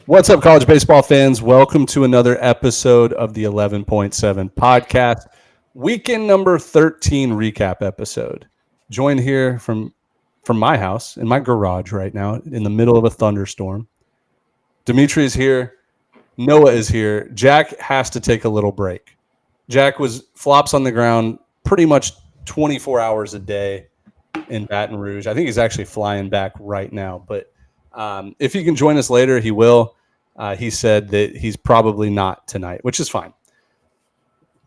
What's up, college baseball fans? Welcome to another episode of the 11.7 podcast, weekend number 13 recap episode. Joined here from my house, in my garage right now, in the middle of a thunderstorm. Dmitri is here. Noah is here. Jack has to take a little break. Jack flops on the ground pretty much 24 hours a day in Baton Rouge. I think he's actually flying back right now, but if he can join us later, he will. He said that he's probably not tonight, which is fine.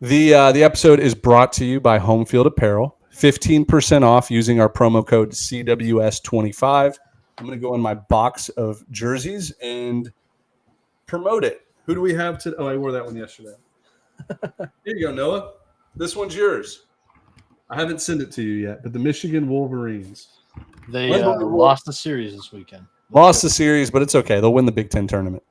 The episode is brought to you by Home Field Apparel. 15% off using our promo code CWS25. I'm going to go in my box of jerseys and promote it. Who do we have today? Oh, I wore that one yesterday. Here you go, Noah. This one's yours. I haven't sent it to you yet, but the Michigan Wolverines. They lost the series this weekend. Lost the series, but it's okay. They'll win the Big Ten tournament.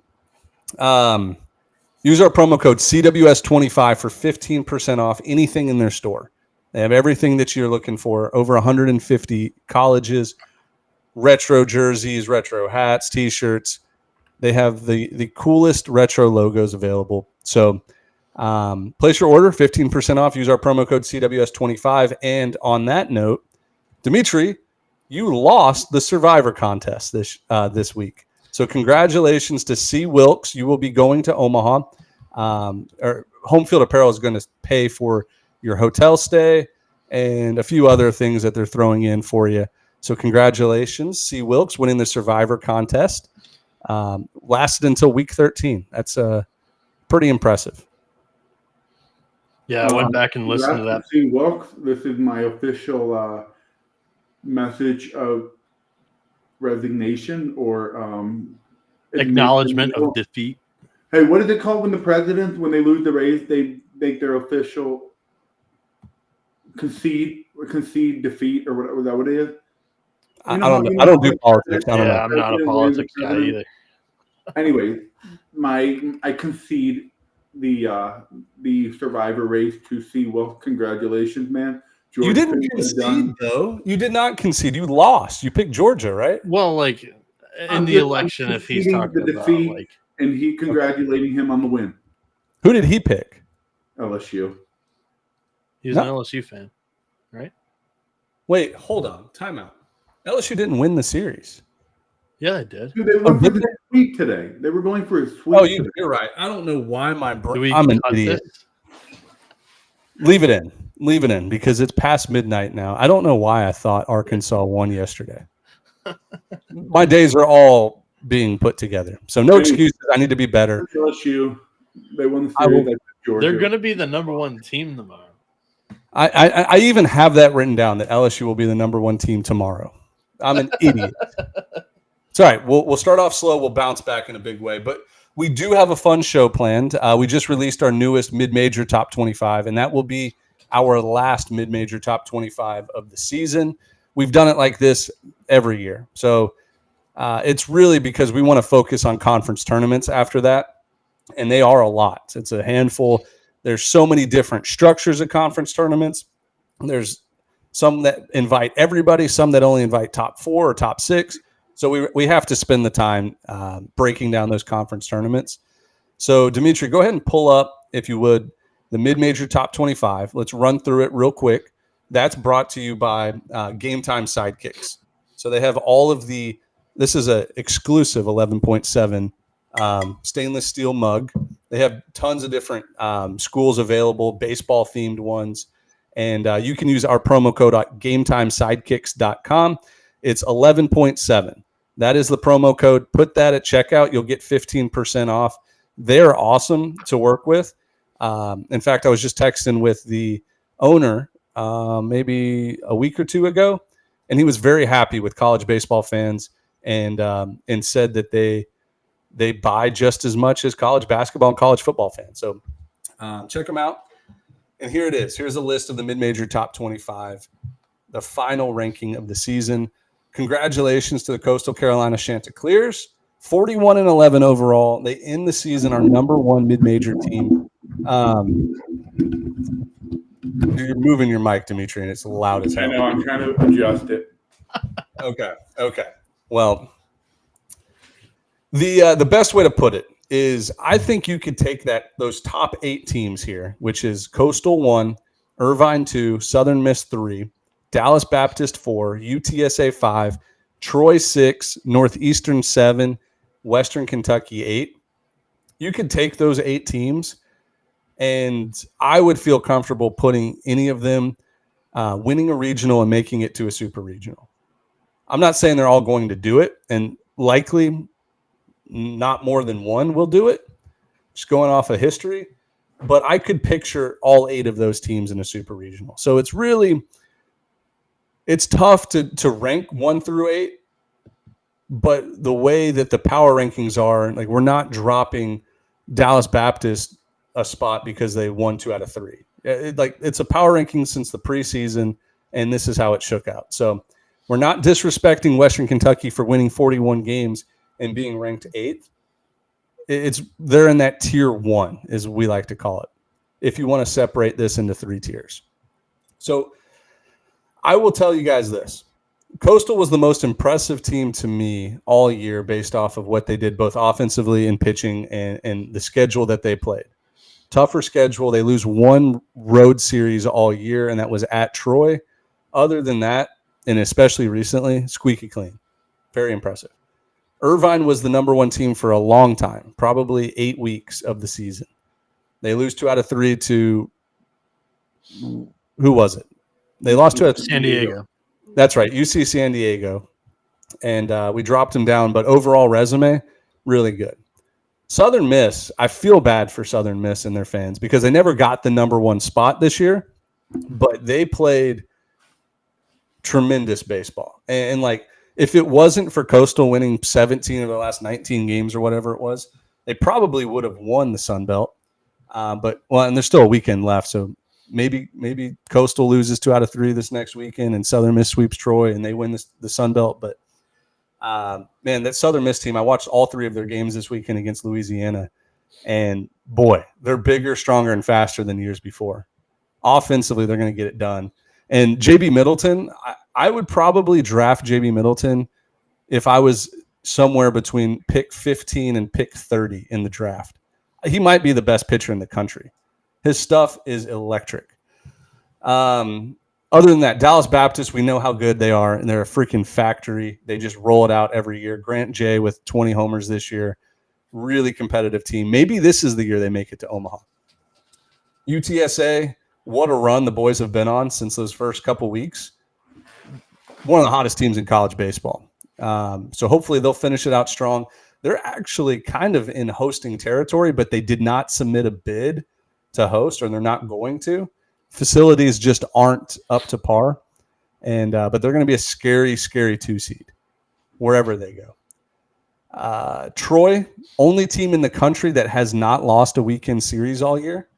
Use our promo code CWS25 for 15% off anything in their store. They have everything that you're looking for. Over 150 colleges, retro jerseys, retro hats, T-shirts. They have the coolest retro logos available. So place your order, 15% off. Use our promo code CWS25. And on that note, Dmitri, you lost the Survivor contest this week. So congratulations to C. Wilkes. You will be going to Omaha. Or Home Field Apparel is going to pay for your hotel stay and a few other things that they're throwing in for you. So congratulations, C. Wilkes, winning the Survivor contest. Lasted until week 13. That's pretty impressive. Yeah, I went back and listened to that. C. Wilkes, this is my official message of resignation or acknowledgement of defeat. Hey, what is it called when the presidents, when they lose the race, they make their official concede defeat or whatever? Is that what it is? I don't know. I don't do politics. I don't know. I'm not a politics guy either. Anyway, I concede the Survivor race to C. Wilkes. Congratulations, man. Georgia, you didn't concede, though. You did not concede. You lost. You picked Georgia, right? Well, like in the election, if he's talking the defeat, about like, and he congratulating him on the win. Who did he pick? LSU. He's an LSU fan, right? Wait, hold on. Timeout. LSU didn't win the series. Yeah, they did. Dude, they went for the sweep today. They were going for a sweep. Oh, you're right. I don't know why my brain. I'm an idiot. Leave it in. Leave it in because it's past midnight now. I don't know why I thought Arkansas won yesterday. My days are all being put together. So no excuses. I need to be better. LSU. They won the series. They're going to be the number one team tomorrow. I even have that written down that LSU will be the number one team tomorrow. I'm an idiot. It's all right. We'll start off slow. We'll bounce back in a big way. But we do have a fun show planned. We just released our newest mid-major top 25, and that will be our last mid-major top 25 of the season. We've done it like this every year. So it's really because we want to focus on conference tournaments after that, and they are a lot. It's a handful. There's so many different structures of conference tournaments. There's some that invite everybody, some that only invite top 4 or top 6. So we have to spend the time breaking down those conference tournaments. So, Dmitri, go ahead and pull up, if you would, the mid-major top 25. Let's run through it real quick. That's brought to you by Game Time Sidekicks. So they have all of this is an exclusive 11.7 stainless steel mug. They have tons of different schools available, baseball-themed ones. And you can use our promo code at GameTimeSidekicks.com. It's 11.7. That is the promo code. Put that at checkout. You'll get 15% off. They're awesome to work with. In fact, I was just texting with the owner maybe a week or two ago, and he was very happy with college baseball fans and said that they buy just as much as college basketball and college football fans. So check them out. And here it is. Here's a list of the mid-major top 25, the final ranking of the season. Congratulations to the Coastal Carolina Chanticleers. 41-11 overall. They end the season our number one mid-major team. You're moving your mic, Dmitri, and it's loud as hell. I know. I'm trying to adjust it. Okay. Well, The best way to put it is I think you could take those top 8 teams here, which is Coastal 1, Irvine 2, Southern Miss 3, Dallas Baptist 4, UTSA 5, Troy 6, Northeastern 7, Western Kentucky 8. You could take those 8 teams, and I would feel comfortable putting any of them winning a regional and making it to a super regional. I'm not saying they're all going to do it, and likely not more than one will do it, just going off of history. But I could picture all 8 of those teams in a super regional. So it's tough to rank 1 through 8. But the way that the power rankings are, like, we're not dropping Dallas Baptist a spot because they won 2 out of 3. It's a power ranking since the preseason, and this is how it shook out. So we're not disrespecting Western Kentucky for winning 41 games and being ranked 8th. They're in that tier 1, as we like to call it, if you want to separate this into 3 tiers. So I will tell you guys this. Coastal was the most impressive team to me all year based off of what they did both offensively and pitching and the schedule that they played. Tougher schedule. They lose 1 road series all year, and that was at Troy. Other than that, and especially recently, squeaky clean. Very impressive. Irvine was the number 1 team for a long time, probably 8 weeks of the season. They lose 2 out of 3 to who was it? They lost 2 out of San Diego. That's right, UC San Diego. And we dropped them down, but overall resume, really good. Southern Miss, I feel bad for Southern Miss and their fans because they never got the number 1 spot this year, but they played tremendous baseball. And like, if it wasn't for Coastal winning 17 of their last 19 games or whatever it was, they probably would have won the Sun Belt. And there's still a weekend left, so maybe Coastal loses 2 out of 3 this next weekend, and Southern Miss sweeps Troy, and they win the Sun Belt. But man, that Southern Miss team, I watched all 3 of their games this weekend against Louisiana, and boy, they're bigger, stronger, and faster than years before. Offensively, they're going to get it done. And JB Middleton, I would probably draft JB Middleton if I was somewhere between pick 15 and pick 30 in the draft. He might be the best pitcher in the country. His stuff is electric. Other than that, Dallas Baptist, we know how good they are, and they're a freaking factory. They just roll it out every year. Grant J with 20 homers this year. Really competitive team. Maybe this is the year they make it to Omaha. UTSA, what a run the boys have been on since those first couple weeks. One of the hottest teams in college baseball. So hopefully they'll finish it out strong. They're actually kind of in hosting territory, but they did not submit a bid to host, or they're not going to. Facilities just aren't up to par. And but they're going to be a scary, scary 2 seed wherever they go. Troy, only team in the country that has not lost a weekend series all year.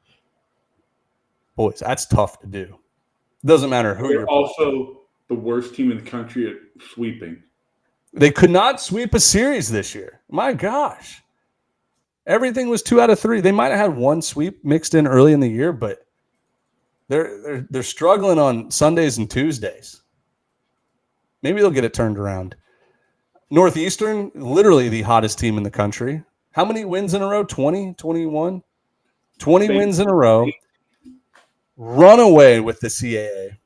Boys, that's tough to do. Doesn't matter who you're also the worst team in the country at sweeping. They could not sweep a series this year. My gosh. Everything was 2 out of 3. They might have had 1 sweep mixed in early in the year, but they're struggling on Sundays and Tuesdays. Maybe they'll get it turned around. Northeastern, literally the hottest team in the country. How many wins in a row? 20, 21? 20 wins in a row. Run away with the CAA.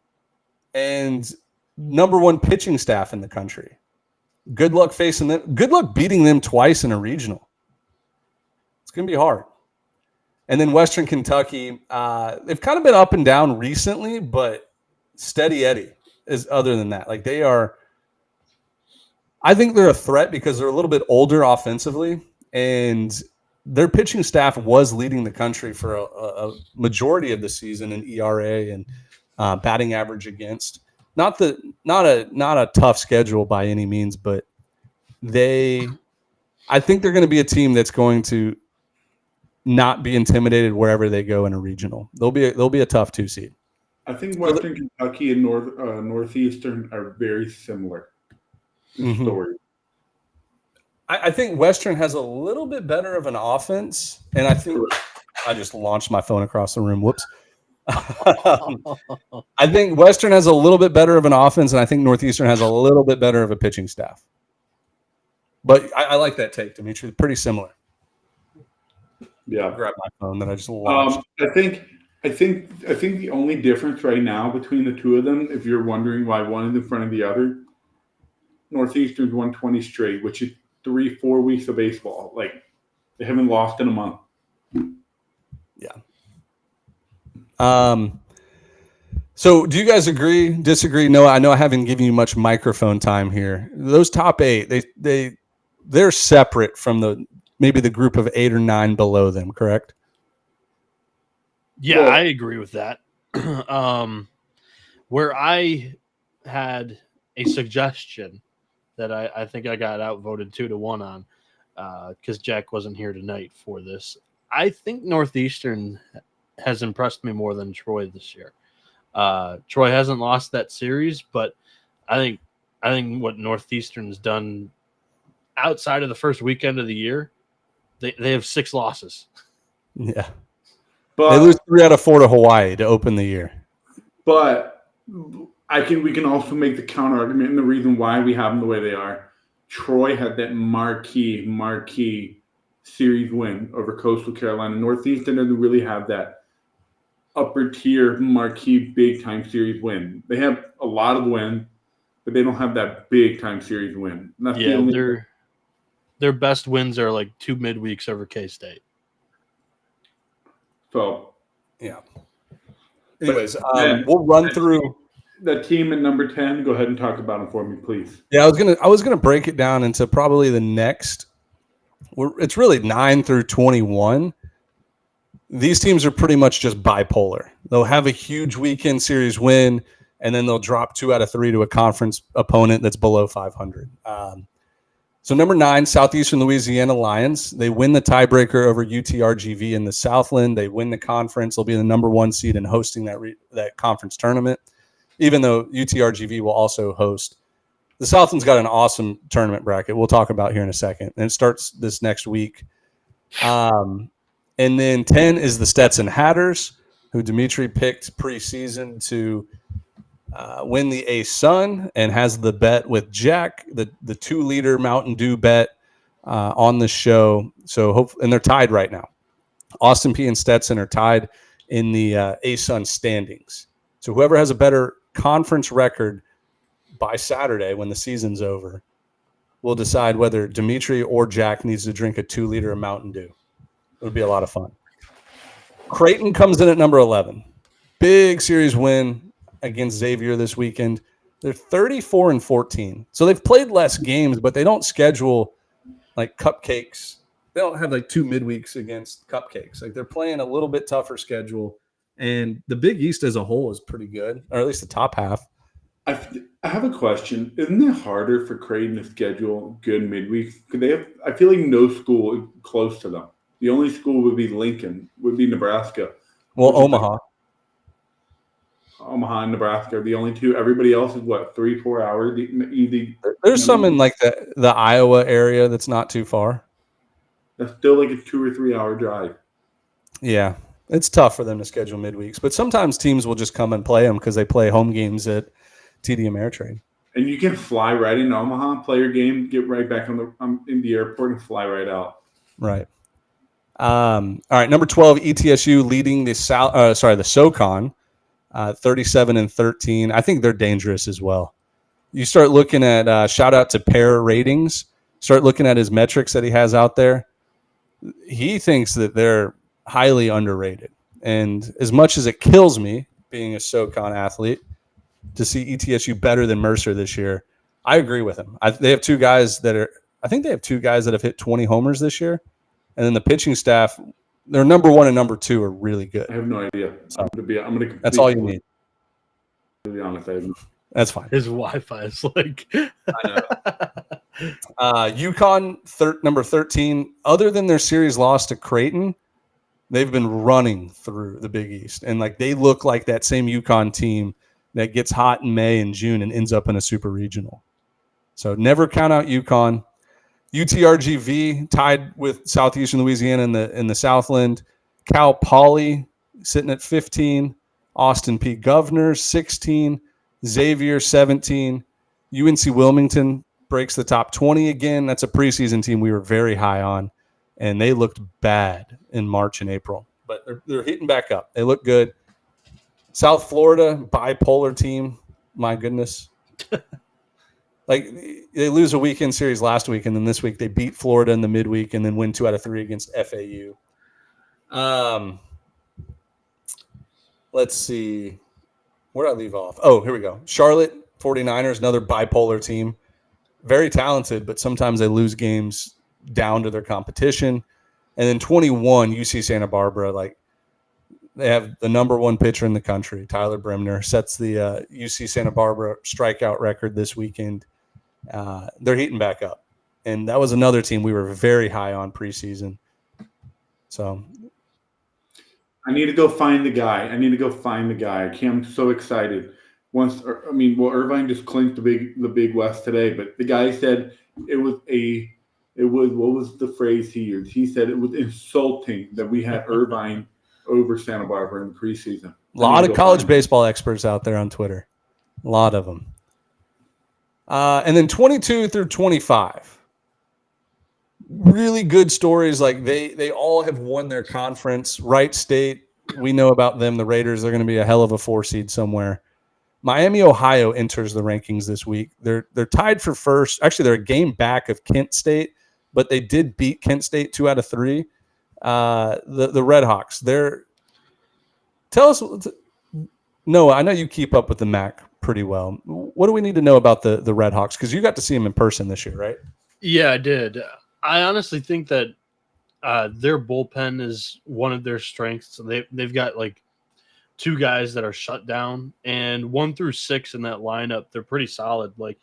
And number 1 pitching staff in the country. Good luck facing them. Good luck beating them twice in a regional. It's going to be hard. And then Western Kentucky, they've kind of been up and down recently, but steady Eddie is other than that. Like, they are, I think they're a threat because they're a little bit older offensively, and their pitching staff was leading the country for a majority of the season in ERA and batting average against. Not a tough schedule by any means, but I think they're going to be a team that's going to not be intimidated wherever they go in a regional. They'll be a tough 2 seed. I think Western Kentucky and Northeastern are very similar in story. I think Western has a little bit better of an offense, and I think I just launched my phone across the room. Whoops. I think Western has a little bit better of an offense, and I think Northeastern has a little bit better of a pitching staff. But I like that take, Dmitri. Pretty similar. Yeah. I'll grab my phone that I just launched. I think the only difference right now between the two of them, if you're wondering why one is in front of the other, Northeastern's won 20 straight, which is 3-4 weeks of baseball. Like, they haven't lost in a month. Yeah. So do you guys agree, disagree? No, I know I haven't given you much microphone time here. Those top 8, they're separate from maybe the group of 8 or 9 below them, correct? Yeah, I agree with that. Where I had a suggestion that I think I got outvoted 2-1 on, because Jack wasn't here tonight for this. I think Northeastern has impressed me more than Troy this year. Troy hasn't lost that series, but I think what Northeastern's done outside of the first weekend of the year, they have 6 losses. Yeah. But they lose 3 out of 4 to Hawaii to open the year. But we can also make the counter argument, and the reason why we have them the way they are. Troy had that marquee series win over Coastal Carolina. Northeastern doesn't really have that upper tier marquee big time series win. They have a lot of wins, but they don't have that big time series win. And that's their best wins are like 2 midweeks over K-State. So, yeah. Anyways, we'll run through the team at number 10. Go ahead and talk about them for me, please. Yeah, I was gonna break it down into probably the next. It's really 9 through 21. These teams are pretty much just bipolar. They'll have a huge weekend series win, and then they'll drop 2 out of 3 to a conference opponent that's below 500. So number 9, Southeastern Louisiana Lions. They win the tiebreaker over UTRGV in the Southland. They win the conference. They'll be the number 1 seed in hosting that conference tournament, even though UTRGV will also host. The Southland's got an awesome tournament bracket we'll talk about here in a second, and it starts this next week. And then 10 is the Stetson Hatters, who Dmitri picked preseason to win the A-Sun, and has the bet with Jack, the 2-liter Mountain Dew bet on the show. So and they're tied right now. Austin P and Stetson are tied in the A-Sun standings. So whoever has a better conference record by Saturday when the season's over will decide whether Dmitri or Jack needs to drink a 2-liter of Mountain Dew. It would be a lot of fun. Creighton comes in at number 11. Big series win against Xavier this weekend. They're 34-14. So they've played less games, but they don't schedule like cupcakes. They don't have like 2 midweeks against cupcakes. Like, they're playing a little bit tougher schedule. And the Big East as a whole is pretty good, or at least the top half. I have a question. Isn't it harder for Creighton to schedule good midweeks? Because I feel like no school is close to them. The only school would be Lincoln, would be Nebraska. Well, Omaha. Omaha and Nebraska are the only 2. Everybody else is 3-4 hours easy. There's some in like the Iowa area that's not too far. That's still like a 2 or 3 hour drive. Yeah, it's tough for them to schedule midweeks, but sometimes teams will just come and play them because they play home games at TD Ameritrade. And you can fly right into Omaha, play your game, get right back in the airport, and fly right out. Right. All right. Number 12, ETSU leading the SoCon, 37-13. I think they're dangerous as well. You start looking at shout out to Pair ratings. Start looking at his metrics that he has out there. He thinks that they're highly underrated. And as much as it kills me being a SoCon athlete to see ETSU better than Mercer this year, I agree with him. They have 2 guys that have hit 20 homers this year. And then the pitching staff, their number 1 and number 2 are really good. I have no idea. So, I'm gonna that's all you need. To be honest, that's fine. His Wi-Fi is like. I know. UConn, number 13. Other than their series loss to Creighton, they've been running through the Big East, and like they look like that same UConn team that gets hot in May and June and ends up in a super regional. So never count out UConn. UTRGV tied with Southeastern Louisiana in the Southland. Cal Poly sitting at 15. Austin P. Governor 16. Xavier 17. UNC Wilmington breaks the top 20 again. That's a preseason team we were very high on, and they looked bad in March and April. But they're heating back up. They look good. South Florida, bipolar team. My goodness. Like, they lose a weekend series last week, and then this week they beat Florida in the midweek and then win 2 out of 3 against FAU. Let's see. Where did I leave off? Oh, here we go. Charlotte 49ers, another bipolar team. Very talented, but sometimes they lose games down to their competition. And then 21, UC Santa Barbara. Like, they have the number 1 pitcher in the country, Tyler Bremner, sets the UC Santa Barbara strikeout record this weekend. They're heating back up. And that was another team we were very high on preseason. So I need to go find the guy. I'm so excited. Irvine just clinched the Big West today, but the guy said what was the phrase he used? He said it was insulting that we had Irvine over Santa Barbara in the preseason. A lot of college baseball experts out there on Twitter. A lot of them. And then 22 through 25. Really good stories. Like, they all have won their conference. Wright State, we know about them. The Raiders, they're going to be a hell of a 4 seed somewhere. Miami, Ohio enters the rankings this week. They're tied for first. Actually, they're a game back of Kent State, but they did beat Kent State 2 out of 3. The Red Hawks. Tell us, Noah, I know you keep up with the MAC pretty well. What do we need to know about the Red Hawks? Because you got to see them in person this year, right? Yeah, I did. I honestly think that their bullpen is one of their strengths. They've got like 2 guys that are shut down, and 1 through 6 in that lineup. They're pretty solid. Like,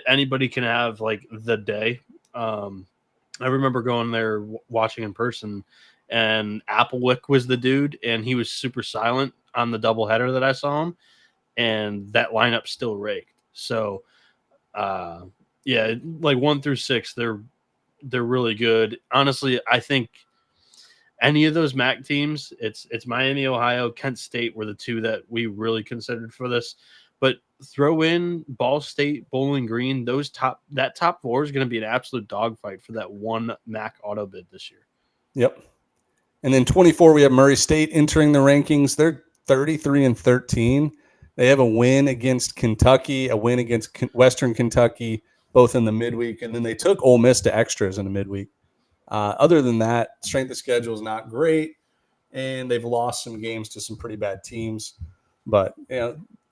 anybody can have like the day. I remember going there watching in person, and Applewick was the dude, and he was super silent on the doubleheader that I saw him, and that lineup still raked. So, yeah, like 1 through 6, they're really good. Honestly, I think any of those MAC teams, it's Miami, Ohio, Kent State were the 2 that we really considered for this. But throw in Ball State, Bowling Green, that top 4 is going to be an absolute dogfight for that 1 MAC auto bid this year. Yep. And then 24, we have Murray State entering the rankings. They're 33-13. They have a win against Kentucky, a win against Western Kentucky, both in the midweek, and then they took Ole Miss to extras in the midweek. Other than that, strength of schedule is not great, and they've lost some games to some pretty bad teams. But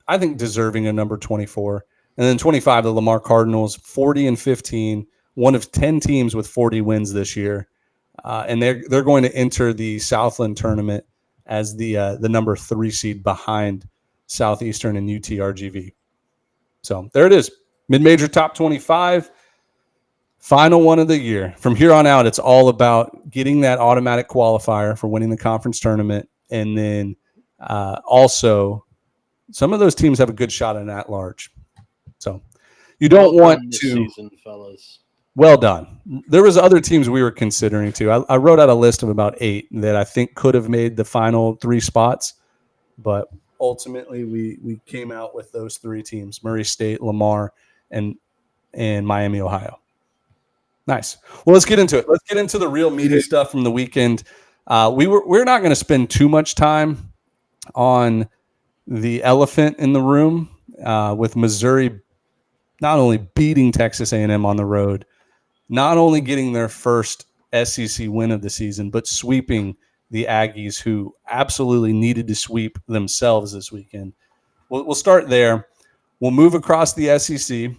I think deserving a number 24. And then 25, the Lamar Cardinals, 40-15, one of 10 teams with 40 wins this year, and they're going to enter the Southland tournament as the number 3 seed behind Southeastern and UTRGV. So there it is. Mid-major top 25, final one of the year. From here on out, it's all about getting that automatic qualifier for winning the conference tournament. And then also, some of those teams have a good shot at at-large. So you don't want to. Season, fellas. Well done. There was other teams we were considering too. I wrote out a list of about 8 that I think could have made the final 3 spots, but ultimately we came out with those 3 teams: Murray State, Lamar, and Miami, Ohio. Nice. Well, let's get into it. Let's get into the real meaty stuff from the weekend. We're not going to spend too much time on the elephant in the room with Missouri not only beating Texas A&M on the road, not only getting their first SEC win of the season, but sweeping the Aggies, who absolutely needed to sweep themselves this weekend. We'll start there. We'll move across the SEC,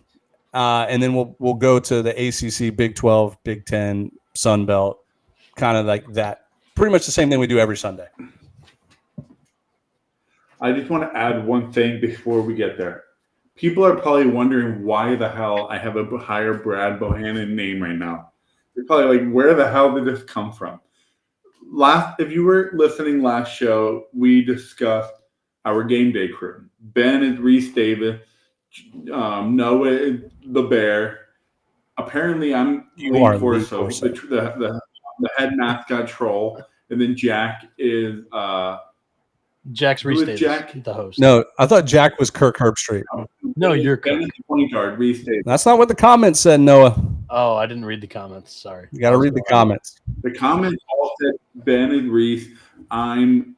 and then we'll go to the ACC, Big 12, Big 10, Sun Belt, kind of like that. Pretty much the same thing we do every Sunday. I just want to add one thing before we get there. People are probably wondering why the hell I have a higher Brad Bohannon name right now. They're probably like, where the hell did this come from? If you were listening last show, we discussed our game day crew. Ben is Reese Davis, Noah is the Bear. Apparently, I'm Lee Corso, the head mascot troll, and then Jack is Jack's Who is restated Jack? the host. No, I thought Jack was Kirk Herbstreit. No, you're Ben Kirk. is the point guard. Restated. That's not what the comments said, Noah. Oh, I didn't read the comments. Sorry. You got to read the comments. The comments all said Ben and Reese. I'm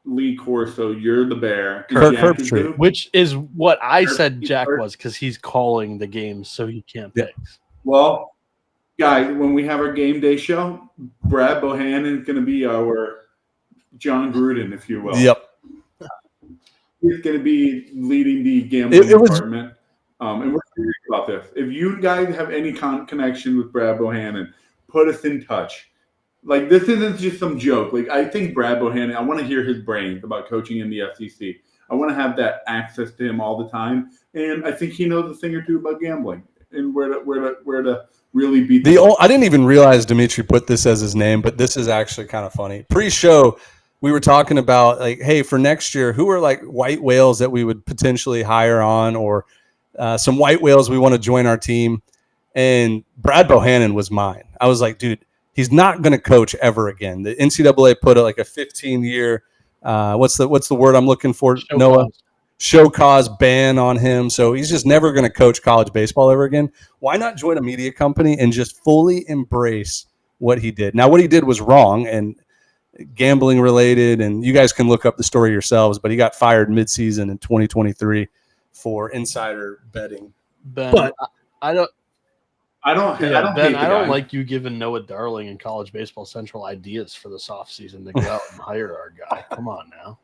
Lee Corso. You're the bear. And Kirk Jack is Herbstreit. who? Which is what I Kirk- said Jack Kirk- was, because he's calling the games, so he can't Yeah. pick. Well, guys, when we have our game day show, Brad Bohannon is going to be our John Gruden, if you will. Yep. He's going to be leading the gambling It was- department. And we're serious about this. If you guys have any connection with Brad Bohannon, put us in touch. Like, this isn't just some joke. Like, I think Brad Bohannon, I want to hear his brains about coaching in the SEC. I want to have that access to him all the time. And I think he knows a thing or two about gambling and where to really beat I didn't even realize Dmitri put this as his name, but this is actually kind of funny. Pre-show, we were talking about, like, hey, for next year, who are like white whales that we would potentially hire on, or some white whales we want to join our team. And Brad Bohannon was mine. I was like, dude, he's not going to coach ever again. The NCAA put like a 15-year, what's the word I'm looking for, Noah? Show cause ban on him. So he's just never going to coach college baseball ever again. Why not join a media company and just fully embrace what he did? Now, what he did was wrong and gambling related, and you guys can look up the story yourselves, but he got fired midseason in 2023 for insider betting. Ben, But I don't like like you giving Noah Darling and College Baseball Central ideas for this offseason to go out and hire our guy. Come on now.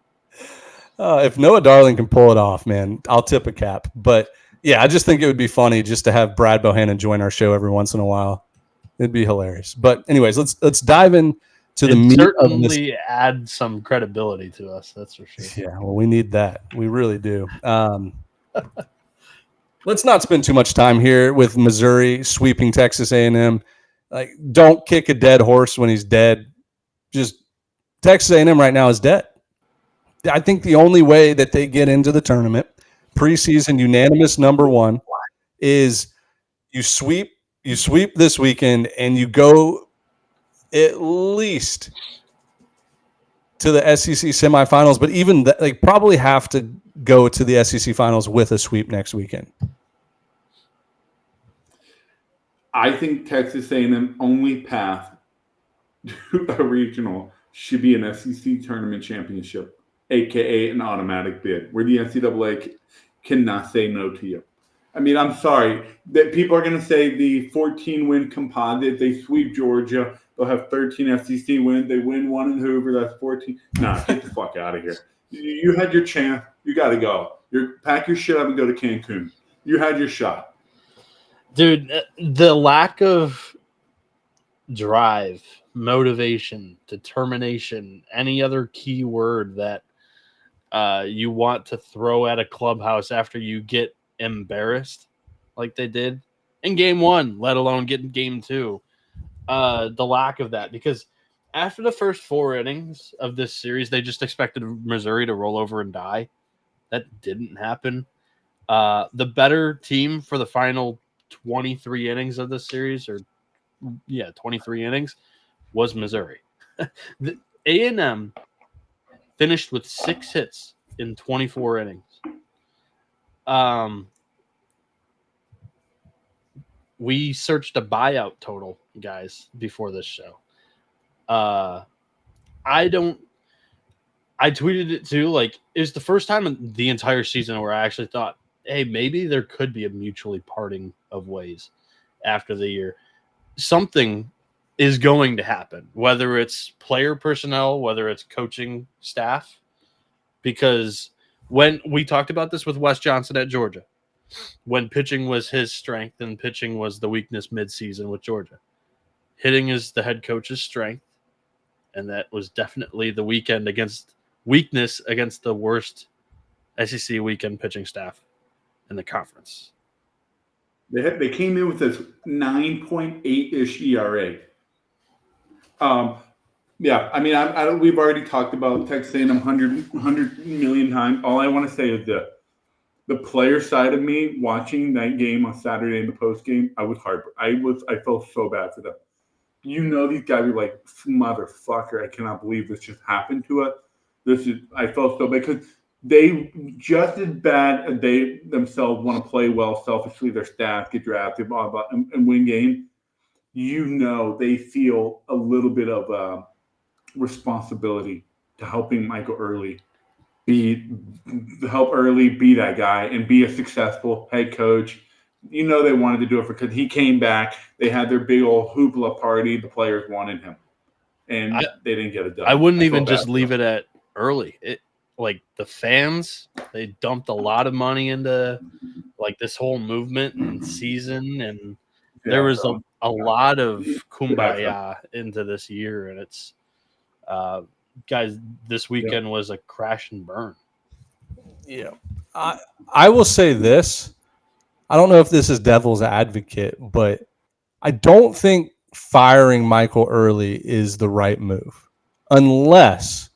If Noah Darling can pull it off, man, I'll tip a cap. But yeah, I just think it would be funny just to have Brad Bohannon join our show every once in a while. It'd be hilarious. But anyways, let's dive in to the meat of this. Certainly add some credibility to us. That's for sure. Yeah, well, we need that. We really do. Let's not spend too much time here with Missouri sweeping Texas A&M. Like, don't kick a dead horse when he's dead. Just Texas A&M right now is dead. I think the only way that they get into the tournament, preseason unanimous number one, is you sweep this weekend and you go at least to the SEC semifinals, but even like probably have to go to the SEC finals with a sweep next weekend. I think Texas A&M only path to a regional should be an SEC tournament championship, aka an automatic bid, where the NCAA cannot say no to you. I mean, I'm sorry that people are going to say the 14-win composite, they sweep Georgia, they'll have 13 SEC wins, they win one in Hoover, that's 14. Nah, get the fuck out of here. You had your chance. You got to go. Pack your shit up and go to Cancun. You had your shot. Dude, the lack of drive, motivation, determination, any other key word that you want to throw at a clubhouse after you get embarrassed like they did in game one, let alone getting game two. The lack of that, because after the first 4 innings of this series, they just expected Missouri to roll over and die. That didn't happen. The better team for the final 23 innings of this series, 23 innings, was Missouri. The A&M finished with 6 hits in 24 innings. We searched a buyout total, guys, before this show. I tweeted it too. Like, it was the first time in the entire season where I actually thought, hey, maybe there could be a mutually parting of ways after the year. Something is going to happen, whether it's player personnel, whether it's coaching staff, because when we talked about this with Wes Johnson at Georgia, when pitching was his strength and pitching was the weakness midseason with Georgia, hitting is the head coach's strength, and that was definitely the weakness against the worst SEC weekend pitching staff in the conference. They came in with this 9.8-ish ERA. Yeah, I mean, we've already talked about Texas A&M 100 million times. All I want to say is that the player side of me watching that game on Saturday in the post game, I felt so bad for them. You know, these guys are like, motherfucker, I cannot believe this just happened to us. I felt so bad because they just as bad as they themselves want to play well selfishly, their staff get drafted, blah, blah, and win games. They feel a little bit of responsibility to helping Michael Early be that guy and be a successful head coach. They wanted to do it because he came back. They had their big old hoopla party. The players wanted him, and they didn't get it done. I wouldn't even just leave it at Early. Like the fans, they dumped a lot of money into like this whole movement and season, and there was a lot of kumbaya into this year, and it's guys, this weekend was a crash and burn. Yeah. I will say this. I don't know if this is devil's advocate, but I don't think firing Michael Early is the right move unless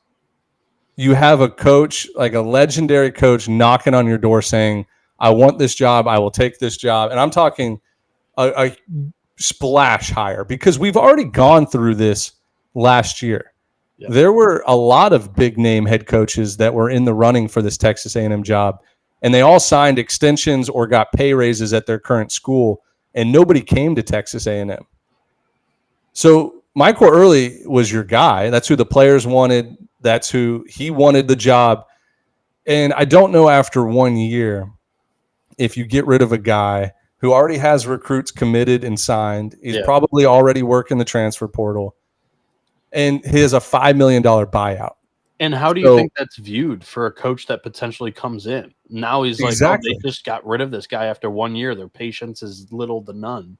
you have a coach, like a legendary coach, knocking on your door saying, I want this job. I will take this job. And I'm talking a splash hire because we've already gone through this last year. Yep. There were a lot of big name head coaches that were in the running for this Texas A&M job, and they all signed extensions or got pay raises at their current school, and nobody came to Texas A&M. So Michael Early was your guy. That's who the players wanted. That's who he wanted the job. And I don't know after 1 year if you get rid of a guy who already has recruits committed and signed. He's probably already working the transfer portal. And he has a $5 million buyout. And how do you think that's viewed for a coach that potentially comes in? Now he's like, they just got rid of this guy after 1 year. Their patience is little to none.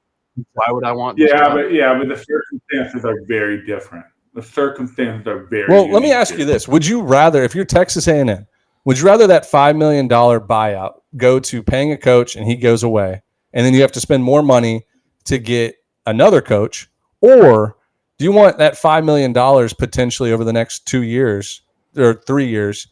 Why would I want this job? But the circumstances are very different. The circumstances are very well. Let me ask you this: would you rather, if you're Texas A&M, would you rather that $5 million buyout go to paying a coach and he goes away, and then you have to spend more money to get another coach, or do you want that $5 million potentially over the next 2 years or 3 years?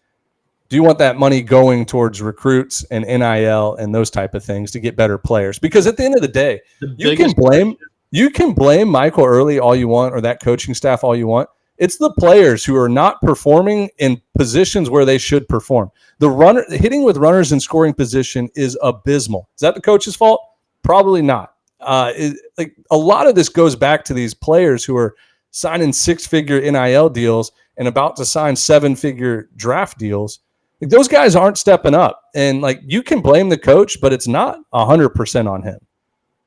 Do you want that money going towards recruits and NIL and those type of things to get better players? Because at the end of the day, you can blame Michael Early all you want or that coaching staff all you want. It's the players who are not performing in positions where they should perform. Hitting with runners in scoring position is abysmal. Is that the coach's fault? Probably not. Like a lot of this goes back to these players who are signing 6-figure NIL deals and about to sign 7-figure draft deals. Like those guys aren't stepping up, and like you can blame the coach, but it's not 100% on him.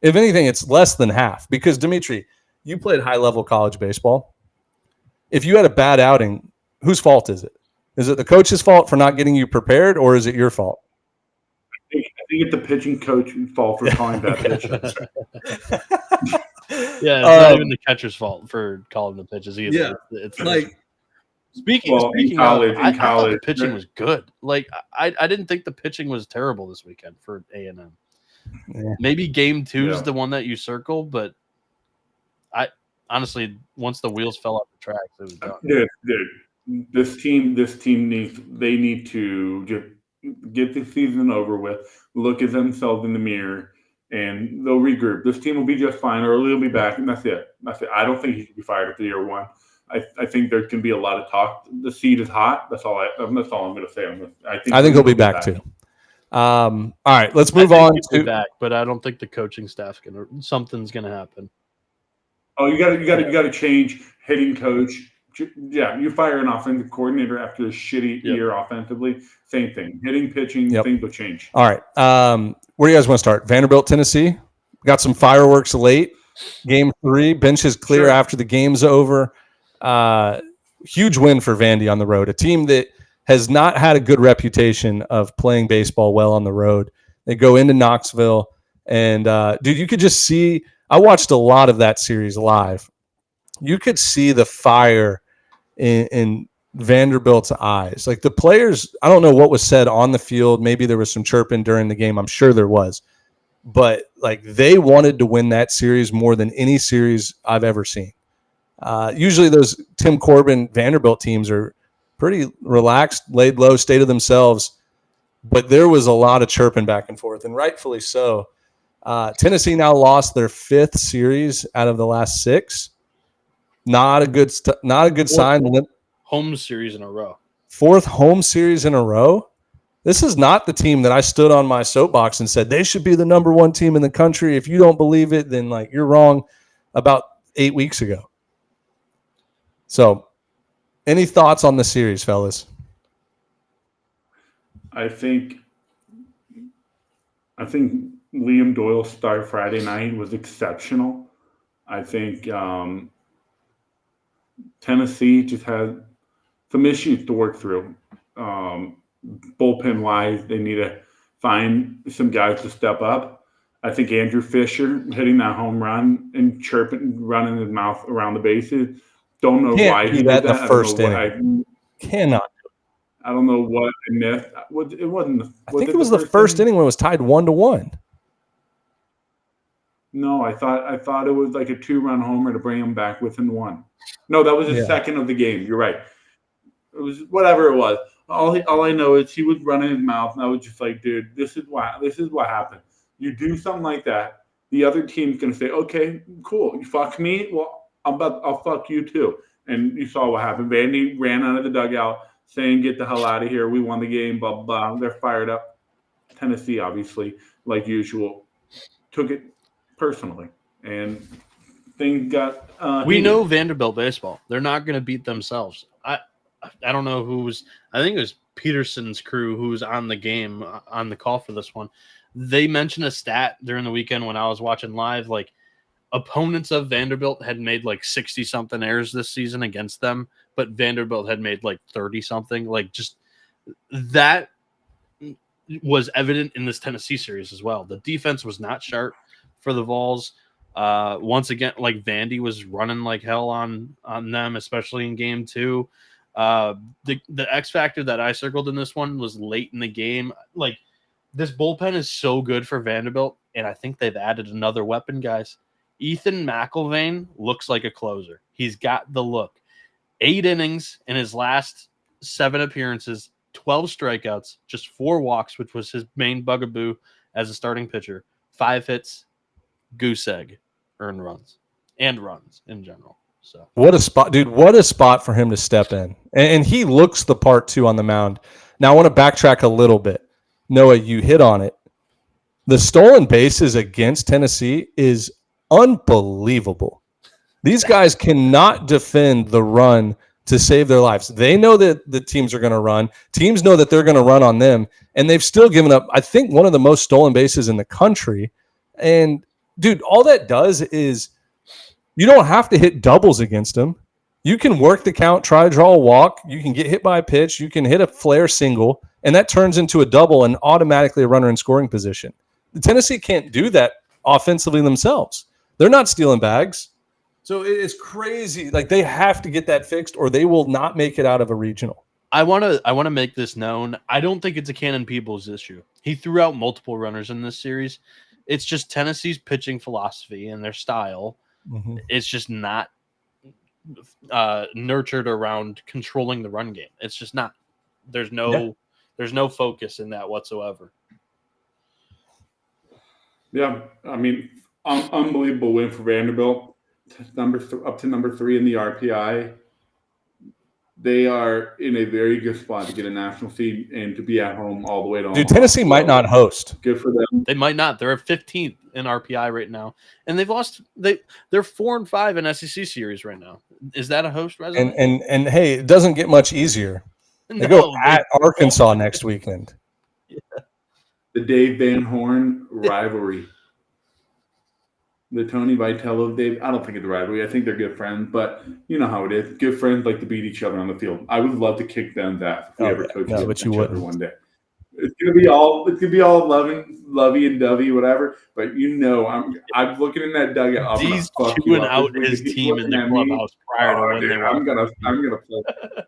If anything, it's less than half because Dmitri, you played high-level college baseball. If you had a bad outing, whose fault is it? Is it the coach's fault for not getting you prepared, or is it your fault? I think it's the pitching coach's fault for calling bad pitches. It's not even the catcher's fault for calling the pitches either. Yeah, it's like speaking in college, I thought the pitching was good. Like I didn't think the pitching was terrible this weekend for A&M. Yeah. Maybe game 2 is the one that you circle, but I honestly, once the wheels fell off the tracks, it was done. Dude, this team need to just get the season over with, look at themselves in the mirror, and they'll regroup. This team will be just fine. Early will be back, and that's it. I don't think he should be fired after year 1. I think there can be a lot of talk. The seed is hot. That's all I'm going to say on this. I think he'll be back too. All right, let's move on to back, but I don't think the coaching staff's something's gonna happen. Oh, you got to change hitting coach. Yeah, you fire an offensive coordinator after a shitty year offensively. Same thing. Hitting, pitching, things will change. All right, where do you guys want to start? Vanderbilt, Tennessee. We got some fireworks late. Game 3, bench is clear after the game's over. Huge win for Vandy on the road. A team that has not had a good reputation of playing baseball well on the road. They go into Knoxville, and dude, you could just see. I watched a lot of that series live. You could see the fire in Vanderbilt's eyes. Like the players, I don't know what was said on the field. Maybe there was some chirping during the game. I'm sure there was. But like they wanted to win that series more than any series I've ever seen. Usually those Tim Corbin Vanderbilt teams are pretty relaxed, laid low, state of themselves. But there was a lot of chirping back and forth, and rightfully so. Tennessee now lost their 5th series out of the last 6. Not a good sign. Home series in a row. 4th home series in a row. This is not the team that I stood on my soapbox and said they should be the number 1 team in the country. If you don't believe it, then like you're wrong about 8 weeks ago. So, any thoughts on the series, fellas? I think Liam Doyle's start Friday night was exceptional. I think Tennessee just had some issues to work through. Bullpen wise, they need to find some guys to step up. I think Andrew Fisher hitting that home run and chirping, running his mouth around the bases. Don't know why he did that. In the first inning. Cannot. I don't know what I missed. It wasn't. I think it was the first inning when it was tied 1-1. No, I thought it was like a 2-run homer to bring him back within 1. No, that was the second of the game. You're right. It was whatever it was. All I know is he was running his mouth, and I was just like, dude, this is what happened. You do something like that, the other team's gonna say, okay, cool, you fuck me, well, I'll fuck you too. And you saw what happened. Vandy ran out of the dugout saying, get the hell out of here. We won the game, blah, blah, blah. They're fired up. Tennessee, obviously, like usual, took it personally. And things got we know Vanderbilt baseball. They're not going to beat themselves. I don't know who's – I think it was Peterson's crew who was on the game, on the call for this one. They mentioned a stat during the weekend when I was watching live, like opponents of Vanderbilt had made like 60-something errors this season against them, but Vanderbilt had made like 30-something. Like just that was evident in this Tennessee series as well. The defense was not sharp for the Vols. Once again, like Vandy was running like hell on them, especially in game 2. The X factor that I circled in this one was late in the game. Like this bullpen is so good for Vanderbilt, and I think they've added another weapon, guys. Ethan McIlvain looks like a closer. He's got the look. 8 innings in his last 7 appearances, 12 strikeouts, just 4 walks, which was his main bugaboo as a starting pitcher. 5 hits, goose egg, earned runs, and runs in general. So what a spot, dude. What a spot for him to step in. And he looks the part too on the mound. Now I want to backtrack a little bit. Noah, you hit on it. The stolen bases against Tennessee is unbelievable. These guys cannot defend the run to save their lives. They know that the teams are going to run. Teams know that they're going to run on them. And they've still given up, I think, one of the most stolen bases in the country. And, dude, all that does is you don't have to hit doubles against them. You can work the count, try to draw a walk. You can get hit by a pitch. You can hit a flare single, and that turns into a double and automatically a runner in scoring position. The Tennessee can't do that offensively themselves. They're not stealing bags. So it's crazy. Like they have to get that fixed or they will not make it out of a regional. I want to make this known. I don't think it's a Cannon Peebles issue. He threw out multiple runners in this series. It's just Tennessee's pitching philosophy and their style. Mm-hmm. It's just not nurtured around controlling the run game. It's just not. There's no focus in that whatsoever. Yeah, I mean, unbelievable win for Vanderbilt. Up to number 3 in the RPI. They are in a very good spot to get a national seed and to be at home all the way to. Dude, Tennessee might not host. Good for them. They might not. They're 15th in RPI right now, and they've lost. They're 4-5 in SEC series right now. Is that a host resume? And hey, it doesn't get much easier. They go at Arkansas next weekend. Yeah. The Dave Van Horn rivalry. The Tony Vitello, Dave. I don't think it's a rivalry. I think they're good friends, but you know how it is. Good friends like to beat each other on the field. I would love to kick them that if we ever coach each other one day. It's gonna be all lovey and dovey, whatever. But you know, I'm looking in that dugout. He's chewing out his team in the clubhouse prior to when they were. I'm gonna play.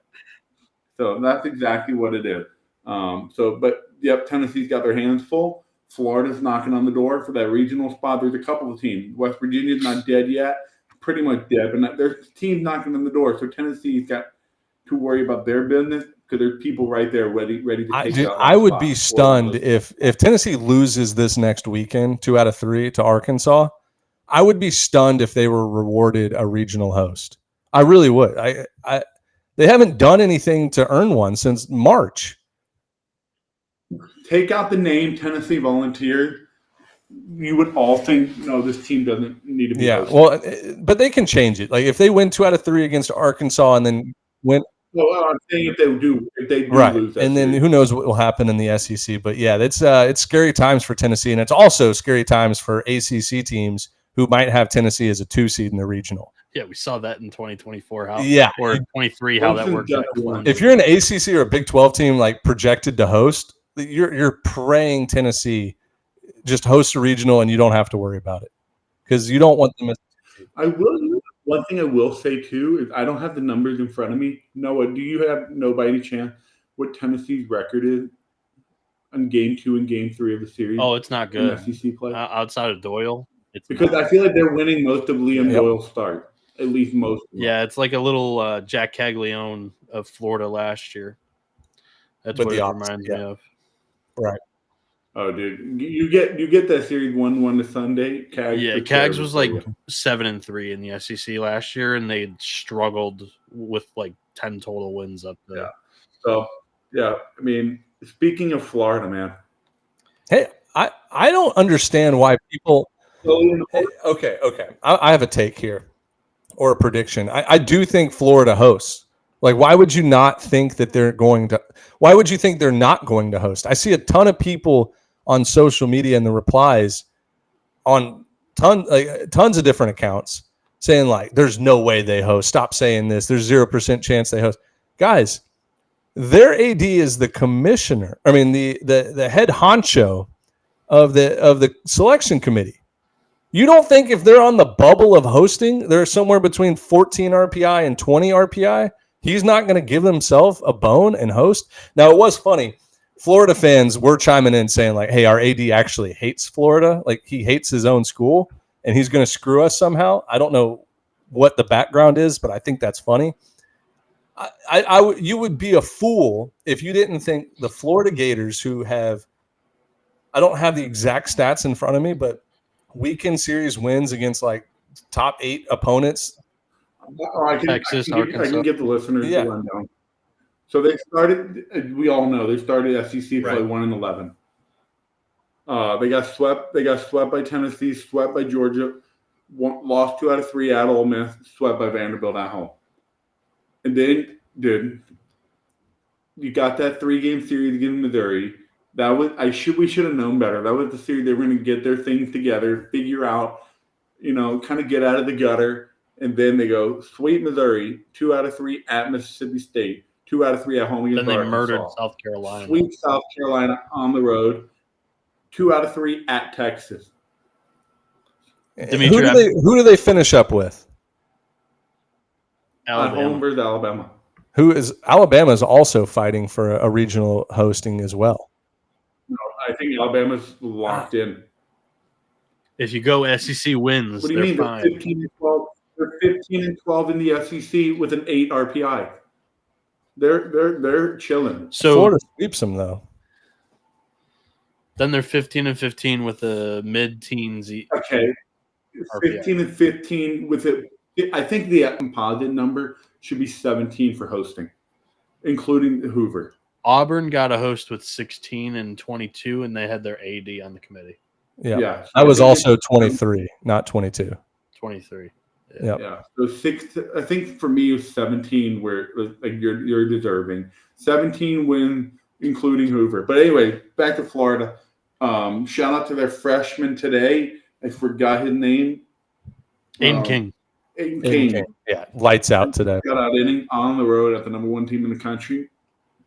So that's exactly what it is. But Tennessee's got their hands full. Florida's knocking on the door for that regional spot. There's a couple of teams. West Virginia's not dead yet, pretty much dead, but there's teams knocking on the door. So Tennessee's got to worry about their business because there's people right there ready to take it. I would be stunned if Tennessee loses this next weekend, 2 out of 3 to Arkansas. I would be stunned if they were rewarded a regional host. I really would. They haven't done anything to earn one since March. Take out the name Tennessee Volunteers. You would all think, no, this team doesn't need to be hosted. Well, but they can change it. Like if they win 2 out of 3 against Arkansas and then win. Well, I'm saying if they do Right, lose that and then series. who knows what will happen in the SEC? But yeah, it's scary times for Tennessee, and it's also scary times for ACC teams who might have Tennessee as a 2 seed in the regional. Yeah, we saw that in 2024. Or 23, how that worked out. If you're an ACC or a Big 12 team like projected to host, you're praying Tennessee just hosts a regional and you don't have to worry about it because you don't want them. One thing I will say too is I don't have the numbers in front of me. Noah, do you know by any chance what Tennessee's record is on game 2 and game 3 of the series? Oh, it's not good. In SEC play outside of Doyle. Because I feel like they're winning most of Liam Doyle's start. At least most of them. Yeah, it's like a little Jack Caglione of Florida last year. That's what it reminds me of. Right. Oh, dude, you get that series 1-1 to Sunday. Cags was like 7-3 in the SEC last year, and they struggled with like 10 total wins up there. Yeah. So, yeah, I mean, speaking of Florida, man. Hey, I don't understand why people. Okay. I have a take here or a prediction. I do think Florida hosts. Like, why would you not think that they're going to? Why would you think they're not going to host? I see a ton of people on social media in the replies on tons of different accounts saying like, "There's no way they host. Stop saying this. There's 0% chance they host." Guys, their AD is the commissioner. I mean, the head honcho of the selection committee. You don't think if they're on the bubble of hosting, they're somewhere between 14 RPI and 20 RPI? He's not going to give himself a bone and host. Now, it was funny. Florida fans were chiming in saying like, hey, our AD actually hates Florida. Like he hates his own school and he's going to screw us somehow. I don't know what the background is, but I think that's funny. You would be a fool if you didn't think the Florida Gators who have, I don't have the exact stats in front of me, but weekend series wins against like top 8 opponents. Texas, Arkansas. I can get the listeners to run down. So they started. We all know they started SEC play 1-11. They got swept. They got swept by Tennessee, swept by Georgia, lost 2 out of 3 at Ole Miss, swept by Vanderbilt at home. And then, dude, you got that 3-game series against Missouri. That was we should have known better. That was the series they were going to get their things together, figure out, kind of get out of the gutter. And then they go sweep Missouri, 2 out of 3 at Mississippi State, 2 out of 3 at home against Arkansas. Then they murdered South Carolina. Sweep South Carolina on the road, 2 out of 3 at Texas. Dmitri, who do they finish up with? Alabama. At home versus Alabama. Alabama is also fighting for a regional hosting as well. No, I think Alabama's locked in. If you go SEC wins, what do you mean? Fine. They're 15-12. They're 15-12 in the SEC with an 8 RPI. They're chilling. So Florida sweeps them though. Then they're 15-15 with a mid-teens. Okay, 15-15 with it. I think the composite number should be 17 for hosting, including Hoover. Auburn got a host with 16 and 22, and they had their AD on the committee. Yeah. That was also 23, not 22. 23. Yeah. So 6. I think for me it was 17, where it was like you're deserving 17 win, including Hoover. But anyway, back to Florida. Shout out to their freshman today. I forgot his name. Aiden King. Aiden King. Yeah, lights out today. Got out inning on the road at the number 1 team in the country.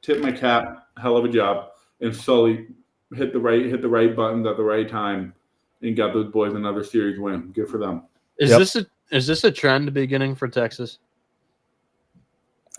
Tip my cap. Hell of a job. And Sully hit the right buttons at the right time and got those boys another series win. Good for them. Is this a trend beginning for Texas?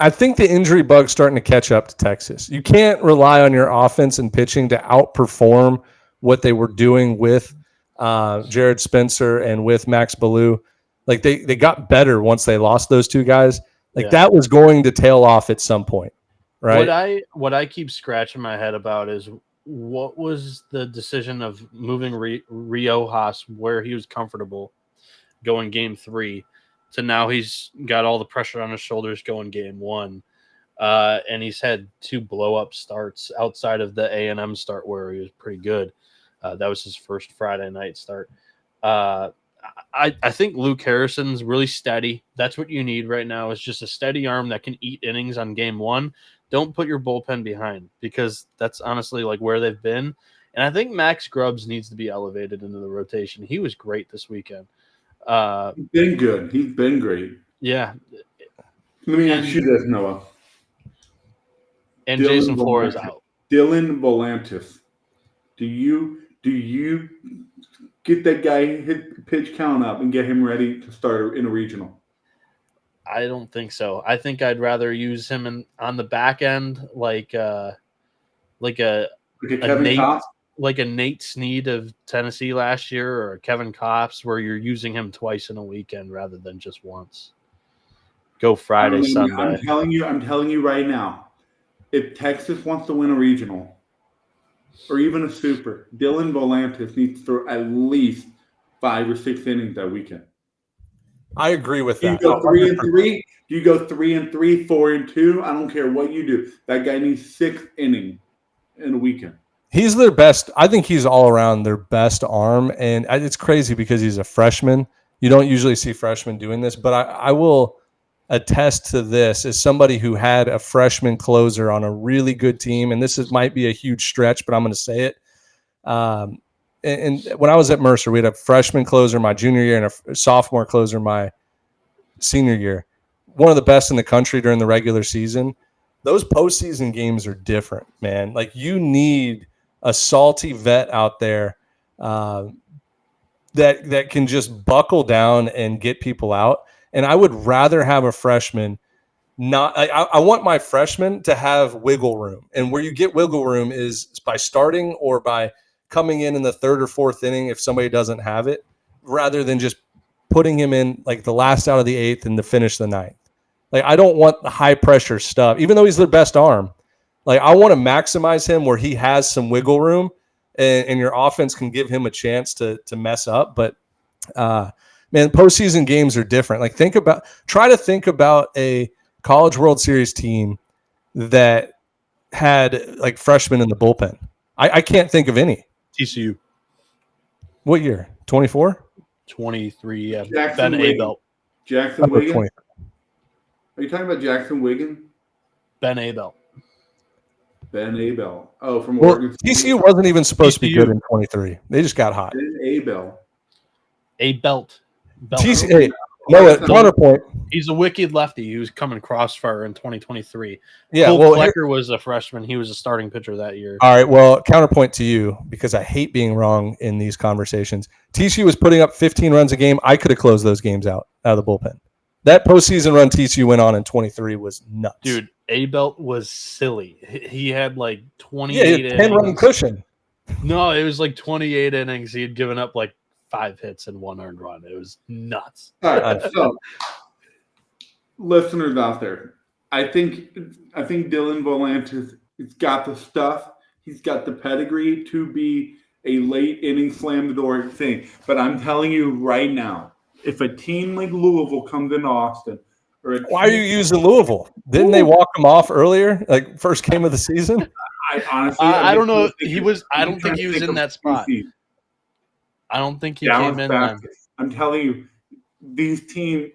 I think the injury bug's starting to catch up to Texas. You can't rely on your offense and pitching to outperform what they were doing with Jared Spencer and with Max Ballou. Like they got better once they lost those 2 guys. That was going to tail off at some point, right? What I keep scratching my head about is what was the decision of moving Riojas where he was comfortable going game 3 to now he's got all the pressure on his shoulders going game 1. And he's had 2 blow-up starts outside of the A&M start where he was pretty good. That was his first Friday night start. I think Luke Harrison's really steady. That's what you need right now, is just a steady arm that can eat innings on game 1. Don't put your bullpen behind, because that's honestly like where they've been. And I think Max Grubbs needs to be elevated into the rotation. He was great this weekend. He's been good. He's been great. Yeah. Let me ask you this, Noah. And Jason Flores out. Dylan Volantis. Do you get that guy hit pitch count up and get him ready to start in a regional? I don't think so. I think I'd rather use him on the back end like a Kevin Nate, Kopp? like a Nate Snead of Tennessee last year, or a Kevin Kopps, where you're using him twice in a weekend rather than just once. Go Friday, Sunday. I'm telling you right now, if Texas wants to win a regional or even a super, Dylan Volantis needs to throw at least 5 or 6 innings that weekend. I agree with that. Do you go 3-3? Do you go 3-3, 4-2? I don't care what you do. That guy needs 6 innings in a weekend. He's their best. I think he's all around their best arm. And it's crazy because he's a freshman. You don't usually see freshmen doing this, but I will attest to this as somebody who had a freshman closer on a really good team. And might be a huge stretch, but I'm going to say it. And when I was at Mercer, we had a freshman closer my junior year and a sophomore closer my senior year. One of the best in the country during the regular season. Those postseason games are different, man. Like, you need a salty vet out there that can just buckle down and get people out. And I would rather have a freshman I want my freshman to have wiggle room. And where you get wiggle room is by starting or by coming in the 3rd or 4th inning if somebody doesn't have it, rather than just putting him in like the last out of the 8th and to finish the 9th. Like, I don't want the high pressure stuff, even though he's their best arm. Like, I want to maximize him where he has some wiggle room and your offense can give him a chance to mess up. But man, postseason games are different. Like, try to think about a College World Series team that had like freshmen in the bullpen. I can't think of any. TCU. What year? 24? 23. Yeah. Jackson Ben Wiggins. Abel. Jackson Wiggins? Are you talking about Jackson Wiggins? Ben Abel. Ben Abel. Oh, from Well, Oregon. TCU wasn't even supposed to be good in 23. They just got hot. Ben Abel. Belt. TCU. No, counterpoint. He's a wicked lefty. He was coming crossfire in 2023. Yeah, Cole Flecker was a freshman. He was a starting pitcher that year. All right, well, counterpoint to you, because I hate being wrong in these conversations. TCU was putting up 15 runs a game. I could have closed those games out of the bullpen. That postseason run TCU went on in 23 was nuts. Dude, Abelt was silly. He had like 28 innings. 10-run cushion. No, it was like 28 innings. He had given up like 5 hits and 1 earned run. It was nuts. All right, so listeners out there, I think Dylan Volantis has got the stuff. He's got the pedigree to be a late inning slam the door thing. But I'm telling you right now, if a team like Louisville comes into Austin, why are you using Louisville? Didn't they walk him off earlier, like first game of the season? I honestly, I don't know. I don't think he was in that spot. I don't think he came in. I'm telling you, these teams,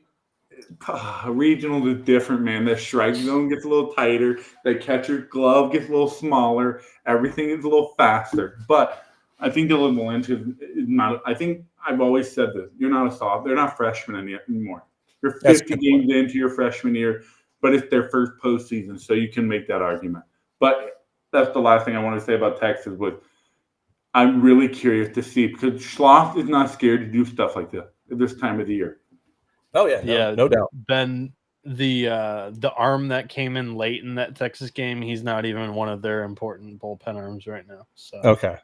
regional is different, man. The strike zone gets a little tighter. The catcher glove gets a little smaller. Everything is a little faster. But I think Dylan Volantis is not. I think I've always said this. You're not a soft. They're not freshmen anymore. You're 50 games into your freshman year, but it's their first postseason, so you can make that argument. But that's the last thing I want to say about Texas. I'm really curious to see, because Schloss is not scared to do stuff like this at this time of the year. Oh yeah, no doubt. Ben, the arm that came in late in that Texas game, he's not even one of their important bullpen arms right now. So okay.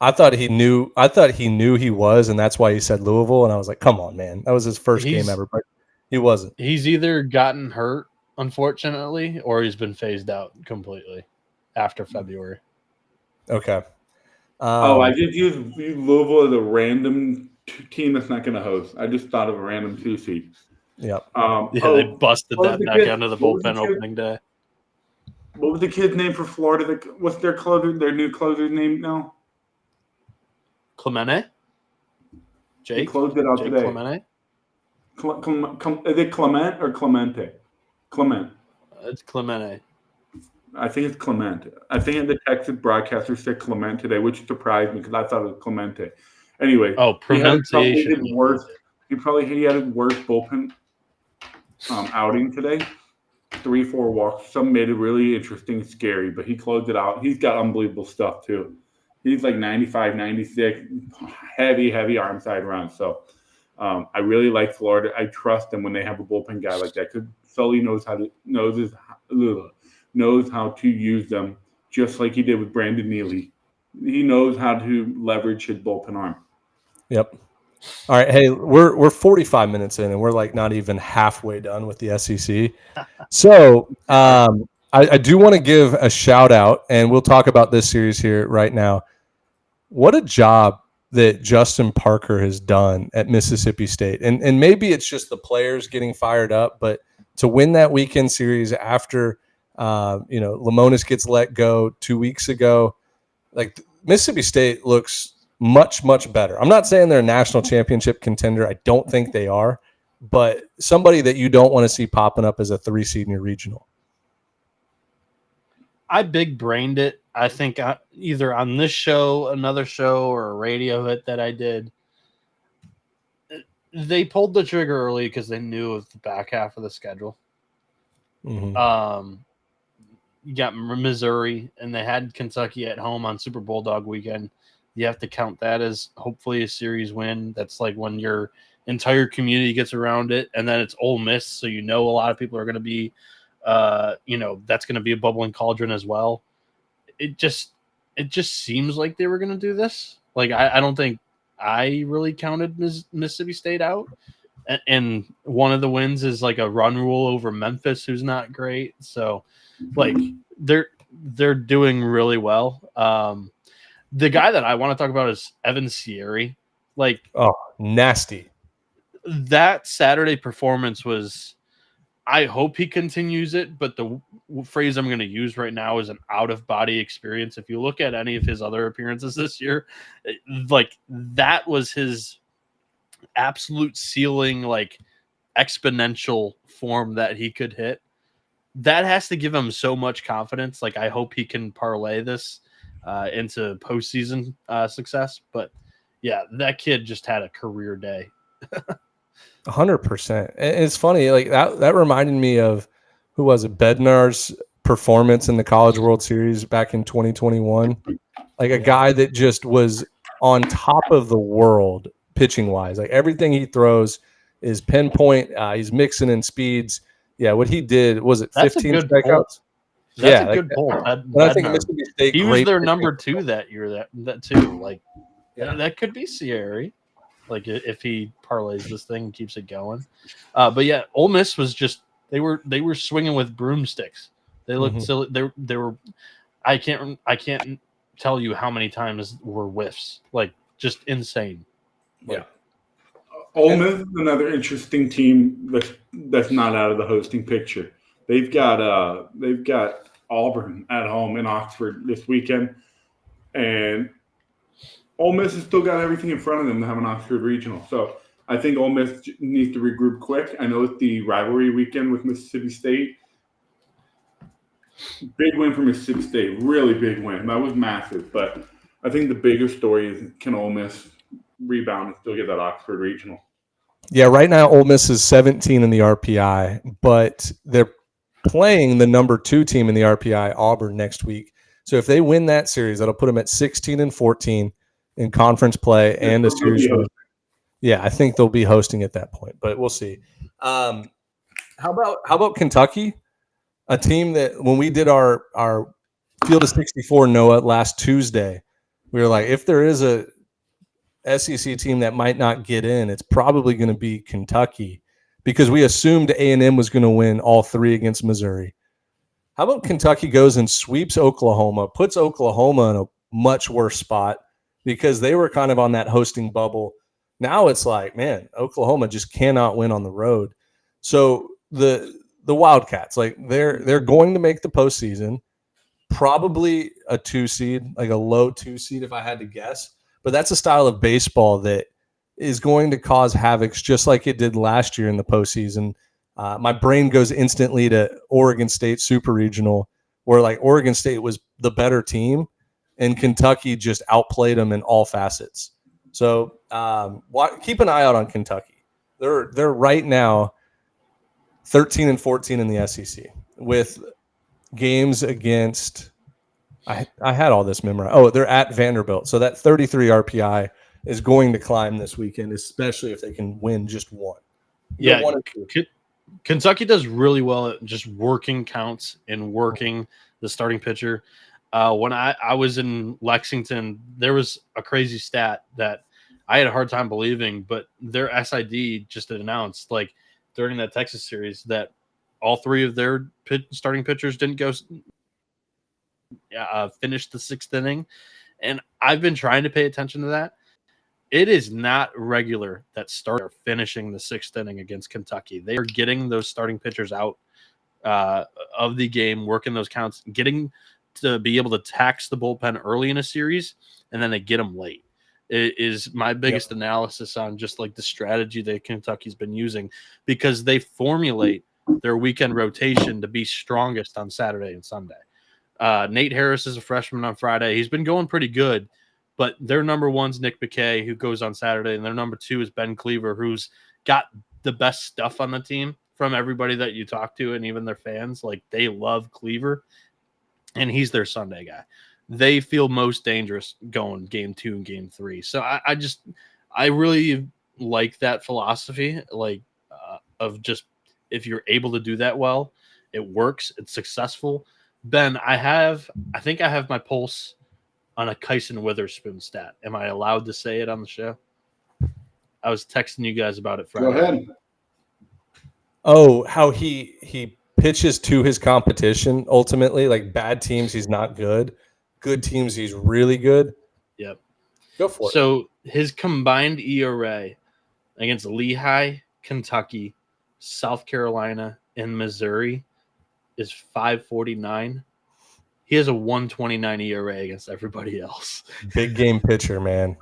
I thought he knew he was, and that's why he said Louisville. And I was like, come on, man. That was his first game ever, but he wasn't. He's either gotten hurt, unfortunately, or he's been phased out completely after February. Okay. I just use Louisville as a random team that's not going to host. I just thought of a random 2 seed. Yep. They busted that back end of the bullpen opening day. What was the kid's name for Florida? What's their new closer's name now? Clemente? Jake? He closed it out Jake today. Clemente? Is it Clement or Clemente? Clement. It's Clemente. I think it's Clemente. I think the Texas broadcaster said Clement today, which surprised me because I thought it was Clemente. Anyway, pronunciation. He had his worst bullpen outing today. 3-4 walks. Some made it really interesting, scary, but he closed it out. He's got unbelievable stuff too. He's like 95, 96, heavy arm side run. So I really like Florida. I trust them when they have a bullpen guy like that because Sully knows how to use them, just like he did with Brandon Neely. He knows how to leverage his bullpen arm. Yep. All right. Hey, we're 45 minutes in, and we're like not even halfway done with the SEC. So I do want to give a shout out, and we'll talk about this series here right now. What a job that Justin Parker has done at Mississippi State. And maybe it's just the players getting fired up, but to win that weekend series after Lemonis gets let go 2 weeks ago, like Mississippi State looks much better. I'm not saying they're a national championship contender. I don't think they are, but somebody that you don't want to see popping up as a 3 seed in your regional. I big brained it. I think either on this show, another show, or a radio hit that I did. They pulled the trigger early because they knew of the back half of the schedule. Mm-hmm. You got Missouri, and they had Kentucky at home on Super Bulldog weekend. You have to count that as hopefully a series win. That's like when your entire community gets around it, and then it's Ole Miss, so a lot of people are going to be, that's going to be a bubbling cauldron as well. It just seems like they were going to do this. Like I don't think I really counted Mississippi State out, and one of the wins is like a run rule over Memphis, who's not great. So, like they're doing really well. The guy that I want to talk about is Evan Sierry. Like, oh, nasty. That Saturday performance was, I hope he continues it, but the phrase I'm going to use right now is an out-of-body experience. If you look at any of his other appearances this year, like that was his absolute ceiling, like exponential form that he could hit. That has to give him so much confidence. Like, I hope he can parlay this into postseason success. But yeah, that kid just had a career day. 100%. It's funny, like that reminded me of, who was it, Bednar's performance in the College World Series back in 2021. Like a guy that just was on top of the world pitching wise. Like everything he throws is pinpoint. He's mixing in speeds. Yeah, what he did, was it 15 strikeouts? That's a good pull. I think Mississippi State, he was their number 2 that year. That too. Like, that could be Sierry. Like if he parlays this thing and keeps it going. But yeah, Ole Miss was just they were swinging with broomsticks. They looked silly. They were. I can't tell you how many times were whiffs. Like just insane. Yeah. Ole Miss is another interesting team that's not out of the hosting picture. They've got Auburn at home in Oxford this weekend, and Ole Miss has still got everything in front of them to have an Oxford regional. So I think Ole Miss needs to regroup quick. I know it's the rivalry weekend with Mississippi State. Big win for Mississippi State, really big win. That was massive. But I think the bigger story is, can Ole Miss rebound and still get that Oxford regional? Yeah, right now Ole Miss is 17 in the RPI, but they're playing the number 2 team in the RPI, Auburn, next week. So if they win that series, that'll put them at 16-14 in conference play and a series. Yeah, I think they'll be hosting at that point, but we'll see. How about Kentucky? A team that when we did our Field of 64 Noah last Tuesday, we were like, if there is a SEC team that might not get in, it's probably going to be Kentucky, because we assumed A&M was going to win all 3 against Missouri. How about Kentucky goes and sweeps Oklahoma, puts Oklahoma in a much worse spot because they were kind of on that hosting bubble. Now it's like, man, Oklahoma just cannot win on the road. So the the Wildcats. Like they're going to make the postseason, probably a 2 seed, like a low 2 seed if I had to guess. But that's a style of baseball that is going to cause havoc just like it did last year in the postseason. My brain goes instantly to Oregon State Super Regional, where like Oregon State was the better team and Kentucky just outplayed them in all facets. So keep an eye out on Kentucky. They're right now 13 and 14 in the SEC with games against. I had all this memorized. Oh, they're at Vanderbilt, so that 33 RPI is going to climb this weekend, especially if they can win just one. Yeah, Kentucky does really well at just working counts and working the starting pitcher. When I was in Lexington, there was a crazy stat that I had a hard time believing, but their SID just announced, like during that Texas series, that all 3 of their starting pitchers didn't go finish the 6th inning. And I've been trying to pay attention to that. It is not regular that starters are finishing the 6th inning against Kentucky. They are getting those starting pitchers out of the game, working those counts, getting to be able to tax the bullpen early in a series, and then they get them late. It is my biggest analysis on just like the strategy that Kentucky's been using, because they formulate their weekend rotation to be strongest on Saturday and Sunday. Nate Harris is a freshman on Friday. He's been going pretty good, but their number 1's Nick McKay, who goes on Saturday, and their number 2 is Ben Cleaver, who's got the best stuff on the team from everybody that you talk to, and even their fans. Like, they love Cleaver, and he's their Sunday guy. They feel most dangerous going game 2 and game 3. So I really like that philosophy, like of just, if you're able to do that well, it works, it's successful. Ben, I think I have my pulse on a Kyson Witherspoon stat. Am I allowed to say it on the show? I was texting you guys about it Friday. Go ahead. Oh, how he pitches to his competition ultimately. Like, bad teams, he's not good. Good teams, he's really good. Yep. Go for it. So his combined ERA against Lehigh, Kentucky, South Carolina, and Missouri is 5.49. He has a 1.29 ERA against everybody else. Big game pitcher, man.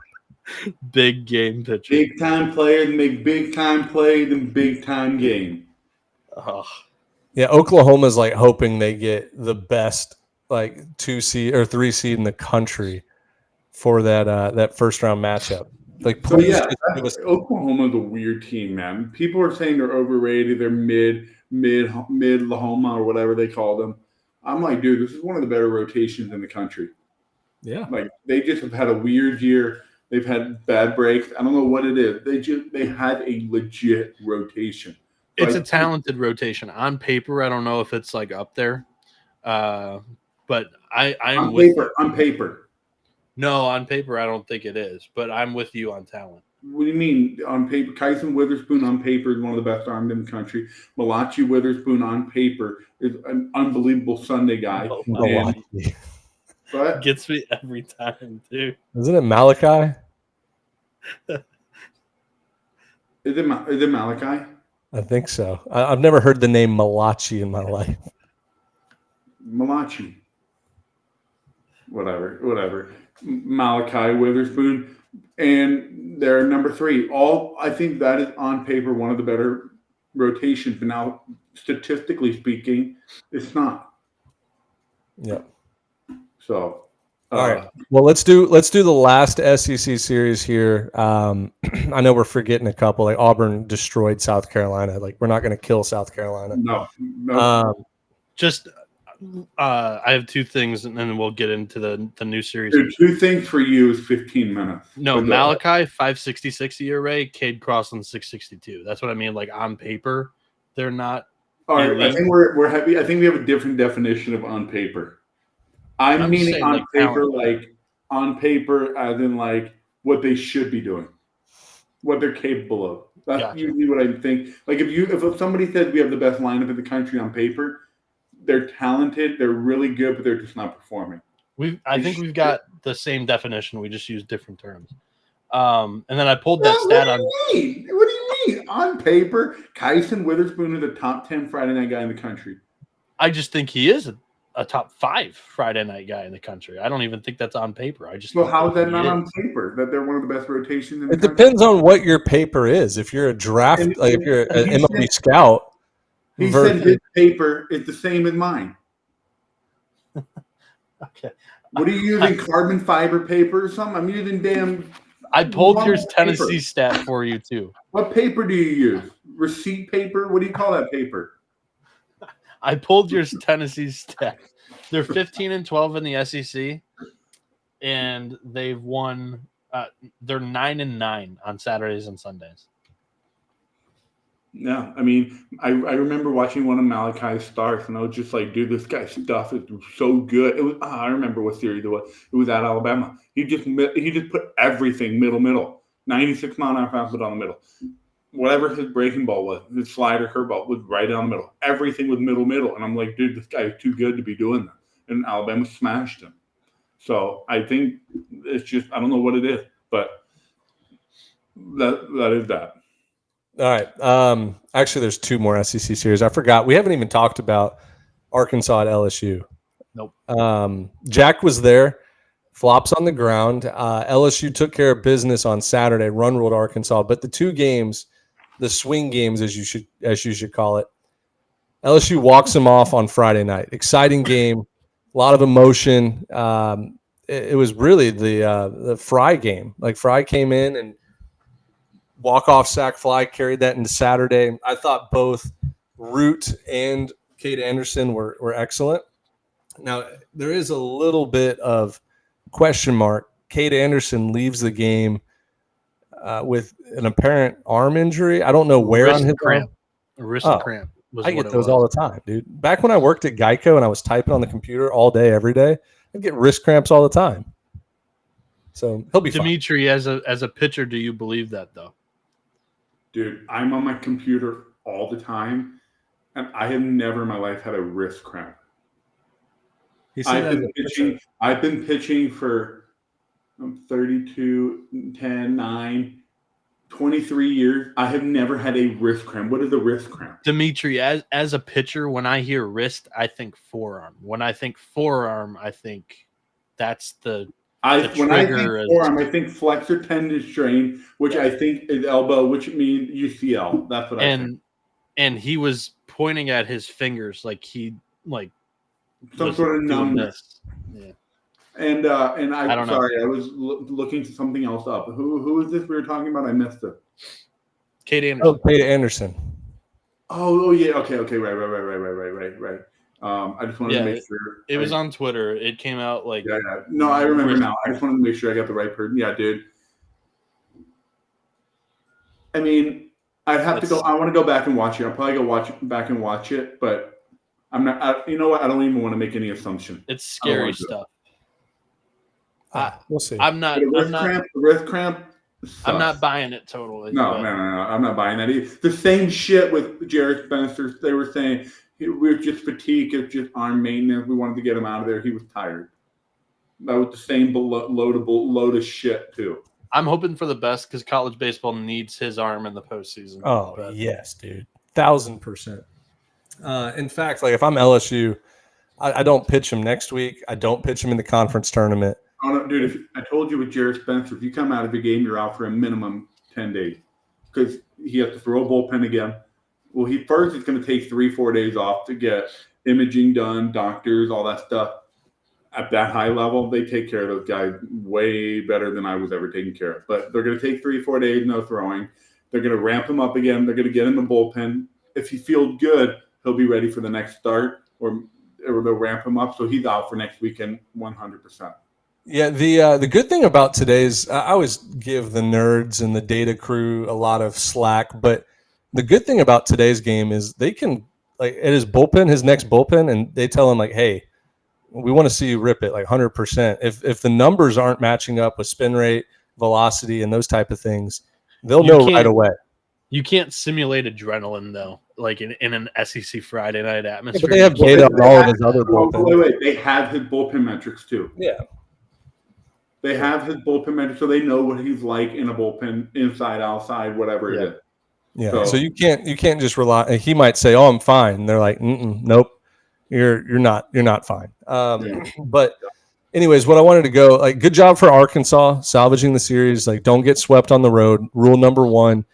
Big game pitcher. Big time player, make big time plays in big time game. Oh. Yeah, Oklahoma's like hoping they get the best like 2 seed or 3 seed in the country for that first round matchup. Like, please, Oklahoma's a weird team, man. People are saying they're overrated. They're mid Lahoma or whatever they call them. I'm like, dude, this is one of the better rotations in the country. Yeah, like they just have had a weird year. They've had bad breaks. I don't know what it is. They had a legit rotation. It's a talented rotation. On paper, I don't know if it's like up there, but I'm on paper. No, on paper, I don't think it is. But I'm with you on talent. What do you mean on paper? Kyson Witherspoon on paper is one of the best armed in the country. Malachi Witherspoon on paper is an unbelievable Sunday guy. But gets me every time, too. Isn't it Malachi? Is it Malachi? I think so. I've never heard the name Malachi in my life. Malachi. Whatever. Malachi Witherspoon. And they're number 3. I think that is on paper one of the better rotations. But now, statistically speaking, it's not. Yep. So, all right. Well, let's do the last SEC series here. I know we're forgetting a couple. Like, Auburn destroyed South Carolina. Like, we're not going to kill South Carolina. No. I have 2 things, and then we'll get into the new series. Dude, 2 things for you is 15 minutes. No, Malachi 5.66 ERA, Cade Crossland 6.62. That's what I mean. Like, on paper, they're not. All right, elite. I think we're happy. I think we have a different definition of on paper. I'm meaning on like paper, talent. Like on paper, as in like what they should be doing, what they're capable of. That's usually what I think. Like if somebody says we have the best lineup in the country on paper, they're talented, they're really good, but they're just not performing. I think we've got the same definition. We just use different terms. And then I pulled that stat on. What do you mean? On paper, Kyson Witherspoon is the top 10 Friday night guy in the country. I just think he is a top 5 Friday night guy in the country. I don't even think that's on paper. I just Well, think how is that he not on paper? That they're one of the best rotations in the It country? depends on what your paper is. If you're a draft, like if you're an MLB scout, He said his paper is the same as mine. Okay. What are you using? Carbon fiber paper or something? I'm using damn. I pulled your paper. Tennessee stat for you too. What paper do you use? Receipt paper? What do you call that paper? I pulled your Tennessee stat. They're 15-12 in the SEC, and they've won. They're 9-9 on Saturdays and Sundays. Yeah, I mean, I remember watching one of Malachi's starts, and I was just like, dude, this guy's stuff is so good. It was I remember what series it was. It was at Alabama. He just put everything middle, 96 mile an hour fastball down the middle. Whatever his breaking ball was, his slider, curveball was right down the middle. Everything was middle, and I'm like, dude, this guy is too good to be doing that. And Alabama smashed him. So I think it's just I don't know what it is, but that is that. All right. Actually, there's 2 more SEC series. I forgot. We haven't even talked about Arkansas at LSU. Nope. Jack was there. Flops on the ground. LSU took care of business on Saturday. Run ruled Arkansas, but the 2 games, the swing games, as you should call it, LSU walks them off on Friday night. Exciting game, a lot of emotion. It was really the Fry game. Like Fry came in and walk-off sack fly, carried that into Saturday. I thought both Root and Cade Anderson were excellent. Now, there is a little bit of question mark. Cade Anderson leaves the game with an apparent arm injury. I don't know where wrist on his cramp. arm. Wrist cramp. I get those all the time, dude. Back when I worked at Geico and I was typing on the computer all day, every day, I'd get wrist cramps all the time. So he'll be Dmitri, as a pitcher, do you believe that though? Dude, I'm on my computer all the time, and I have never in my life had a wrist cramp. I've been pitching for 32, 10, 9, 23 years. I have never had a wrist cramp. What is a wrist cramp? Dmitri, as a pitcher, when I hear wrist, I think forearm. When I think forearm, I think that's the When I think forearm, I think flexor tendon strain, which I think is elbow, which means UCL. That's what I think. And he was pointing at his fingers like he some sort of numbness. Yeah. And I don't sorry, I was looking to something else up. Who is this we were talking about? I missed it. Cade Anderson. Oh, Cade Anderson. Oh yeah. Okay. Right. I just wanted to make sure. It was on Twitter. It came out like. Yeah. No, I remember now. I just wanted to make sure I got the right person. Yeah, dude. I mean, I'd have to go. I want to go back and watch it. I'll probably go back and watch it, but I'm not. You know what? I don't even want to make any assumption. It's scary stuff. We'll see. The wrist cramp. Sucks. I'm not buying it totally. No. I'm not buying that either. The same shit with Jared Spencer. They were saying we were just fatigue. It's just arm maintenance. We wanted to get him out of there. He was tired. That was the same load of shit too. I'm hoping for the best because college baseball needs his arm in the postseason. Oh, yes, dude. 1,000%. In fact, like if I'm LSU, I don't pitch him next week. I don't pitch him in the conference tournament. Oh, no, dude, if I told you with Jared Spencer, if you come out of the game, you're out for a minimum 10 days because he has to throw a bullpen again. Well, he's going to take 3-4 days off to get imaging done, doctors, all that stuff. At that high level, they take care of those guys way better than I was ever taken care of. But they're going to take 3-4 days, no throwing. They're going to ramp him up again. They're going to get in the bullpen. If he feels good, he'll be ready for the next start, or they'll ramp him up. So he's out for next weekend 100%. Yeah, the good thing about today's, I always give the nerds and the data crew a lot of slack, but the good thing about today's game is they can, like, at his next bullpen, and they tell him, like, hey, we want to see you rip it like 100%. If the numbers aren't matching up with spin rate, velocity, and those type of things, they'll know right away. You can't simulate adrenaline, though, like in an SEC Friday night atmosphere. Yeah, but they have data on all of his other bullpens. Wait. They have his bullpen metrics, too. Yeah. They have his bullpen metrics, so they know what he's like in a bullpen, inside, outside, whatever it is. Yeah. So you can't just rely. He might say, "Oh, I'm fine." And they're like, "Nope, you're not fine." But anyways, what I wanted to go, like, good job for Arkansas salvaging the series. Like, don't get swept on the road. Rule number 1: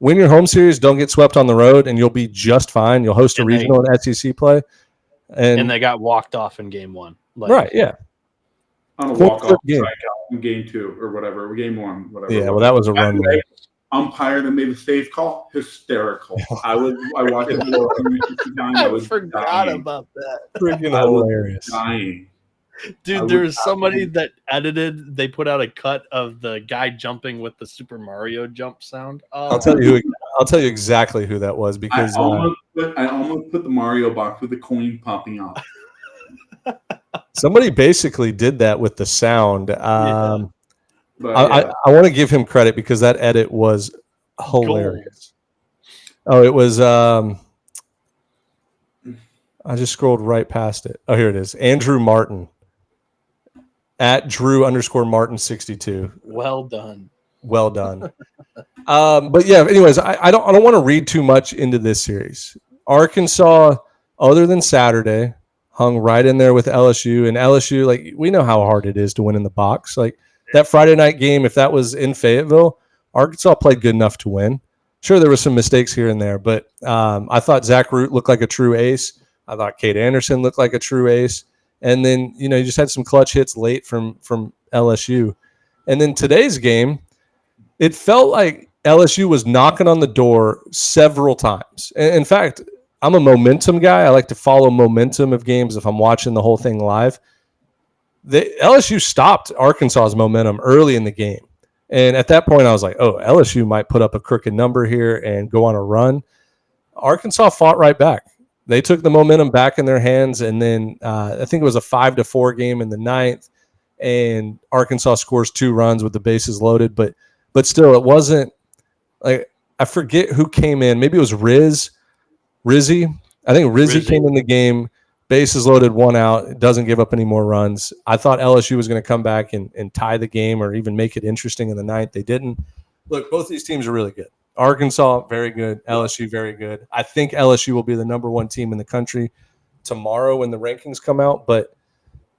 win your home series. Don't get swept on the road, and you'll be just fine. You'll host a regional and SEC play. And they got walked off in game 1. Right? Yeah. On a walk-off strikeout in game 2 or whatever, game 1, whatever. Yeah, well, that was a run. Umpire that made the safe call, hysterical. I watched it. I forgot about that. Freaking hilarious. Dying. Dude, there was somebody that edited. They put out a cut of the guy jumping with the Super Mario jump sound. Oh. I'll tell you exactly who that was, because I almost put the Mario box with the coin popping up. Somebody basically did that with the sound. I want to give him credit because that edit was hilarious. Gold. Oh, it was. I just scrolled right past it. Oh, here it is. Andrew Martin at Drew_Martin62. Well done. Well done. But yeah, anyways, I don't want to read too much into this series. Arkansas, other than Saturday, hung right in there with LSU, and LSU, like, we know how hard it is to win in the box. Like, that Friday night game, if that was in Fayetteville, Arkansas played good enough to win. Sure, there were some mistakes here and there, but I thought Zach Root looked like a true ace. I thought Cade Anderson looked like a true ace. And then, you just had some clutch hits late from LSU. And then today's game, it felt like LSU was knocking on the door several times. In fact, I'm a momentum guy. I like to follow momentum of games if I'm watching the whole thing live. The LSU stopped Arkansas's momentum early in the game. And at that point, I was like, oh, LSU might put up a crooked number here and go on a run. Arkansas fought right back. They took the momentum back in their hands, and then I think it was a 5-4 game in the ninth, and Arkansas scores 2 runs with the bases loaded. But still, it wasn't like, I forget who came in. Maybe it was Rizzy. I think Rizzy came in the game. Bases loaded, 1 out, doesn't give up any more runs. I thought LSU was going to come back and tie the game or even make it interesting in the ninth. They didn't. Look, both these teams are really good. Arkansas, very good. LSU, very good. I think LSU will be the number 1 team in the country tomorrow when the rankings come out. But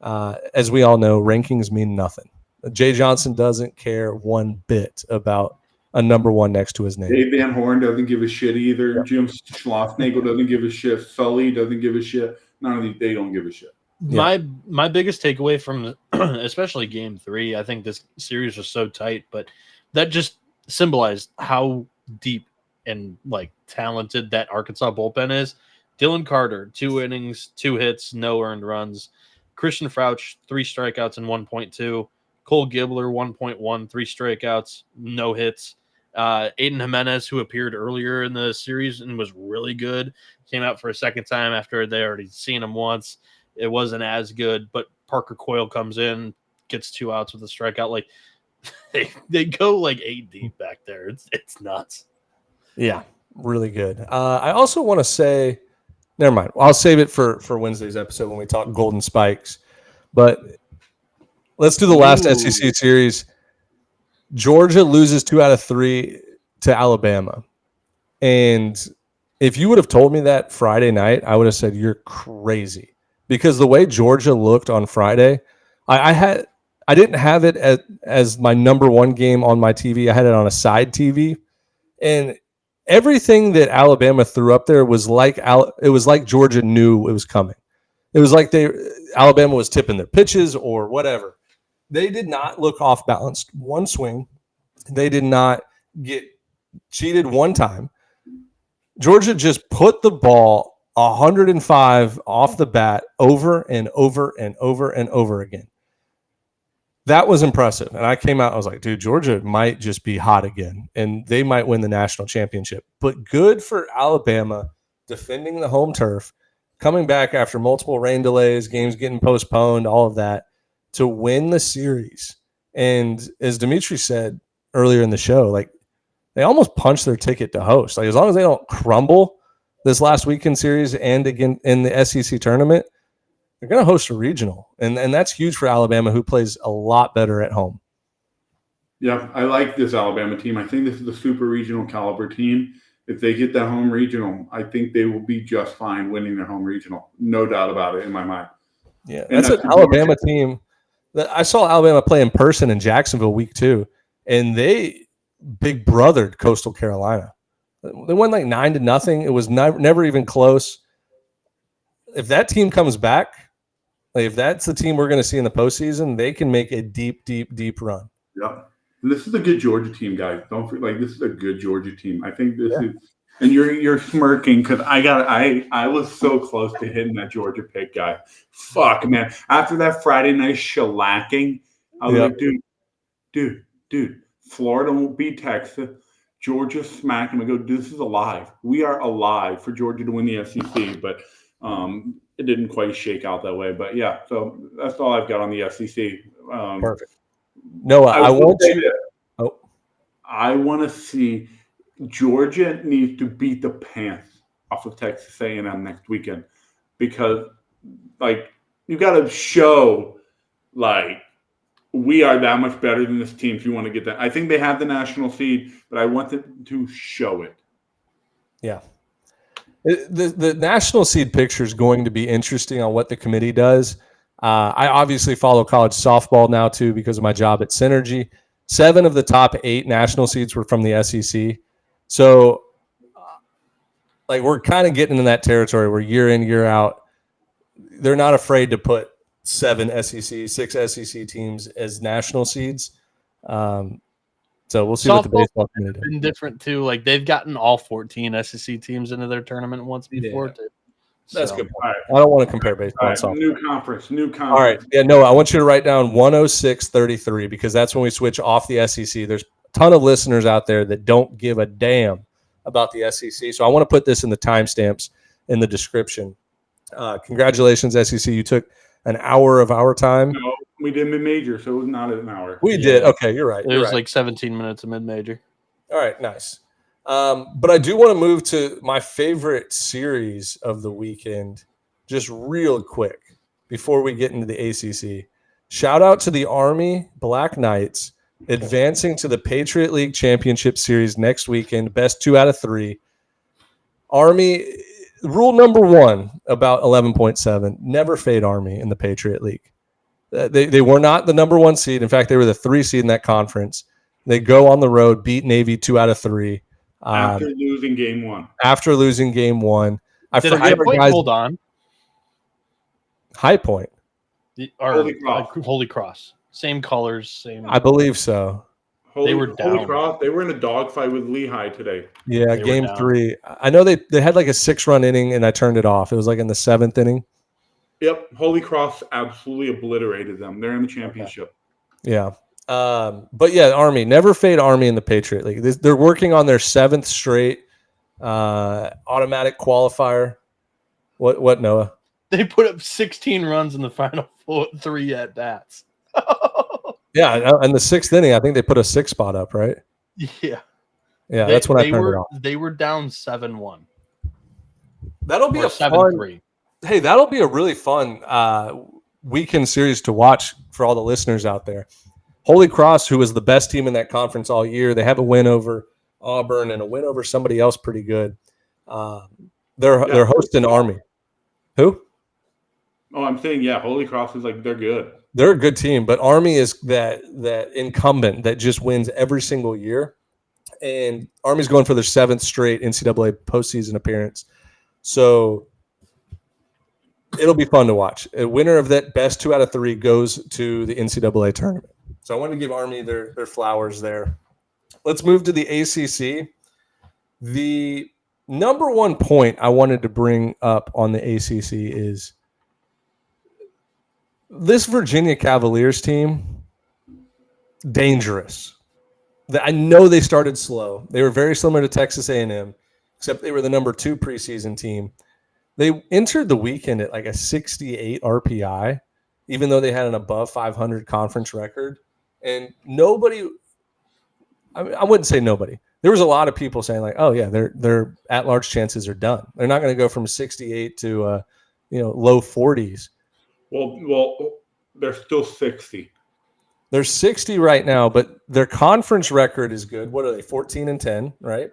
as we all know, rankings mean nothing. Jay Johnson doesn't care one bit about a number 1 next to his name. Dave Van Horn doesn't give a shit either. Yep. Jim Schlossnagle doesn't give a shit. Sully doesn't give a shit. None of these, they don't give a shit. My biggest takeaway from especially game 3, I think this series was so tight, but that just symbolized how deep and like talented that Arkansas bullpen is. Dylan Carter, 2 innings, 2 hits, no earned runs. Christian Frouch, 3 strikeouts and 1.2. Cole Gibbler, 1.1, 3 strikeouts, no hits. Aiden Jimenez, who appeared earlier in the series and was really good, came out for a second time after they already seen him once. It wasn't as good, but Parker Coyle comes in, gets 2 outs with a strikeout. Like, they go like 8 deep back there. It's nuts. Yeah, really good. I also want to say, never mind. I'll save it for Wednesday's episode when we talk Golden Spikes. But let's do the last SEC series. Georgia loses 2 out of 3 to Alabama. And if you would have told me that Friday night, I would have said you're crazy. Because the way Georgia looked on Friday, I didn't have it as my number 1 game on my TV. I had it on a side TV. And everything that Alabama threw up there was like Georgia knew it was coming. It was like Alabama was tipping their pitches or whatever. They did not look off balanced 1 swing. They did not get cheated 1 time. Georgia just put the ball 105 off the bat over and over and over and over again. That was impressive. And I came out, I was like, dude, Georgia might just be hot again, and they might win the national championship. But good for Alabama defending the home turf, coming back after multiple rain delays, games getting postponed, all of that, to win the series. And as Dmitri said earlier in the show, like, they almost punched their ticket to host. Like, as long as they don't crumble this last weekend series and again in the SEC tournament, they're going to host a regional. And that's huge for Alabama, who plays a lot better at home. Yeah, I like this Alabama team. I think this is a super regional caliber team. If they get that home regional, I think they will be just fine winning their home regional. No doubt about it in my mind. Yeah, that's an Alabama team. I saw Alabama play in person in Jacksonville week 2, and they big brothered Coastal Carolina. They won like 9-0. It was never even close. If that team comes back, like if that's the team we're going to see in the postseason, they can make a deep, deep, deep run. Yeah. And this is a good Georgia team, guys. Don't forget, like, this is a good Georgia team. I think this is, and you're smirking because I was so close to hitting that Georgia pick, guy. Fuck, man. After that Friday night shellacking, I was like, dude, Florida won't beat Texas. Georgia smacked him. I go, this is alive. We are alive for Georgia to win the SEC, but it didn't quite shake out that way. But yeah, so that's all I've got on the SEC. Perfect. No, I want you. I want to see Georgia needs to beat the pants off of Texas A&M next weekend because, like, you got to show, like, we are that much better than this team if you want to get that. I think they have the national seed, but I want them to show it. Yeah. The national seed picture is going to be interesting on what the committee does. I obviously follow college softball now, too, because of my job at Synergy. 7 of the top 8 national seeds were from the SEC. So, like, we're kind of getting into that territory where year in, year out, they're not afraid to put 6 SEC teams as national seeds. So we'll see what the baseball committee does. Been different, too. Like, they've gotten all 14 SEC teams into their tournament once before, too. That's a good point. I don't want to compare baseball and softball. New conference. All right. Yeah, no, I want you to write down 106.33 because that's when we switch off the SEC. There's a ton of listeners out there that don't give a damn about the SEC. So I want to put this in the timestamps in the description. Congratulations, SEC. You took an hour of our time. No, we did mid-major, so it was not an hour. We did. Okay, you're right. It was like 17 minutes of mid-major. All right, nice. But I do want to move to my favorite series of the weekend just real quick before we get into the ACC. Shout out to the Army Black Knights advancing to the Patriot League Championship Series next weekend, best 2 out of 3. Army, rule number 1 about 11.7, never fade Army in the Patriot League. They were not the number 1 seed. In fact, they were the 3 seed in that conference. They go on the road, beat Navy 2 out of 3. After losing game 1. I Did forget High Point guys. Hold on? Holy Point. Holy Cross. Same colors, same. I believe so. They were down. Holy Cross, they were in a dogfight with Lehigh today. Yeah, game 3. I know they had like a 6-run inning, and I turned it off. It was like in the 7th inning. Yep, Holy Cross absolutely obliterated them. They're in the championship. Yeah. But yeah, Army, never fade Army in the Patriot League. They're working on their 7th straight automatic qualifier. What, Noah? They put up 16 runs in the final 3 at bats. Yeah, and the 6th inning, I think they put a 6 spot up, right? Yeah. Yeah, that's when I turned it off. They were down 7-1. That'll be a 7-3. Hey, that'll be a really fun weekend series to watch for all the listeners out there. Holy Cross, who was the best team in that conference all year, they have a win over Auburn and a win over somebody else pretty good. They're hosting Army. Who? Oh, I'm saying, yeah, Holy Cross is like, they're good. They're a good team, but Army is that incumbent that just wins every single year. And Army's going for their 7th straight NCAA postseason appearance. So it'll be fun to watch. A winner of that best 2 out of 3 goes to the NCAA tournament. So I want to give Army their flowers there. Let's move to the ACC. The number 1 point I wanted to bring up on the ACC is this Virginia Cavaliers team, dangerous. I know they started slow. They were very similar to Texas A&M, except they were the number 2 preseason team. They entered the weekend at like a 68 RPI, even though they had an above 500 conference record. And nobody, I wouldn't say nobody. There was a lot of people saying like, oh yeah, their at-large chances are done. They're not going to go from 68 to low 40s. Well, they're still 60. They're 60 right now, but their conference record is good. What are they? 14-10, right?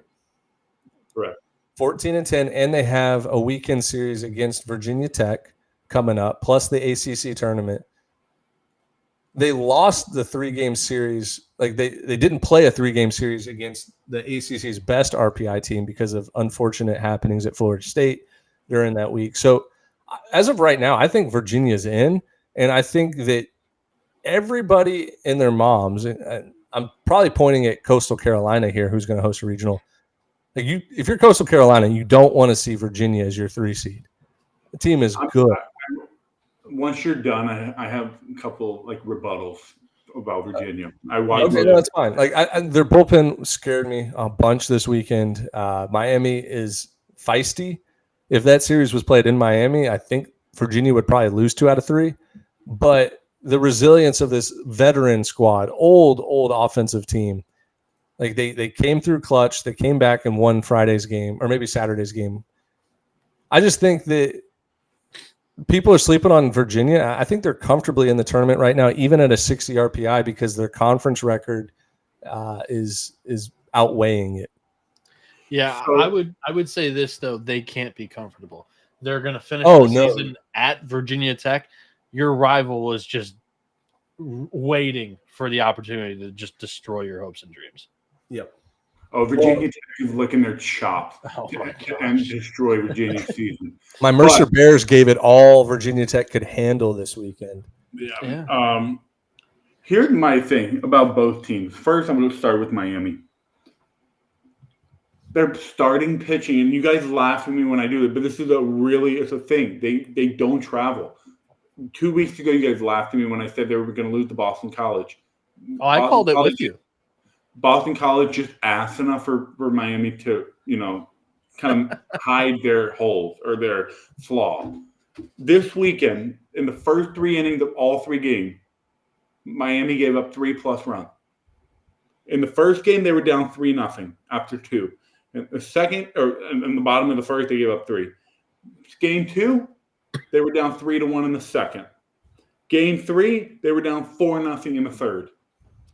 Correct. 14-10, and they have a weekend series against Virginia Tech coming up, plus the ACC tournament. They lost the 3-game series. Like they didn't play a 3-game series against the ACC's best RPI team because of unfortunate happenings at Florida State during that week. So as of right now, I think Virginia's in, and I think that everybody and their moms, and I'm probably pointing at Coastal Carolina here, who's going to host a regional. Like if you're Coastal Carolina, you don't want to see Virginia as your 3 seed. The team is good. Once you're done, I have a couple like rebuttals about Virginia. I watched. Okay, no, that's fine. Like their bullpen scared me a bunch this weekend. Miami is feisty. If that series was played in Miami, I think Virginia would probably lose 2 out of 3. But the resilience of this veteran squad, old offensive team, like they came through clutch. They came back and won Friday's game or maybe Saturday's game. I just think that people are sleeping on Virginia. I think they're comfortably in the tournament right now, even at a 60 RPI, because their conference record is outweighing it. Yeah, So, I would say this though, they can't be comfortable. They're going to finish the no. season at Virginia Tech. Your rival is just waiting for the opportunity to just destroy your hopes and dreams. Yep. Oh, Virginia Tech is licking their chops and gosh. destroy Virginia's season. My Mercer Bears gave it all Virginia Tech could handle this weekend. Yeah. Here's my thing about both teams. First, I'm going to start with Miami. They're starting pitching, and you guys laugh at me when I do it, but this is it's a thing. They don't travel. 2 weeks ago, you guys laughed at me when I said they were going to lose to Boston College. Oh, I called it with you. Boston College just asked enough for Miami to, kind of hide their holes or their flaw. This weekend, in the first 3 innings of all 3 games, Miami gave up 3+ runs. In the first game, they were down 3-0 after 2. In the second, or in the bottom of the first, they gave up 3. Game 2, they were down 3-1 in the second. Game 3, they were down 4-0 in the third.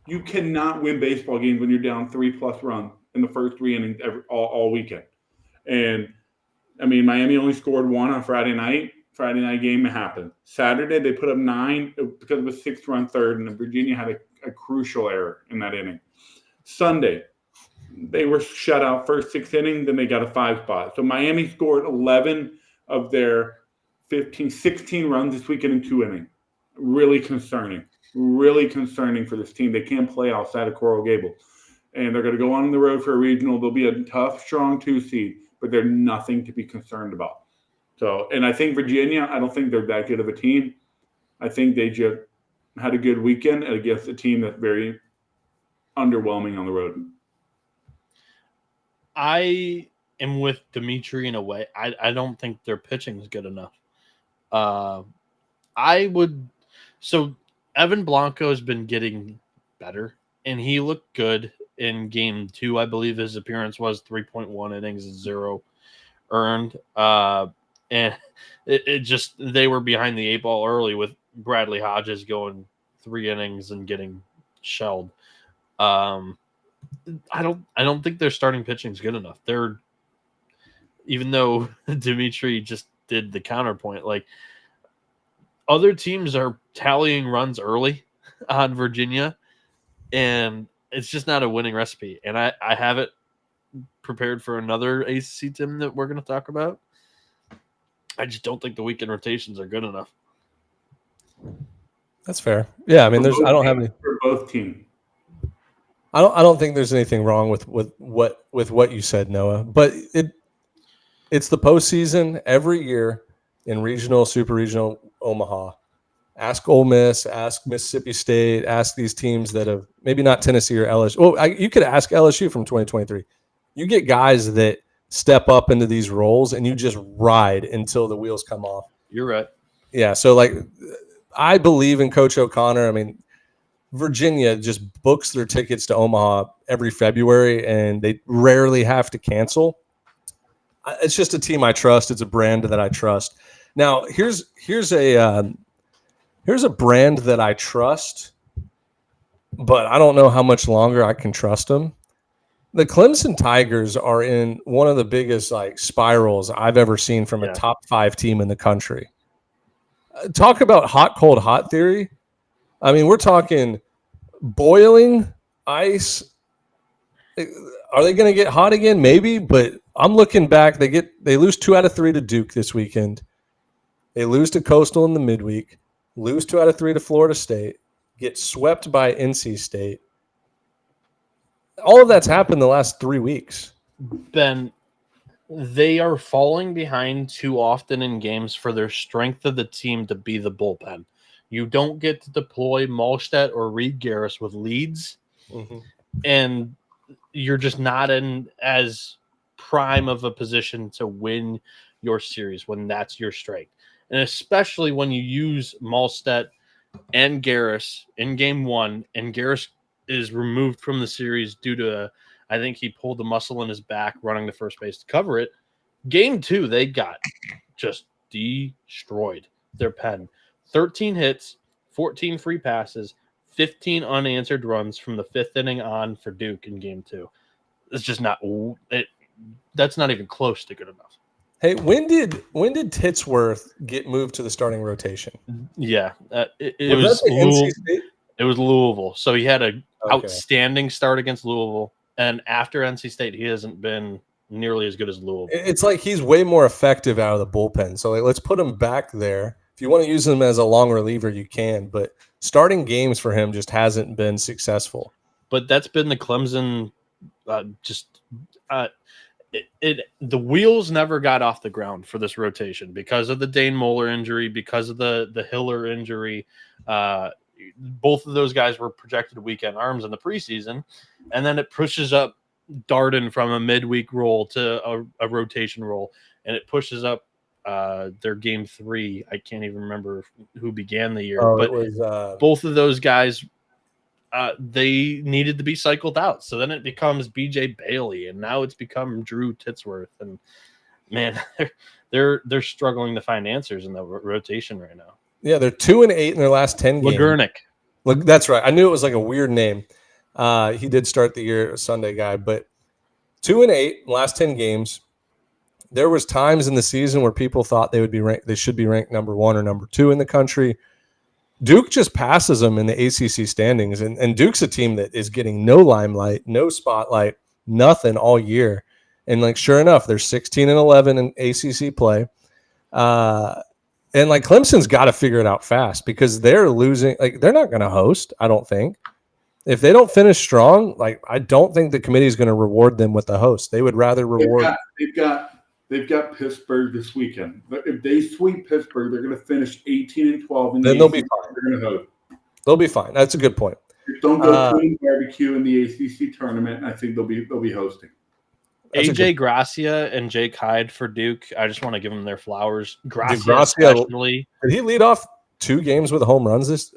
You cannot win baseball games when you're down 3+ runs in the first 3 innings all weekend. And I mean, Miami only scored 1 on Friday night. Friday night game happened. Saturday, they put up 9 because of a 6-run third, and Virginia had a crucial error in that inning. Sunday, they were shut out first 6 innings, then they got a 5 spot. So Miami scored 11 of their 16 runs this weekend in 2 innings. Really concerning for this team. They can't play outside of Coral Gables. And they're going to go on the road for a regional. They'll be a tough, strong 2 seed, but they're nothing to be concerned about. So, and I think Virginia, I don't think they're that good of a team. I think they just had a good weekend against a team that's very underwhelming on the road. I am with Dmitri in a way. I don't think their pitching is good enough. So Evan Blanco has been getting better, and he looked good in game 2. I believe his appearance was 3.1 innings, 0 earned. And it just, they were behind the 8 ball early with Bradley Hodges going 3 innings and getting shelled. I don't think their starting pitching is good enough. Even though Dmitri just did the counterpoint, like other teams are tallying runs early on Virginia, and it's just not a winning recipe. And I have it prepared for another ACC team that we're going to talk about. I just don't think the weekend rotations are good enough. That's fair. Yeah, I mean, I don't have any for both teams. I don't think there's anything wrong with what you said, Noah. But it's the postseason every year in regional, super regional Omaha. Ask Ole Miss, ask Mississippi State, ask these teams that have maybe not Tennessee or LSU. Well, you could ask LSU from 2023. You get guys that step up into these roles and you just ride until the wheels come off. You're right. Yeah. So like, I believe in Coach O'Connor. I mean, Virginia just books their tickets to Omaha every February, and they rarely have to cancel. It's just a team I trust. It's a brand that I trust. Now, here's a brand that I trust, but I don't know how much longer I can trust them. The Clemson Tigers are in one of the biggest like spirals I've ever seen from a top 5 team in the country. Talk about hot, cold, hot theory. I mean, we're talking boiling ice. Are they going to get hot again? Maybe, but I'm looking back. They lose 2 out of 3 to Duke this weekend. They lose to Coastal in the midweek. Lose 2 out of 3 to Florida State. Get swept by NC State. All of that's happened the last 3 weeks. Ben, they are falling behind too often in games for their strength of the team to be the bullpen. You don't get to deploy Malstedt or Reed Garris with leads, and you're just not in as prime of a position to win your series when that's your strength. And especially when you use Malstedt and Garris in game 1, and Garris is removed from the series due to, I think he pulled the muscle in his back running to first base to cover it. Game 2, they got just destroyed. Their pen. 13 hits, 14 free passes, 15 unanswered runs from the 5th inning on for Duke in game 2. It's just not it. That's not even close to good enough. Hey, when did Titsworth get moved to the starting rotation? Yeah, it was NC State? It was Louisville. So he had an outstanding start against Louisville, and after NC State, he hasn't been nearly as good as Louisville. It's like he's way more effective out of the bullpen. So let's put him back there. If you want to use him as a long reliever, you can. But starting games for him just hasn't been successful. But that's been the Clemson the wheels never got off the ground for this rotation because of the Dane Moeller injury, because of the Hiller injury. Both of those guys were projected weekend arms in the preseason, and then it pushes up Darden from a midweek role to a rotation role, and it pushes up their game 3. I can't even remember who began the year, but it was, both of those guys. They needed to be cycled out. So then it becomes BJ Bailey, and now it's become Drew Titsworth. And man, they're struggling to find answers in the rotation right now. Yeah, they're 2-8 in their last 10 games. Lagurnik. Look, that's right. I knew it was like a weird name. He did start the year, a Sunday guy, but 2-8 last 10 games. There was times in the season where people thought they would be ranked. They should be ranked number 1 or number 2 in the country. Duke just passes them in the ACC standings, and Duke's a team that is getting no limelight, no spotlight, nothing all year. And like, sure enough, they're 16-11 in ACC play. And like Clemson's got to figure it out fast because they're losing. Like, they're not going to host, I don't think. If they don't finish strong, like, I don't think the committee is going to reward them with the host. They would rather reward. They've got Pittsburgh this weekend. But if they sweep Pittsburgh, they're going to finish 18-12. Then they'll be fine. They're going to host. They'll be fine. That's a good point. Don't go to barbecue in the ACC tournament. I think they'll be hosting. AJ Gracia and Jake Hyde for Duke. I just want to give them their flowers. Gracia especially. Did he lead off 2 games with home runs this?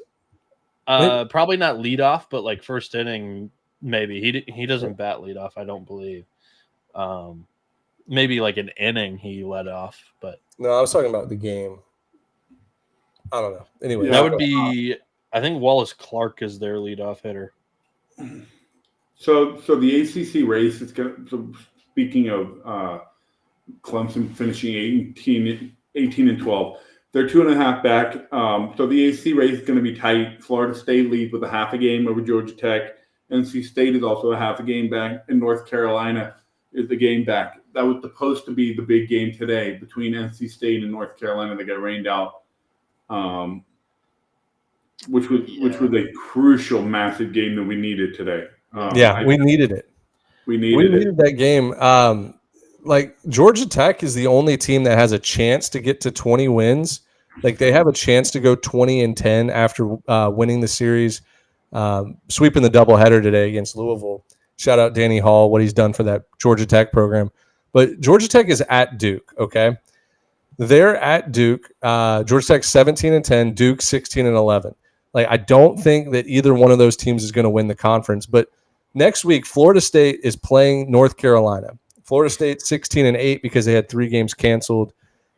Probably not lead off, but like first inning, maybe he doesn't bat lead off. I don't believe. Maybe like an inning he led off, but no, I was talking about the game. I don't know. Anyway, that would be. I think Wallace Clark is their leadoff hitter. So the ACC race is going. So speaking of Clemson finishing 18-12, they're 2.5 back. So the ACC race is going to be tight. Florida State leads with a half a game over Georgia Tech. NC State is also a half a game back, and North Carolina is the game back. That was supposed to be the big game today between NC State and North Carolina. They got rained out, which was a crucial, massive game that we needed today. We needed it. We needed that game. Like, Georgia Tech is the only team that has a chance to get to 20 wins. Like, they have a chance to go 20-10 after winning the series, sweeping the doubleheader today against Louisville. Shout out Danny Hall, what he's done for that Georgia Tech program. But Georgia Tech is at Duke, okay? They're at Duke. Georgia Tech 17-10, Duke 16-11. Like, I don't think that either one of those teams is going to win the conference. But next week, Florida State is playing North Carolina. Florida State 16-8 because they had 3 games canceled,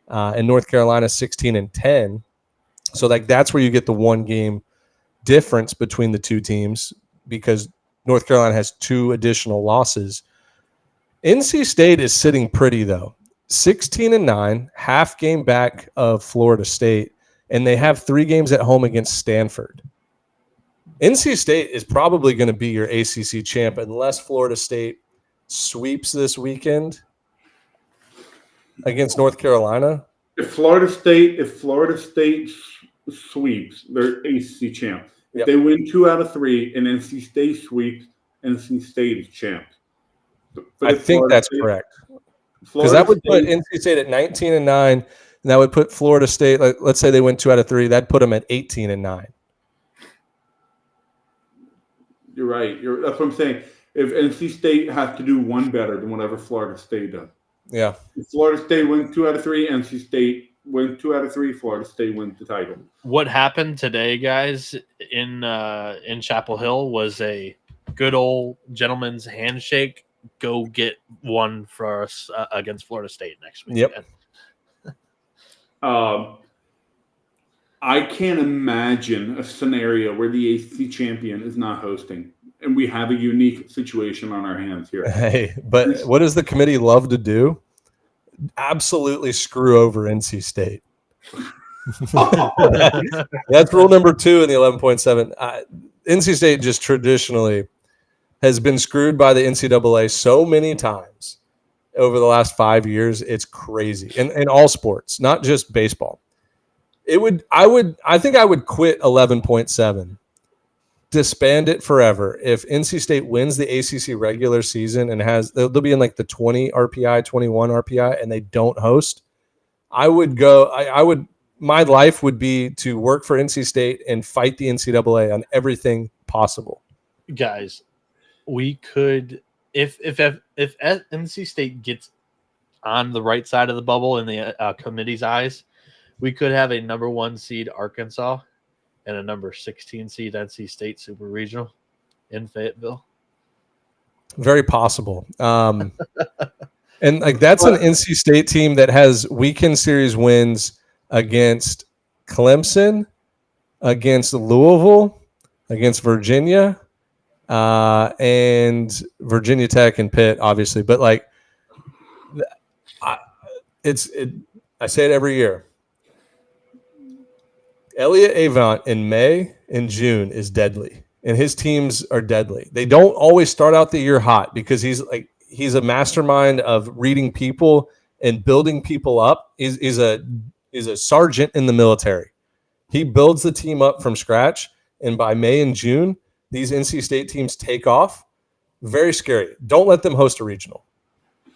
and North Carolina 16-10. So like, that's where you get the 1 game difference between the 2 teams because North Carolina has 2 additional losses. NC State is sitting pretty, though. 16-9, half game back of Florida State, and they have 3 games at home against Stanford. NC State is probably going to be your ACC champ unless Florida State sweeps this weekend against North Carolina. If Florida State sweeps, they're ACC champ. If they win 2 out of 3 and NC State sweeps, NC State is champ. I think that's correct. Because that would put NC State at 19-9, and that would put Florida State, let's say they win 2 out of 3, that'd put them at 18-9. You're right. That's what I'm saying. If NC State has to do one better than whatever Florida State does. Yeah. If Florida State wins 2 out of 3, NC State wins 2 out of 3, Florida State wins the title. What happened today, guys, in Chapel Hill was a good old gentleman's handshake. Go get one for us against Florida State next week. Yep. I can't imagine a scenario where the ACC champion is not hosting, and we have a unique situation on our hands here. Hey, but what does the committee love to do? Absolutely screw over NC State. That's rule number 2 in the 11.7. NC State just traditionally has been screwed by the NCAA so many times over the last 5 years. It's crazy. In all sports, not just baseball. I think I would quit 11.7, disband it forever. If NC State wins the ACC regular season and they'll be in like the 20 RPI, 21 RPI, and they don't host, I would go. My life would be to work for NC State and fight the NCAA on everything possible. Guys, we could, if NC State gets on the right side of the bubble in the committee's eyes, we could have a number 1 seed Arkansas and a number 16 seed NC State Super Regional in Fayetteville. Very possible. And like that's an NC State team that has weekend series wins against Clemson, against Louisville, against Virginia, and Virginia Tech and Pitt, obviously. But like, I say it every year. Elliott Avant in May and June is deadly, and his teams are deadly. They don't always start out the year hot because he's a mastermind of reading people and building people up. He's a sergeant in the military. He builds the team up from scratch, and by May and June, these NC State teams take off. Very scary. Don't let them host a regional,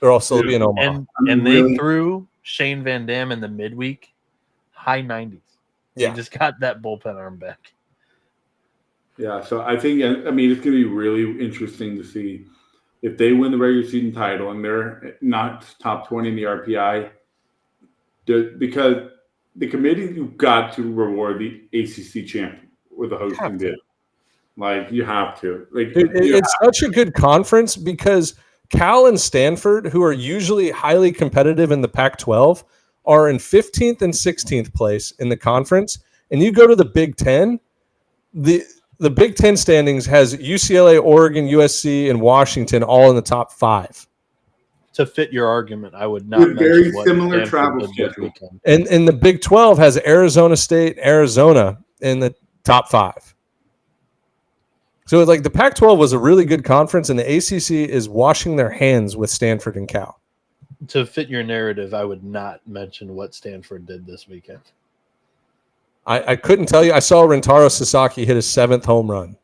or else they'll be in Omaha. And they threw Shane Van Dam in the midweek, high 90s. Yeah, he just got that bullpen arm back. Yeah, so I think it's going to be really interesting to see if they win the regular season title and they're not top 20 in the RPI. Because the committee, you've got to reward the ACC champion with the hosting bid. Like, you have to. It's such a good conference because Cal and Stanford, who are usually highly competitive in the Pac-12, are in 15th and 16th place in the conference. And you go to the Big Ten, the Big Ten standings has UCLA, Oregon, USC, and Washington all in the top 5. To fit your argument, I would not. With very similar travel schedule. And the Big 12 has Arizona State, Arizona in the top 5. So like the Pac-12 was a really good conference, and the ACC is washing their hands with Stanford and Cal. To fit your narrative, I would not mention what Stanford did this weekend. I couldn't tell you. I saw Rentaro Sasaki hit his 7th home run.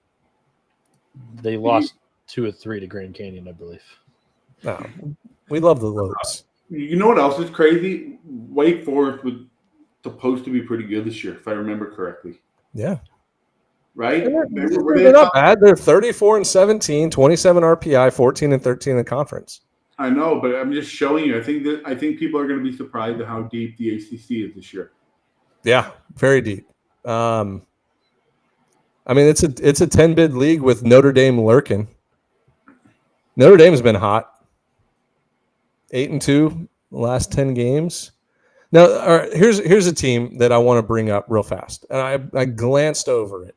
They lost 2 of 3 to Grand Canyon, I believe. No, we love the Lopes. You know what else is crazy? Wake Forest was supposed to be pretty good this year, if I remember correctly. Yeah. Right? They're not bad. They're 34-17, 27 RPI, 14-13 in the conference. I know, but I'm just showing you. I think people are going to be surprised at how deep the ACC is this year. Yeah, very deep. I mean, it's a 10-bid league with Notre Dame lurking. Notre Dame's been hot. 8-2 the last 10 games. Now, all right, here's a team that I want to bring up real fast, and I glanced over it.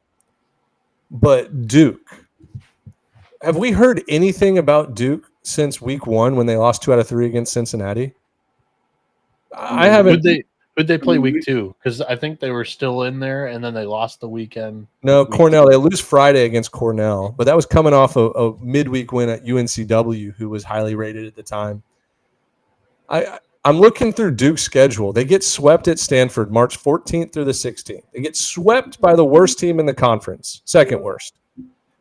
But Duke, have we heard anything about Duke since week 1 when they lost 2 out of 3 against Cincinnati. I haven't. Would they play week 2? Because I think they were still in there, and then they lost the weekend. No, Cornell. 2. They lose Friday against Cornell, but that was coming off a midweek win at UNCW, who was highly rated at the time. I'm looking through Duke's schedule. They get swept at Stanford March 14th through the 16th. They get swept by the worst team in the conference, second worst.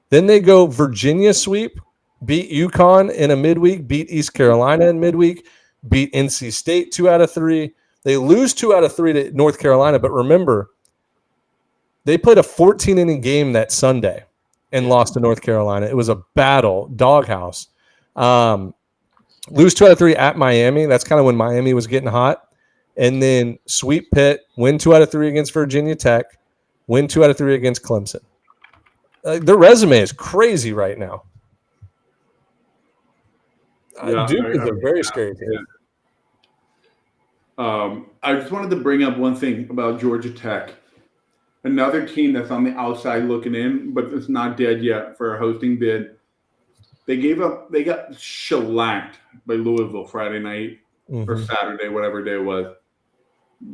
Then they go Virginia sweep, beat UConn in a midweek, beat East Carolina in midweek, beat NC State 2 out of 3. They lose 2 out of 3 to North Carolina, but remember, they played a 14-inning game that Sunday and lost to North Carolina. It was a battle, doghouse. Lose 2 out of 3 at Miami. That's kind of when Miami was getting hot. And then sweep Pitt, win 2 out of 3 against Virginia Tech, win 2 out of 3 against Clemson. Their resume is crazy right now. Duke is a very scary team. I just wanted to bring up one thing about Georgia Tech. Another team that's on the outside looking in, but it's not dead yet for a hosting bid. They got shellacked by Louisville Friday night or Saturday, whatever day it was.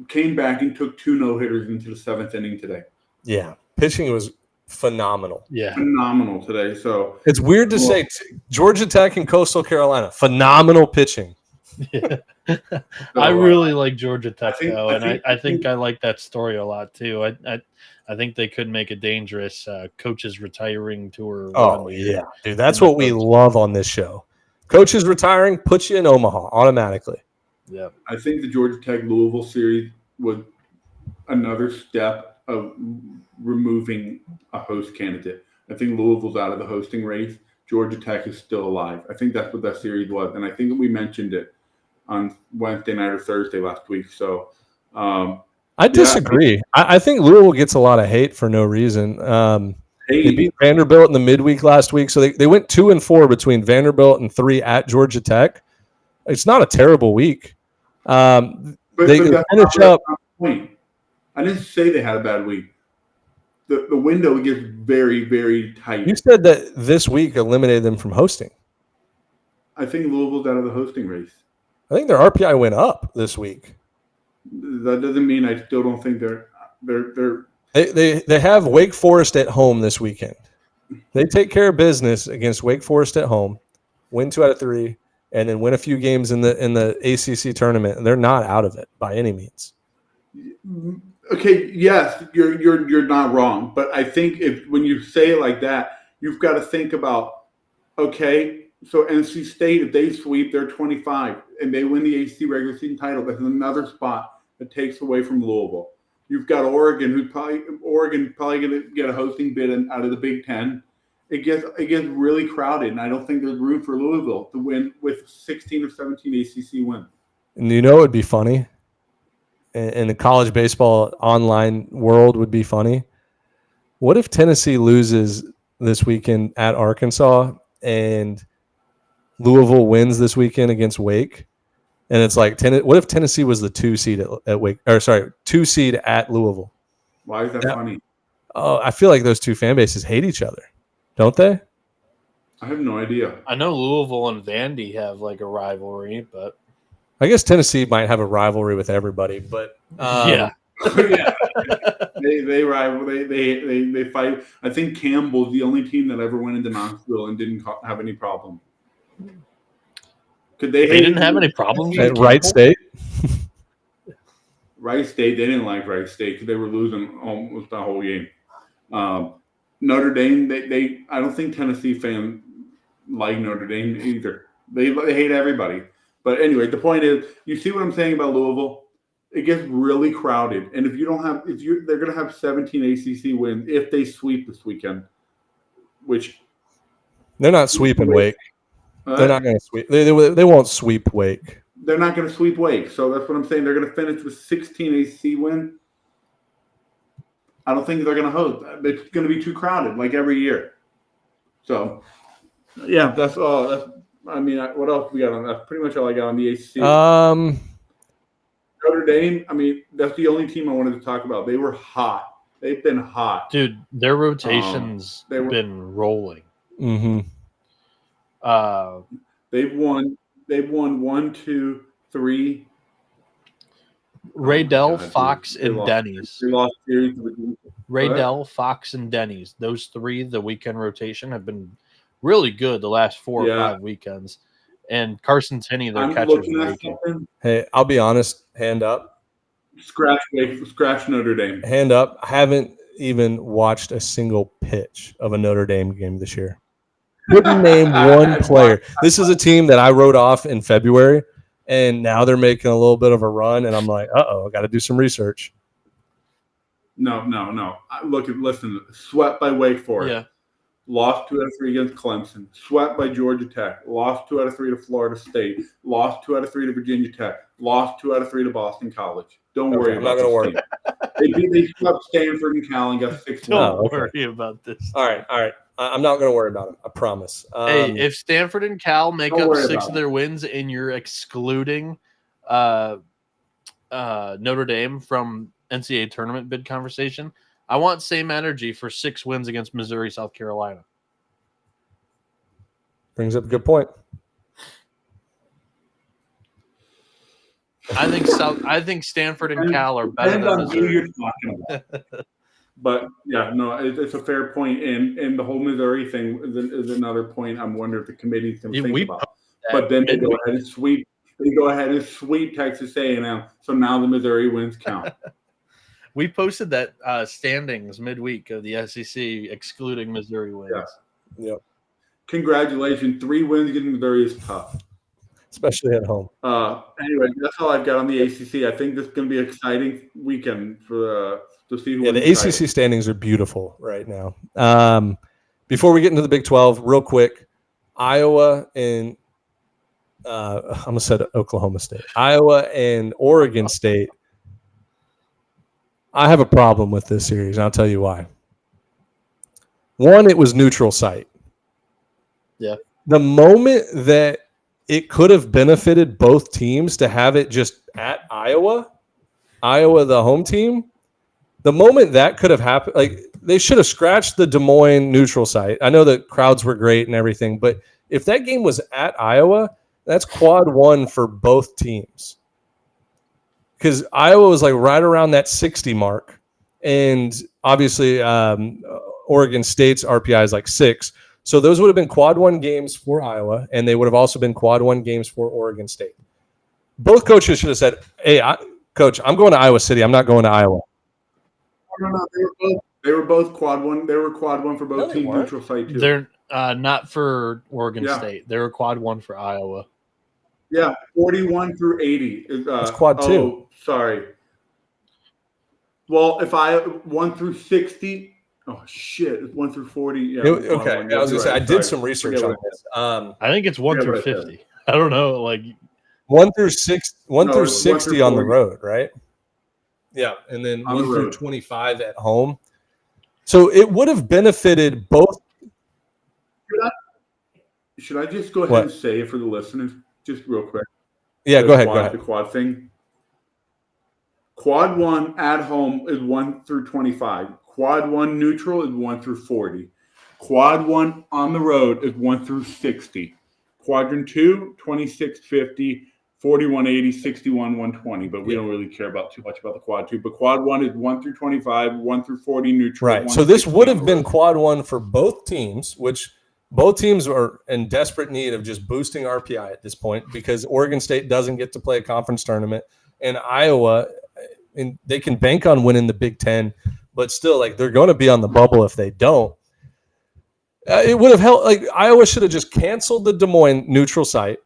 Came back and took 2 no-hitters into the 7th inning today. Yeah, pitching was phenomenal. Yeah, phenomenal today. So it's weird to say Georgia Tech and Coastal Carolina, phenomenal pitching. Yeah. I really like Georgia Tech though, and I think I like that story a lot too. I think they could make a dangerous coaches retiring tour. Oh yeah, dude, that's what we love on this show. Coaches retiring puts you in Omaha automatically. Yeah, I think the Georgia Tech Louisville series was another step of removing a host candidate. I think Louisville's out of the hosting race. Georgia Tech is still alive. I think that's what that series was, and I think we mentioned it on Wednesday night or Thursday last week. So I disagree. Yeah. I think Louisville gets a lot of hate for no reason. They beat Vanderbilt in the midweek last week, so they went 2-4 between Vanderbilt and 3 at Georgia Tech. It's not a terrible week. They finish up. Point. I didn't say they had a bad week. The window gets very, very tight. You said that this week eliminated them from hosting. I think Louisville's out of the hosting race. I think their RPI went up this week. That doesn't mean I still don't think they're. They have Wake Forest at home this weekend. They take care of business against Wake Forest at home, win 2 out of 3, and then win a few games in the ACC tournament. They're not out of it by any means. Okay, yes, you're not wrong, but I think when you say it like that, you've got to think about, okay, so NC State, if they sweep, they're 25 and they win the ACC regular season title. That's another spot that takes away from Louisville. You've got Oregon, probably going to get a hosting bid out of the Big Ten. It gets really crowded, and I don't think there's room for Louisville to win with 16 or 17 ACC wins. And you know what would be funny? In the college baseball online world would be funny. What if Tennessee loses this weekend at Arkansas and Louisville wins this weekend against Wake? And it's like, what if Tennessee was the 2 seed at Wake? Or sorry, 2 seed at Louisville? Why is that funny? Oh, I feel like those two fan bases hate each other, don't they? I have no idea. I know Louisville and Vandy have like a rivalry, but I guess Tennessee might have a rivalry with everybody, but yeah. Yeah. They rival. They fight. I think Campbell's the only team that ever went into Knoxville and didn't have any problem. They didn't have any problems at Wright State. Wright State, they didn't like Wright State because they were losing almost the whole game. Notre Dame, I don't think Tennessee fans like Notre Dame either. They hate everybody. But anyway, the point is, you see what I'm saying about Louisville? It gets really crowded, and they're going to have 17 ACC wins if they sweep this weekend. Which they're not sweeping Wake. They're not going to sweep. They won't sweep Wake. They're not going to sweep Wake. So that's what I'm saying. They're going to finish with 16 ACC wins. I don't think they're going to host. It's going to be too crowded, like every year. So, yeah, that's all. What else we got on? That's pretty much all I got on the ACC. Notre Dame, that's the only team I wanted to talk about. They were hot. They've been hot. Dude, their rotation's been rolling. Mm-hmm. They've won 1, 2, 3. Raydell, God, Fox, dude. and Denny's. They lost series to Virginia. Raydell, Fox, and Denny's. Those three, the weekend rotation, have been really good the last 4 or 5 weekends. And Carson Tinney, their catcher's raking. Hey, I'll be honest, hand up. Scratch Notre Dame. Hand up. I haven't even watched a single pitch of a Notre Dame game this year. Couldn't name one player. This is a team that I wrote off in February, and now they're making a little bit of a run, and I'm like, I got to do some research. No. Listen. Swept by Wake Forest. Yeah. Lost 2 out of 3 against Clemson. Swept by Georgia Tech. Lost 2 out of 3 to Florida State. Lost 2 out of 3 to Virginia Tech. Lost 2 out of 3 to Boston College. Don't worry about this team. They swept Stanford and Cal and got 6. Don't worry about this. All right. I'm not going to worry about it. I promise. Hey, if Stanford and Cal make up 6 of their wins and you're excluding Notre Dame from NCAA tournament bid conversation, I want same energy for 6 wins against Missouri, South Carolina. Brings up a good point. I think Stanford and Cal are better than Missouri. You're talking about. But yeah, no, it's a fair point, and the whole Missouri thing is another point. I'm wondering if the committee's going to think about. But then they go ahead and sweep. They go ahead and sweep Texas A&M. So now the Missouri wins count. We posted that standings midweek of the SEC, excluding Missouri wins. Yeah. Congratulations. 3 wins against Missouri is tough. Especially at home. Anyway, that's all I've got on the ACC. I think this is going to be an exciting weekend for the season. Yeah, the ACC standings are beautiful right now. Before we get into the Big 12, real quick, Iowa and I almost said Oklahoma State. Iowa and Oregon State. I have a problem with this series, and I'll tell you why. One, it was neutral site. Yeah. The moment that it could have benefited both teams to have it just at Iowa, the home team, the moment that could have happened, like they should have scratched the Des Moines neutral site. I know the crowds were great and everything, but if that game was at Iowa, that's quad 1 for both teams. Because Iowa was like right around that 60 mark. And obviously Oregon State's RPI is like 6. So those would have been quad 1 games for Iowa, and they would have also been quad 1 games for Oregon State. Both coaches should have said, hey, Coach, I'm going to Iowa City. I'm not going to Iowa. No. They were both quad 1. They were quad 1 for both teams neutral site too. They're not for Oregon State. They were quad 1 for Iowa. Yeah, 41 through 80. It's quad 2. Oh, sorry. Well, if I 1 through 60, oh shit, it's 1 through 40. Yeah. Okay, I was gonna say I did some research on this. I think it's 1 through 50. I don't know, like 1 through 6, 1 through 60 on the road, right? Yeah, and then 1 through 25 at home. So it would have benefited both. Should I just go ahead and say it for the listeners? Just real quick. Yeah, go ahead. The quad thing. Quad 1 at home is 1 through 25. Quad 1 neutral is 1 through 40. Quad 1 on the road is 1 through 60. Quadrant 2, 26, 50, 41, 80, 61, 120. But we don't really care too much about the quad 2. But quad 1 is 1 through 25, 1 through 40 neutral. Right. So this would have been quad 1 for both teams, which both teams are in desperate need of just boosting RPI at this point because Oregon State doesn't get to play a conference tournament, and Iowa, and they can bank on winning the Big Ten, but still, like they're going to be on the bubble if they don't. It would have helped. Like Iowa should have just canceled the Des Moines neutral site,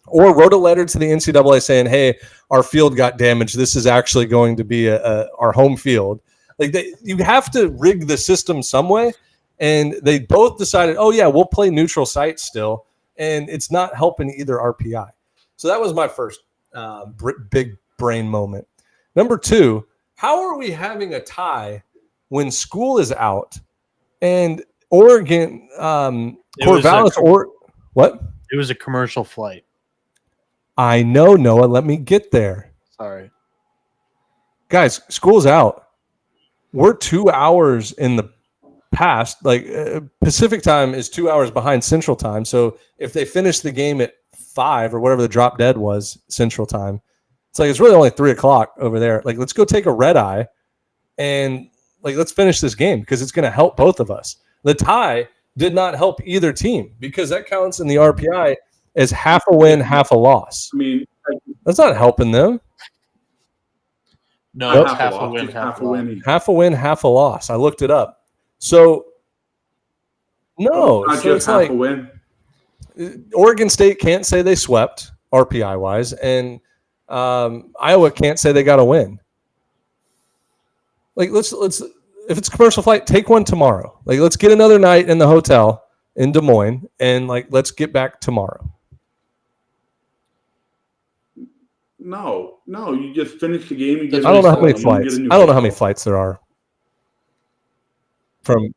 or wrote a letter to the NCAA saying, "Hey, our field got damaged. This is actually going to be our home field." Like you have to rig the system some way. And they both decided, oh, yeah, we'll play neutral site still. And it's not helping either RPI. So that was my first big brain moment. Number 2, how are we having a tie when school is out and Oregon, Corvallis, or what? It was a commercial flight. I know, Noah. Let me get there. Sorry. Guys, school's out. We're 2 hours in the passed. Like Pacific time is 2 hours behind Central time. So if they finish the game at 5 or whatever the drop dead was Central time, it's like it's really only 3 o'clock over there. Like, let's go take a red eye and like let's finish this game because it's going to help both of us. The tie did not help either team because that counts in the RPI as half a win, half a loss. I mean, That's not helping them. No, it's half a loss, win, just half a win. Half a win, half a loss. I looked it up. So no, not so just it's half like a win. Oregon State can't say they swept RPI wise, and Iowa can't say they got a win. Like let's if it's a commercial flight, take one tomorrow. Like let's get another night in the hotel in Des Moines, and like let's get back tomorrow. No, you just finish the game. I don't know how many flights. I don't know how many flights there are from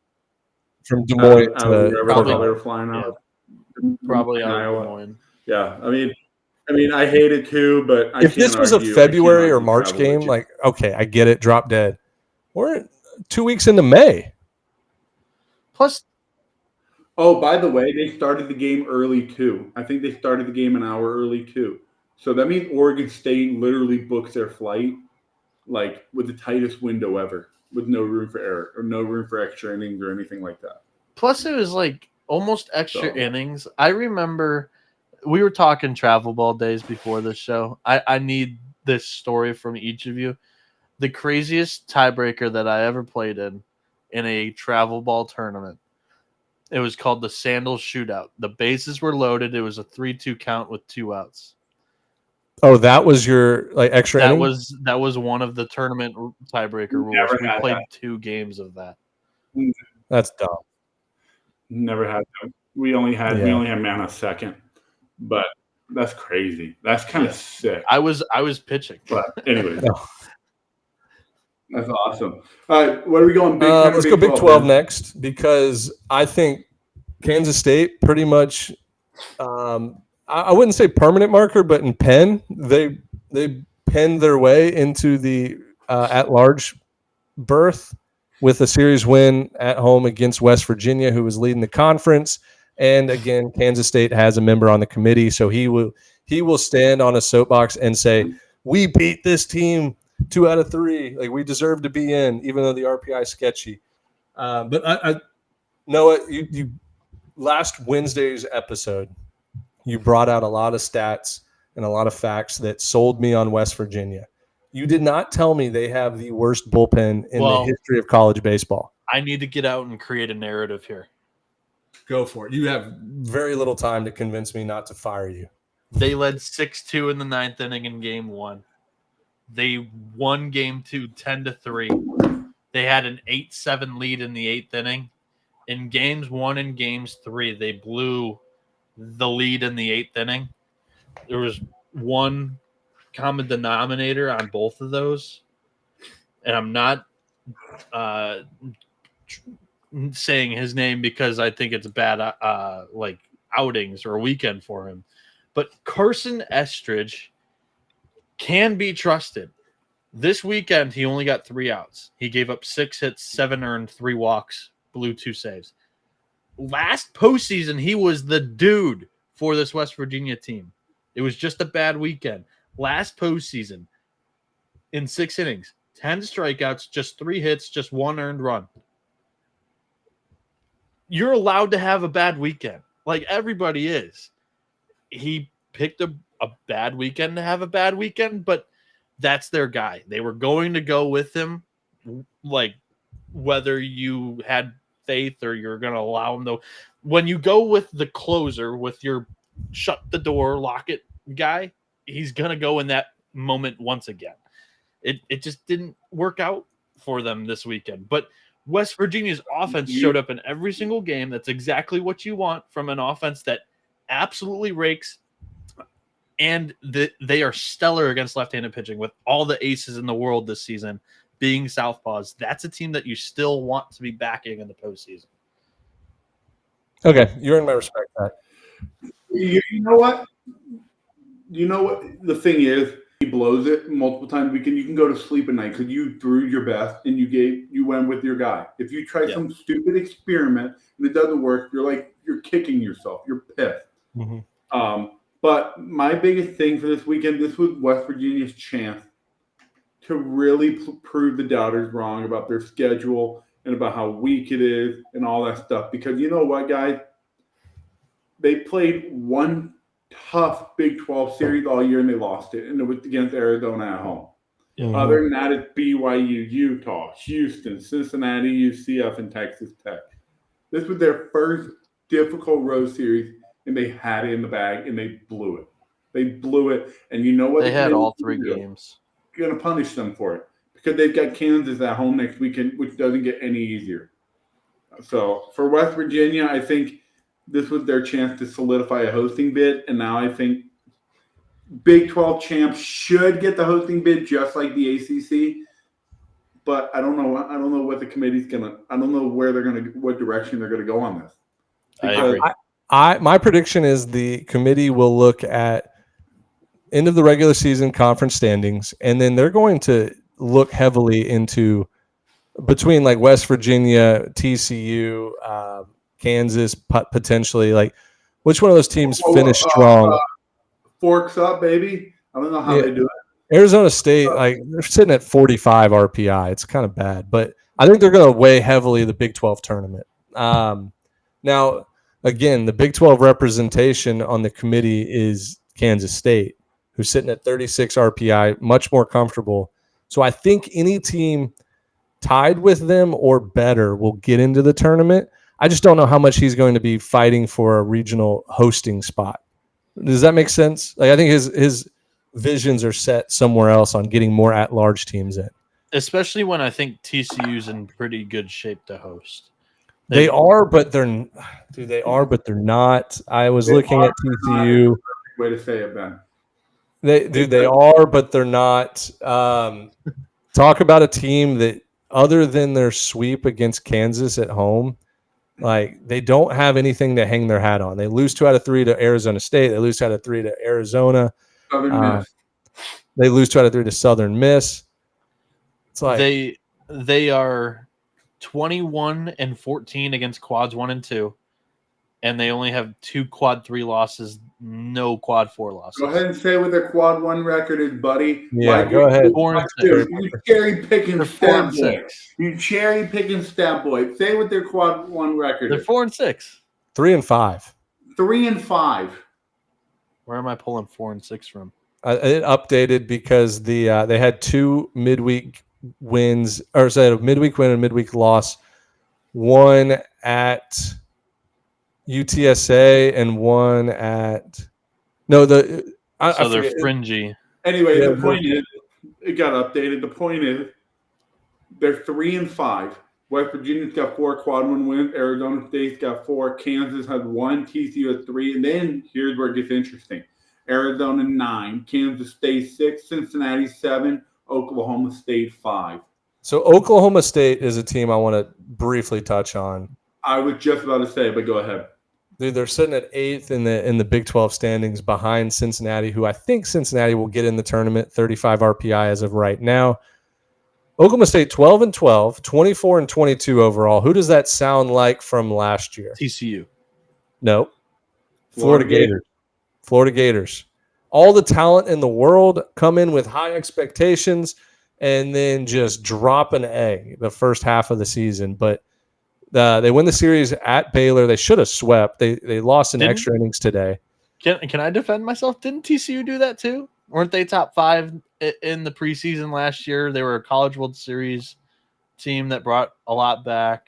Des Moines to wherever they were flying out. Probably out of Iowa. Des Moines. Yeah, I mean, I hate it too, but if this was a February or March game, like okay, I get it, drop dead. We're 2 weeks into May. Plus, oh, by the way, they started the game early too. I think they started the game an hour early too. So that means Oregon State literally books their flight like with the tightest window ever, with no room for error or no room for extra innings or anything like that. plus it was like almost extra innings. I remember we were talking travel ball days before this show. I need this story from each of you. The craziest tiebreaker that I ever played in a travel ball tournament. It was called the Sandals Shootout. The bases were loaded. It was a 3-2 count with 2 outs. Oh, that was your like extra inning? That was one of the tournament tiebreaker rules. We played 2 games of that. That's dumb. Never had that. We only had man a second. But that's crazy. That's kind of sick. I was pitching. But anyway. That's awesome. All right, where are we going? Let's go Big 12 next because I think Kansas State pretty much I wouldn't say permanent marker, but in pen, they penned their way into the at-large berth with a series win at home against West Virginia, who was leading the conference. And again, Kansas State has a member on the committee, so he will stand on a soapbox and say, "We beat this team 2 out of 3. Like we deserve to be in, even though the RPI is sketchy." But I Noah, you last Wednesday's episode, you brought out a lot of stats and a lot of facts that sold me on West Virginia. You did not tell me they have the worst bullpen in the history of college baseball. I need to get out and create a narrative here. Go for it. You have very little time to convince me not to fire you. They led 6-2 in the 9th inning in game 1. They won game 2 10-3. They had an 8-7 lead in the 8th inning. In games 1 and games 3, they blew the lead in the 8th inning. There was one common denominator on both of those. And I'm not saying his name because I think it's bad like outings or a weekend for him. But Carson Estridge can be trusted. This weekend, he only got 3 outs. He gave up 6 hits, 7 earned, 3 walks, blew 2 saves. Last postseason, he was the dude for this West Virginia team. It was just a bad weekend. Last postseason, in 6 innings, 10 strikeouts, just 3 hits, just 1 earned run. You're allowed to have a bad weekend. Like everybody is. He picked a bad weekend to have a bad weekend, but that's their guy. They were going to go with him, like whether you had faith or you're going to allow him to. When you go with the closer, with your shut the door, lock it guy, he's going to go in that moment once again. It just didn't work out for them this weekend. But West Virginia's offense showed up in every single game. That's exactly what you want from an offense that absolutely rakes. And they are stellar against left-handed pitching with all the aces in the world this season being southpaws. That's a team that you still want to be backing in the postseason. Okay, you earned my respect. That you know what? You know what the thing is? blows it multiple times a week, and you can go to sleep at night because you threw your best and you went with your guy. If you try some stupid experiment and it doesn't work, you're kicking yourself. You're pissed. Mm-hmm. But my biggest thing for this weekend, this was West Virginia's chance to really prove the doubters wrong about their schedule and about how weak it is and all that stuff. Because you know what, guys? They played one tough Big 12 series all year and they lost it, and it was against Arizona at home. Mm-hmm. Other than that, it's BYU, Utah, Houston, Cincinnati, UCF, and Texas Tech. This was their first difficult road series, and they had it in the bag, and they blew it. They blew it, and you know what? They had all 3 games. You're going to punish them for it because they've got Kansas at home next weekend, which doesn't get any easier. So for West Virginia, I think this was their chance to solidify a hosting bid, and now I think Big 12 champs should get the hosting bid just like the ACC. But I don't know. I don't know what the committee's gonna. I don't know where they're gonna. What direction they're gonna go on this. I agree. My prediction is the committee will look at end of the regular season conference standings, and then they're going to look heavily into between like West Virginia, TCU, Kansas, potentially like which one of those teams finished strong. Forks up, baby. I don't know how they do it. Arizona State, like they're sitting at 45 RPI. It's kind of bad, but I think they're going to weigh heavily the Big 12 tournament. Now, again, the Big 12 representation on the committee is Kansas State, who's sitting at 36 RPI, much more comfortable. So I think any team tied with them or better will get into the tournament. I just don't know how much he's going to be fighting for a regional hosting spot. Does that make sense? Like I think his visions are set somewhere else on getting more at-large teams in. Especially when I think TCU's in pretty good shape to host. They are, but they're not. I was looking at TCU. Way to say it, Ben. They are, but they're not. Talk about a team that, other than their sweep against Kansas at home, like they don't have anything to hang their hat on. They lose 2 out of 3 to Arizona State. They lose 2 out of 3 to Arizona. Southern Miss. They lose 2 out of 3 to Southern Miss. It's like they are 21-14 against quads 1 and 2, and they only have 2 quad 3 losses, no quad 4 losses. Go ahead and say what their quad 1 record is, buddy. Yeah, go ahead. 4-6. You cherry picking stat boy. 4-6. You cherry picking stat boy. Say what their quad 1 record They're is. 4-6. 3-5. 3-5. Where am I pulling 4-6 from? It updated because they had 2 midweek wins, or so a midweek win and midweek loss. One at UTSA and one at they're fringy. Anyway, the point is, it got updated. The point is, they're 3-5. West Virginia's got 4 quad 1 wins. Arizona State's got 4. Kansas has 1. TCU has 3. And then here's where it gets interesting. Arizona 9. Kansas State 6. Cincinnati 7. Oklahoma State 5. So Oklahoma State is a team I want to briefly touch on. I was just about to say, but go ahead. Dude, they're sitting at 8th in the Big 12 standings behind Cincinnati, who I think Cincinnati will get in the tournament, 35 RPI as of right now. Oklahoma State 12-12, 24-22 overall. Who does that sound like from last year? TCU. No. Florida Gators. Florida Gators. All the talent in the world come in with high expectations and then just drop an egg the first half of the season. But they win the series at Baylor. They should have swept. They lost in extra innings today. Can I defend myself? Didn't TCU do that too? Weren't they top 5 in the preseason last year? They were a College World Series team that brought a lot back.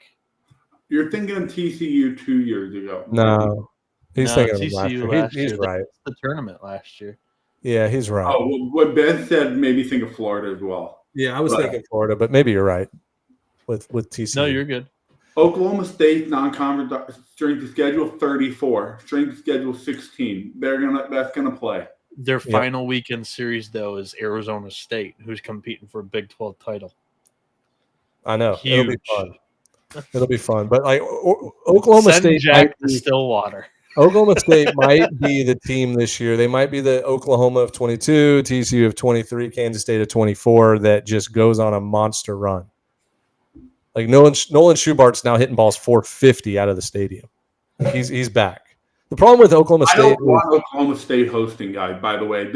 You're thinking of TCU 2 years ago. No. He's thinking of TCU last year. He's right. The tournament last year. Yeah, he's right. Oh, well, what Ben said made me think of Florida as well. Yeah, I was thinking Florida, but maybe you're right with TCU. No, you're good. Oklahoma State non-conference strength of schedule 34, strength of schedule 16. That's gonna play. Their final weekend series though is Arizona State, who's competing for a Big 12 title. I know. Huge. It'll be fun. But like Oklahoma Send State Jack to Stillwater. Oklahoma State might be the team this year. They might be the Oklahoma of 22, TCU of 23, Kansas State of 24 that just goes on a monster run. Like Nolan Schubart's now hitting balls 450 out of the stadium. He's back. The problem with Oklahoma State, I don't want Oklahoma State hosting, guy. By the way,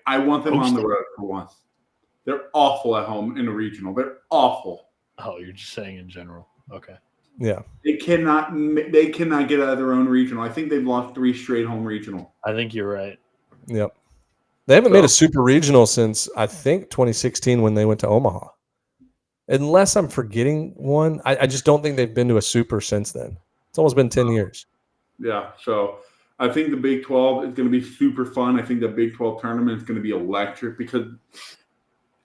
I want them on the road for once. They're awful at home in a regional. They're awful. Oh, you're just saying in general. Okay. Yeah. They cannot get out of their own regional. I think they've lost 3 straight home regional. I think you're right. Yep. They haven't made a super regional since, I think, 2016 when they went to Omaha. Unless I'm forgetting one. I just don't think they've been to a super since then. It's almost been 10 years. Yeah, so I think the Big 12 is going to be super fun. I think the Big 12 tournament is going to be electric because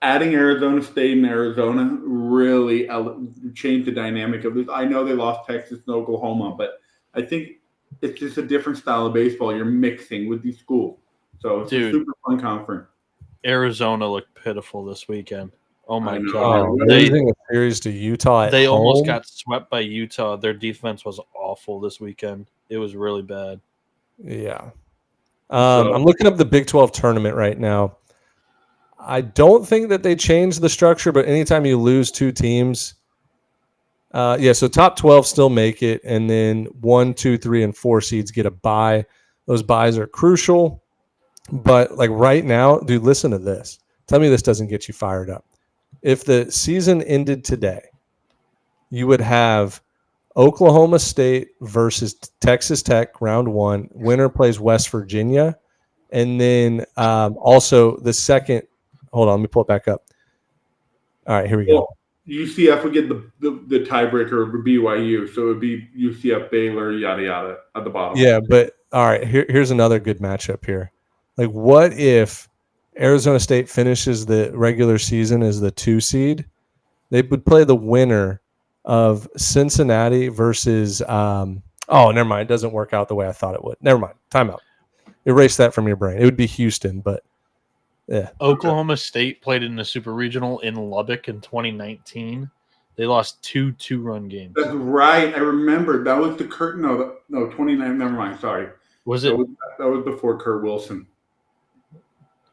adding Arizona State and Arizona really changed the dynamic of this. I know they lost Texas and Oklahoma, but I think it's just a different style of baseball you're mixing with these schools. So it's a super fun conference. Arizona looked pitiful this weekend. Oh, my God. Oh, losing a series to Utah They home? almost got swept by Utah. Their defense was awful this weekend. It was really bad. Yeah. I'm looking up the Big 12 tournament right now. I don't think that they changed the structure, but anytime you lose 2 teams, so top 12 still make it, and then 1, 2, 3, and 4 seeds get a bye. Those byes are crucial, but like right now, dude, listen to this. Tell me this doesn't get you fired up. If the season ended today, you would have Oklahoma State versus Texas Tech round 1. Winner plays West Virginia, and then also the second. Hold on, let me pull it back up. All right, here we go. UCF would get the tiebreaker over BYU, so it would be UCF, Baylor, yada yada at the bottom. Yeah, but all right, here's another good matchup here. Like, what if Arizona State finishes the regular season as the 2 seed? They would play the winner of Cincinnati versus. Never mind. It doesn't work out the way I thought it would. Never mind. Timeout. Erase that from your brain. It would be Houston, but. Yeah. Oklahoma State played in the Super Regional in Lubbock in 2019. They lost 2 2-run games. That's right. I remember. That was the Kurt. No, 29. Never mind. Sorry. Was it? That was before Kurt Wilson.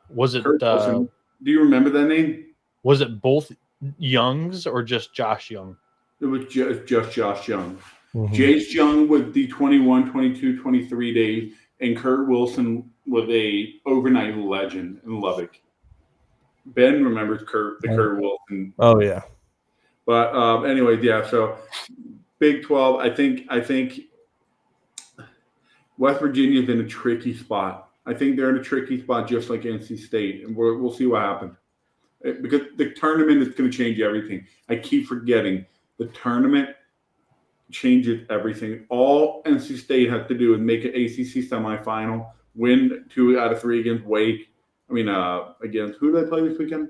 Was it? Kurt Wilson. Do you remember that name? Was it both Youngs or just Josh Young? It was just Josh Young. Mm-hmm. Jace Young was the 21, 22, 23 days, and Kurt Wilson was a overnight legend in Lubbock. Ben remembers Kurt Wilson. Oh yeah. But anyways, yeah. So Big 12, I think West Virginia's in a tricky spot. I think they're in a tricky spot, just like NC State, and we'll see what happens. Because the tournament is going to change everything. I keep forgetting the tournament changes everything. All NC State has to do is make an ACC semifinal, win 2 out of 3 against Wake. Against who did they play this weekend?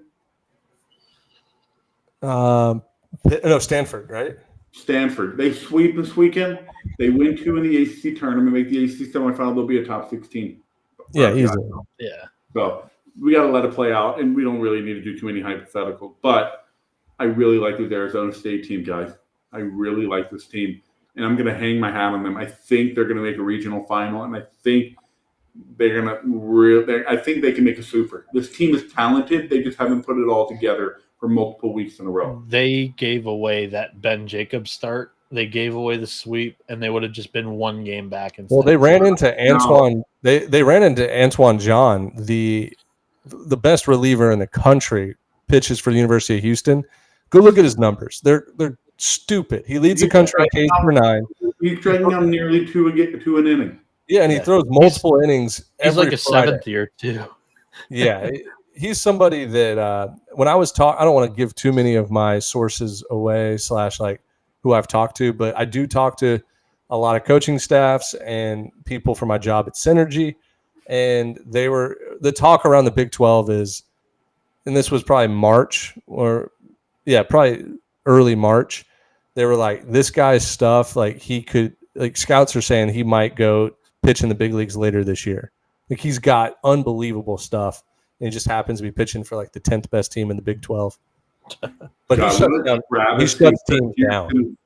Stanford, right? Stanford. They sweep this weekend. They win 2 in the ACC tournament, make the ACC semifinal. They'll be a top 16. Yeah, easily. Yeah. So we got to let it play out, and we don't really need to do too many hypotheticals. But I really like this Arizona State team, guys. I really like this team, and I'm going to hang my hat on them. I think they're going to make a regional final, and I think they're going to I think they can make a super. This team is talented. They just haven't put it all together for multiple weeks in a row. They gave away that Ben Jacobs start. They gave away the sweep, and they would have just been 1 game back. Well, they ran into Antoine. They ran into Antoine John, the best reliever in the country, pitches for the University of Houston. Go look at his numbers. They're stupid. He leads the country in K for 9. He's striking out nearly 2 an inning. Yeah, and he throws multiple innings. He's like a Friday. 7th year too. Yeah, he's somebody that when I was talking, I don't want to give too many of my sources away / like who I've talked to, but I do talk to a lot of coaching staffs and people for my job at Synergy, and the talk around the Big 12 is, and this was probably March probably early March. They were like, this guy's stuff, like he could, like scouts are saying he might go pitch in the big leagues later this year. Like he's got unbelievable stuff. And he just happens to be pitching for like the 10th best team in the Big 12. But he shuts teams down.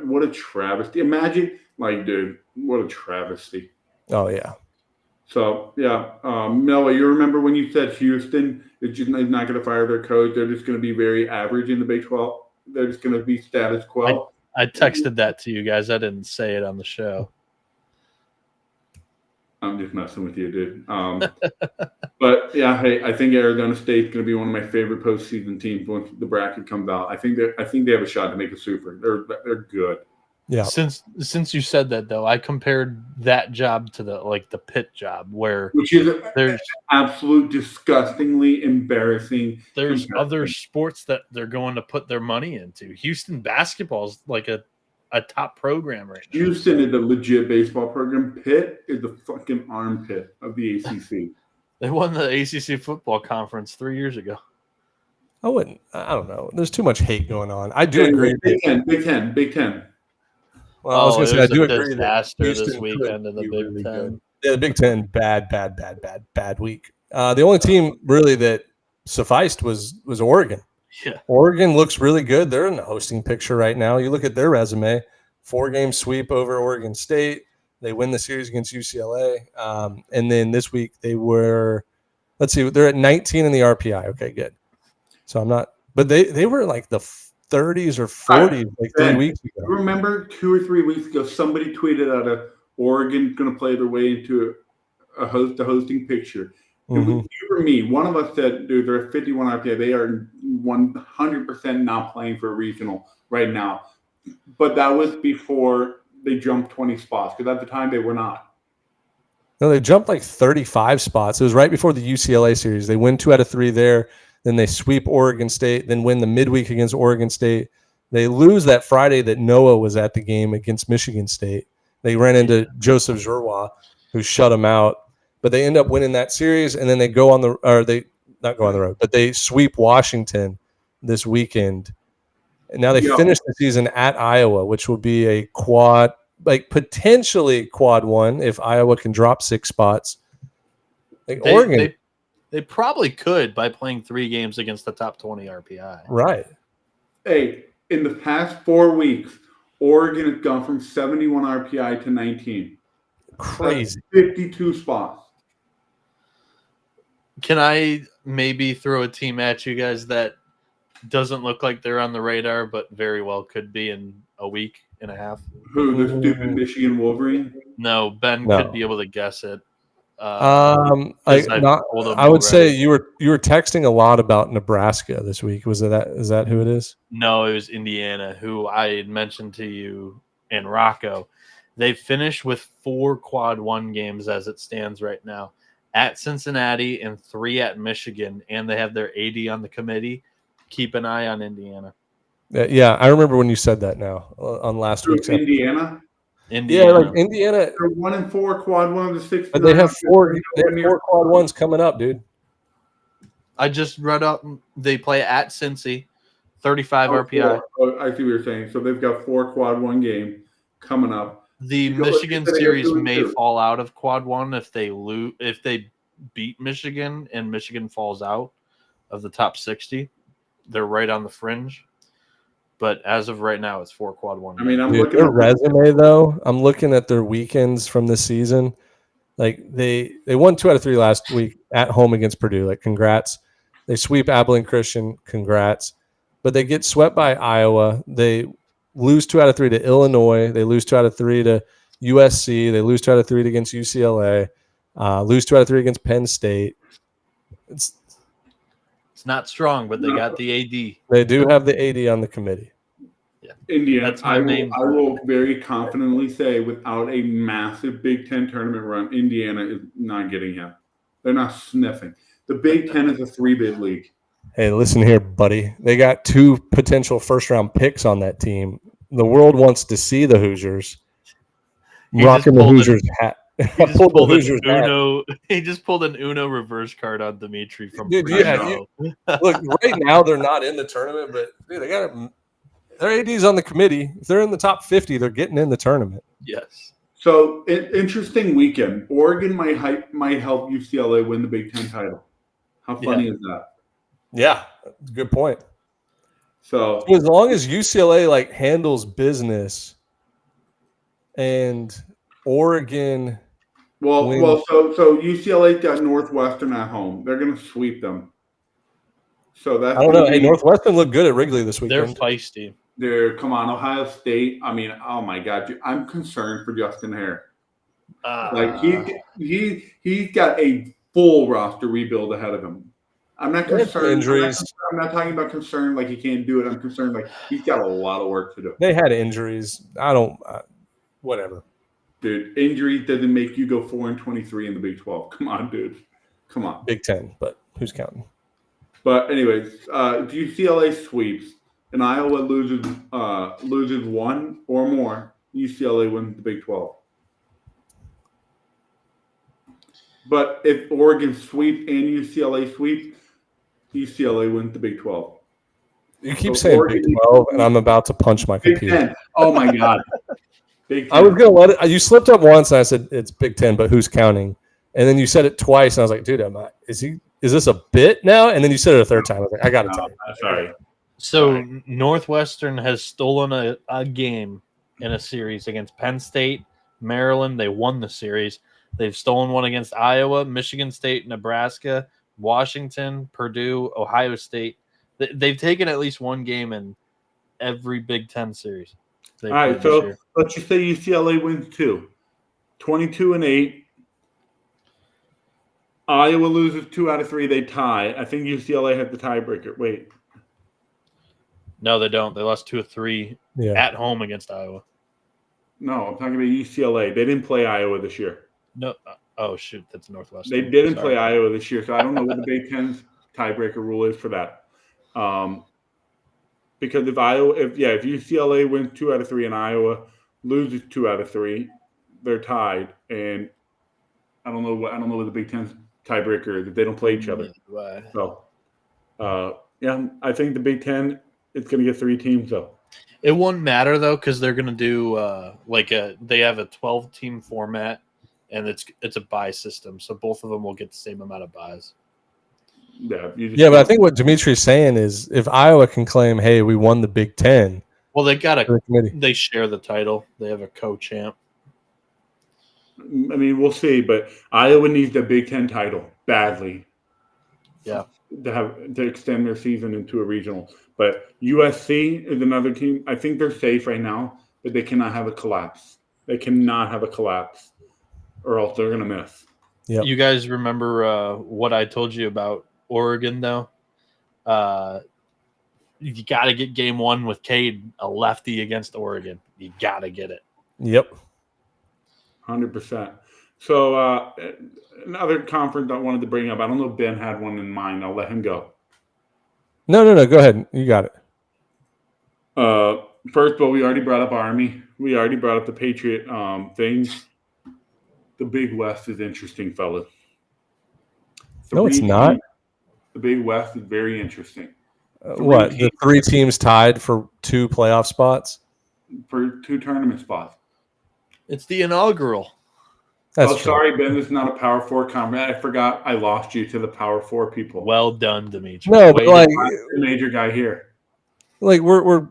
What a travesty. Imagine Like, dude, what a travesty. Oh, yeah. So, yeah, Noah, you remember when you said Houston is not going to fire their coach? They're just going to be very average in the Big 12. They're just going to be status quo. I texted that to you guys. I didn't say it on the show. I'm just messing with you, dude. But, yeah, hey, I think Arizona State's going to be one of my favorite postseason teams once the bracket comes out. I think they have a shot to make a super. They're good. Yeah. Since you said that, though, I compared that job to the Pitt job, which is there's absolute disgustingly embarrassing. There's other sports that they're going to put their money into. Houston basketball is like a top program right now. Houston is a legit baseball program. Pitt is the fucking armpit of the ACC. They won the ACC football conference 3 years ago. I don't know. There's too much hate going on. I do agree. Big Ten. Well, I was going to say, I do agree that Houston this weekend in the Big really Ten. Good. Yeah, the Big Ten, bad week. The only team really that sufficed was Oregon. Yeah. Oregon looks really good. They're in the hosting picture right now. You look at their resume, 4-game sweep over Oregon State. They win the series against UCLA. And then this week they're at 19 in the RPI. Okay, good. So I'm not, but they were like the 30s or 40s like 3 weeks ago. Remember 2 or 3 weeks ago, somebody tweeted out a Oregon going to play their way into the hosting picture. It was you or me. One of us said, dude, they're at 51 RPI. They are 100% not playing for a regional right now. But that was before they jumped 20 spots, because at the time they were not. No, they jumped like 35 spots. It was right before the UCLA series. They win 2 out of 3 there. Then they sweep Oregon State, then win the midweek against Oregon State. They lose that Friday that Noah was at the game against Michigan State. They ran into Joseph Giroir, who shut them out. But they end up winning that series, and then they go on the – or they not go on the road, but they sweep Washington this weekend. And now they finish the season at Iowa, which will be a quad – like potentially quad 1 if Iowa can drop 6 spots. Oregon – They probably could by playing 3 games against the top 20 RPI. Right. Hey, in the past 4 weeks, Oregon has gone from 71 RPI to 19. Crazy. That's 52 spots. Can I maybe throw a team at you guys that doesn't look like they're on the radar, but very well could be in a week and a half? Who, the stupid Michigan Wolverine? No, Ben could be able to guess it. I would say you were texting a lot about Nebraska this week. Is that who it is? No, it was Indiana, who I had mentioned to you and Rocco. They finished with 4 quad 1 games as it stands right now, at Cincinnati and 3 at Michigan, and they have their AD on the committee. Keep an eye on Indiana. Yeah, I remember when you said that now on last week's episode. Indiana. Yeah, like Indiana. They're 1-4 quad 1 of the 6. But they have 4 quad 1s coming up, dude. I just read up. They play at Cincy, 35 RPI. Oh, I see what you're saying. So they've got 4 quad 1 game coming up. The Michigan series may fall out of quad 1 if they beat Michigan and Michigan falls out of the top 60. They're right on the fringe. But as of right now, it's 4 quad 1. I mean, I'm looking at their resume, though. I'm looking at their weekends from this season. Like they won 2 out of 3 last week at home against Purdue. Like, congrats. They sweep Abilene Christian. Congrats. But they get swept by Iowa. They lose 2 out of 3 to Illinois. They lose 2 out of 3 to USC. They lose 2 out of 3 against UCLA. Lose 2 out of 3 against Penn State. It's not strong, but they got the AD. They do have the AD on the committee. Yeah, Indiana. I will very confidently say, without a massive Big Ten tournament run, Indiana is not getting him. They're not sniffing. The Big Ten is a 3-bid league. Hey, listen here, buddy. They got 2 potential first-round picks on that team. The world wants to see the Hoosiers rocking the Hoosiers hat. He just pulled an Uno reverse card on Dmitri from. Dude, look, right now they're not in the tournament, but dude, they got their AD's on the committee. If they're in the top 50, they're getting in the tournament. Yes. So, interesting weekend. Oregon might help UCLA win the Big Ten title. How funny is that? Yeah, good point. So as long as UCLA handles business and Oregon. So UCLA got Northwestern at home. They're going to sweep them. So that's I don't know. Hey, Northwestern looked good at Wrigley this They're weekend. feisty. Come on, Ohio State. I mean, oh my God, dude, I'm concerned for Justin Hare. He's got a full roster rebuild ahead of him. I'm not concerned. Injuries. I'm not talking about concern like he can't do it. I'm concerned like he's got a lot of work to do. They had injuries. I don't. Whatever. Dude, injuries doesn't make you go 4-23 in the Big 12. Come on, dude. Come on. Big 10, but who's counting? But anyways, if UCLA sweeps and Iowa loses one or more, UCLA wins the Big 12. But if Oregon sweeps and UCLA sweep, UCLA wins the Big 12. You keep saying Big 12, and I'm about to punch my Big computer. 10. Oh my God. Big 10. I was gonna let it. You slipped up once, and I said it's Big 10, but who's counting? And then you said it twice, and I was like, dude, is this a bit now? And then you said it a third time. I was like, I got to tell you. Sorry. So Northwestern has stolen a game in a series against Penn State, Maryland. They won the series. They've stolen one against Iowa, Michigan State, Nebraska, Washington, Purdue, Ohio State. They've taken at least one game in every Big Ten series. All right, so let's just say UCLA wins 2. 22-8. Iowa loses 2 out of 3. They tie. I think UCLA had the tiebreaker. Wait. No, they don't. They lost 2 of 3 at home against Iowa. No, I'm talking about UCLA. They didn't play Iowa this year. No. Oh, shoot. That's Northwestern. They didn't play Iowa this year, so I don't know what the Big Ten's tiebreaker rule is for that. Because if UCLA wins 2 out of 3 and Iowa loses 2 out of 3, they're tied. And I don't know what the Big Ten's tiebreaker is if they don't play each other. So, I think the Big Ten is going to get 3 teams though. It won't matter though because they're going to do they have a 12-team format and it's a bye system, so both of them will get the same amount of byes. Yeah, but I think what Dmitri's saying is if Iowa can claim, hey, we won the Big Ten. Well, they share the title. They have a co-champ. I mean, we'll see, but Iowa needs the Big Ten title badly. Yeah. To extend their season into a regional. But USC is another team. I think they're safe right now, but they cannot have a collapse. They cannot have a collapse or else they're going to miss. Yep. You guys remember what I told you about Oregon, though? You got to get game 1 with Cade, a lefty against Oregon. You got to get it. Yep. 100%. So another conference I wanted to bring up. I don't know if Ben had one in mind. I'll let him go. No. Go ahead. You got it. First of all, we already brought up Army. We already brought up the Patriot thing. The Big West is interesting, fellas. No, it's not. The Big West is very interesting. What? The 3 teams tied for 2 playoff spots? For 2 tournament spots. It's the inaugural. That's true. Sorry, Ben. This is not a Power 4 conference. I forgot I lost you to the Power 4 people. Well done, Dmitri. No, but the major guy here. Like we're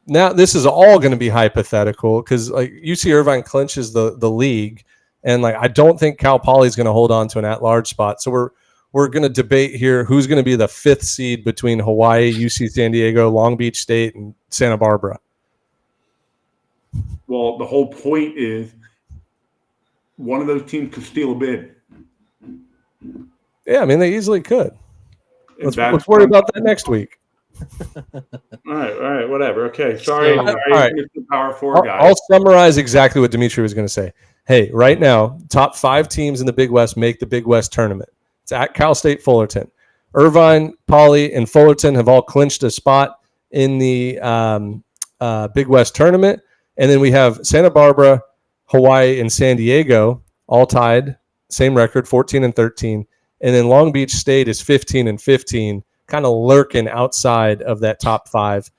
now. This is all going to be hypothetical because like UC Irvine clinches the league, and like I don't think Cal Poly is going to hold on to an at-large spot. So we're going to debate here who's going to be the 5th seed between Hawaii, UC San Diego, Long Beach State, and Santa Barbara. Well, the whole point is one of those teams could steal a bid. Yeah, I mean, they easily could. Let's worry about that next week. All right, whatever. Okay, sorry, all right. Mr. Power 4 guy. I'll summarize exactly what Dmitri was going to say. Hey, right now, top 5 teams in the Big West make the Big West tournament. It's at Cal State Fullerton. Irvine, Poly, and Fullerton have all clinched a spot in the Big West tournament. And then we have Santa Barbara, Hawaii, and San Diego all tied, same record, 14-13. And then Long Beach State is 15-15, kind of lurking outside of that top 5.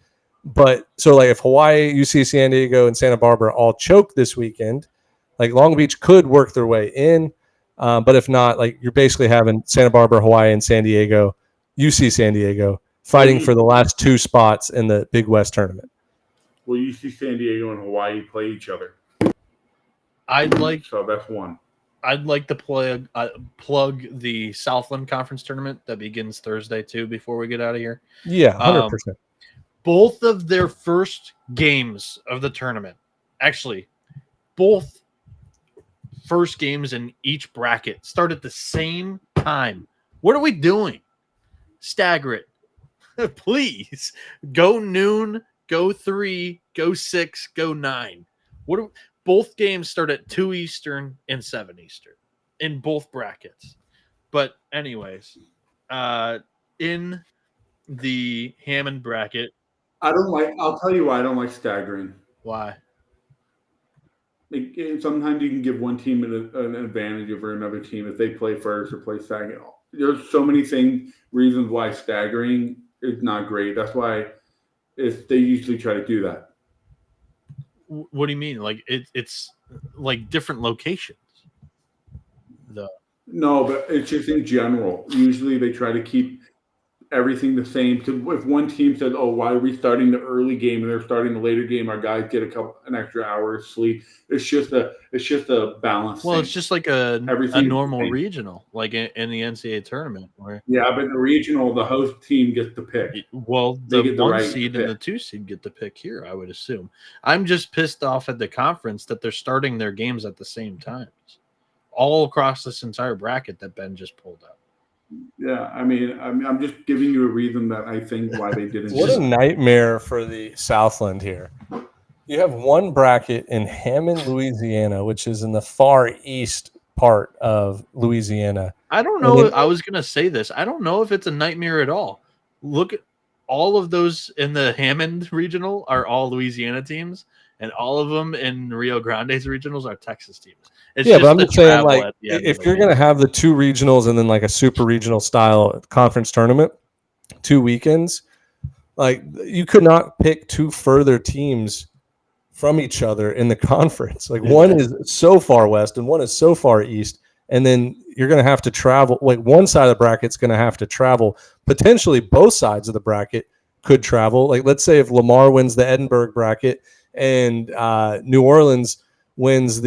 But so like if Hawaii, UC San Diego, and Santa Barbara all choke this weekend, like Long Beach could work their way in. But if not, like you're basically having Santa Barbara, Hawaii, and San Diego, UC San Diego, fighting for the last 2 spots in the Big West tournament. Will UC San Diego and Hawaii play each other? So that's one. I'd like to plug the Southland Conference tournament that begins Thursday too. Before we get out of here, Yeah, 100%. Both of their first games of the tournament, actually, both first games in each bracket start at the same time. What are we doing? Stagger it. Please. Go noon, go 3, go 6, go 9. Both games start at 2 Eastern and 7 Eastern in both brackets. But anyways, in the Hammond bracket. I'll tell you why I don't like staggering. Why? Sometimes you can give one team an advantage over another team if they play first or play second. There's so many reasons why staggering is not great. That's why they usually try to do that. What do you mean? Like it's like different locations. No, but it's just in general. Usually they try to keep everything the same. If one team says, "Oh, why are we starting the early game and they're starting the later game? Our guys get an extra hour of sleep." It's just a balance. Well, thing. It's just like a normal regional, like in the NCAA tournament. Yeah, but in the regional, the host team gets to pick. Well, the 1 seed and the 2 seed get to pick here, I would assume. I'm just pissed off at the conference that they're starting their games at the same times, all across this entire bracket that Ben just pulled out. Yeah, I mean, I'm just giving you a reason that I think why they didn't. What a nightmare for the Southland here. You have one bracket in Hammond, Louisiana, which is in the far east part of Louisiana. I don't know. I was going to say this. I don't know if it's a nightmare at all. Look at all of those in the Hammond regional are all Louisiana teams, and all of them in Rio Grande's regionals are Texas teams. But I'm just saying, like, if you're going to have the 2 regionals and then like a super regional style conference tournament, 2 weekends, like you could not pick 2 further teams from each other in the conference. Like one is so far west and one is so far east, and then you're going to have to travel. Like one side of the bracket's going to have to travel. Potentially both sides of the bracket could travel. Like let's say if Lamar wins the Edinburgh bracket and New Orleans wins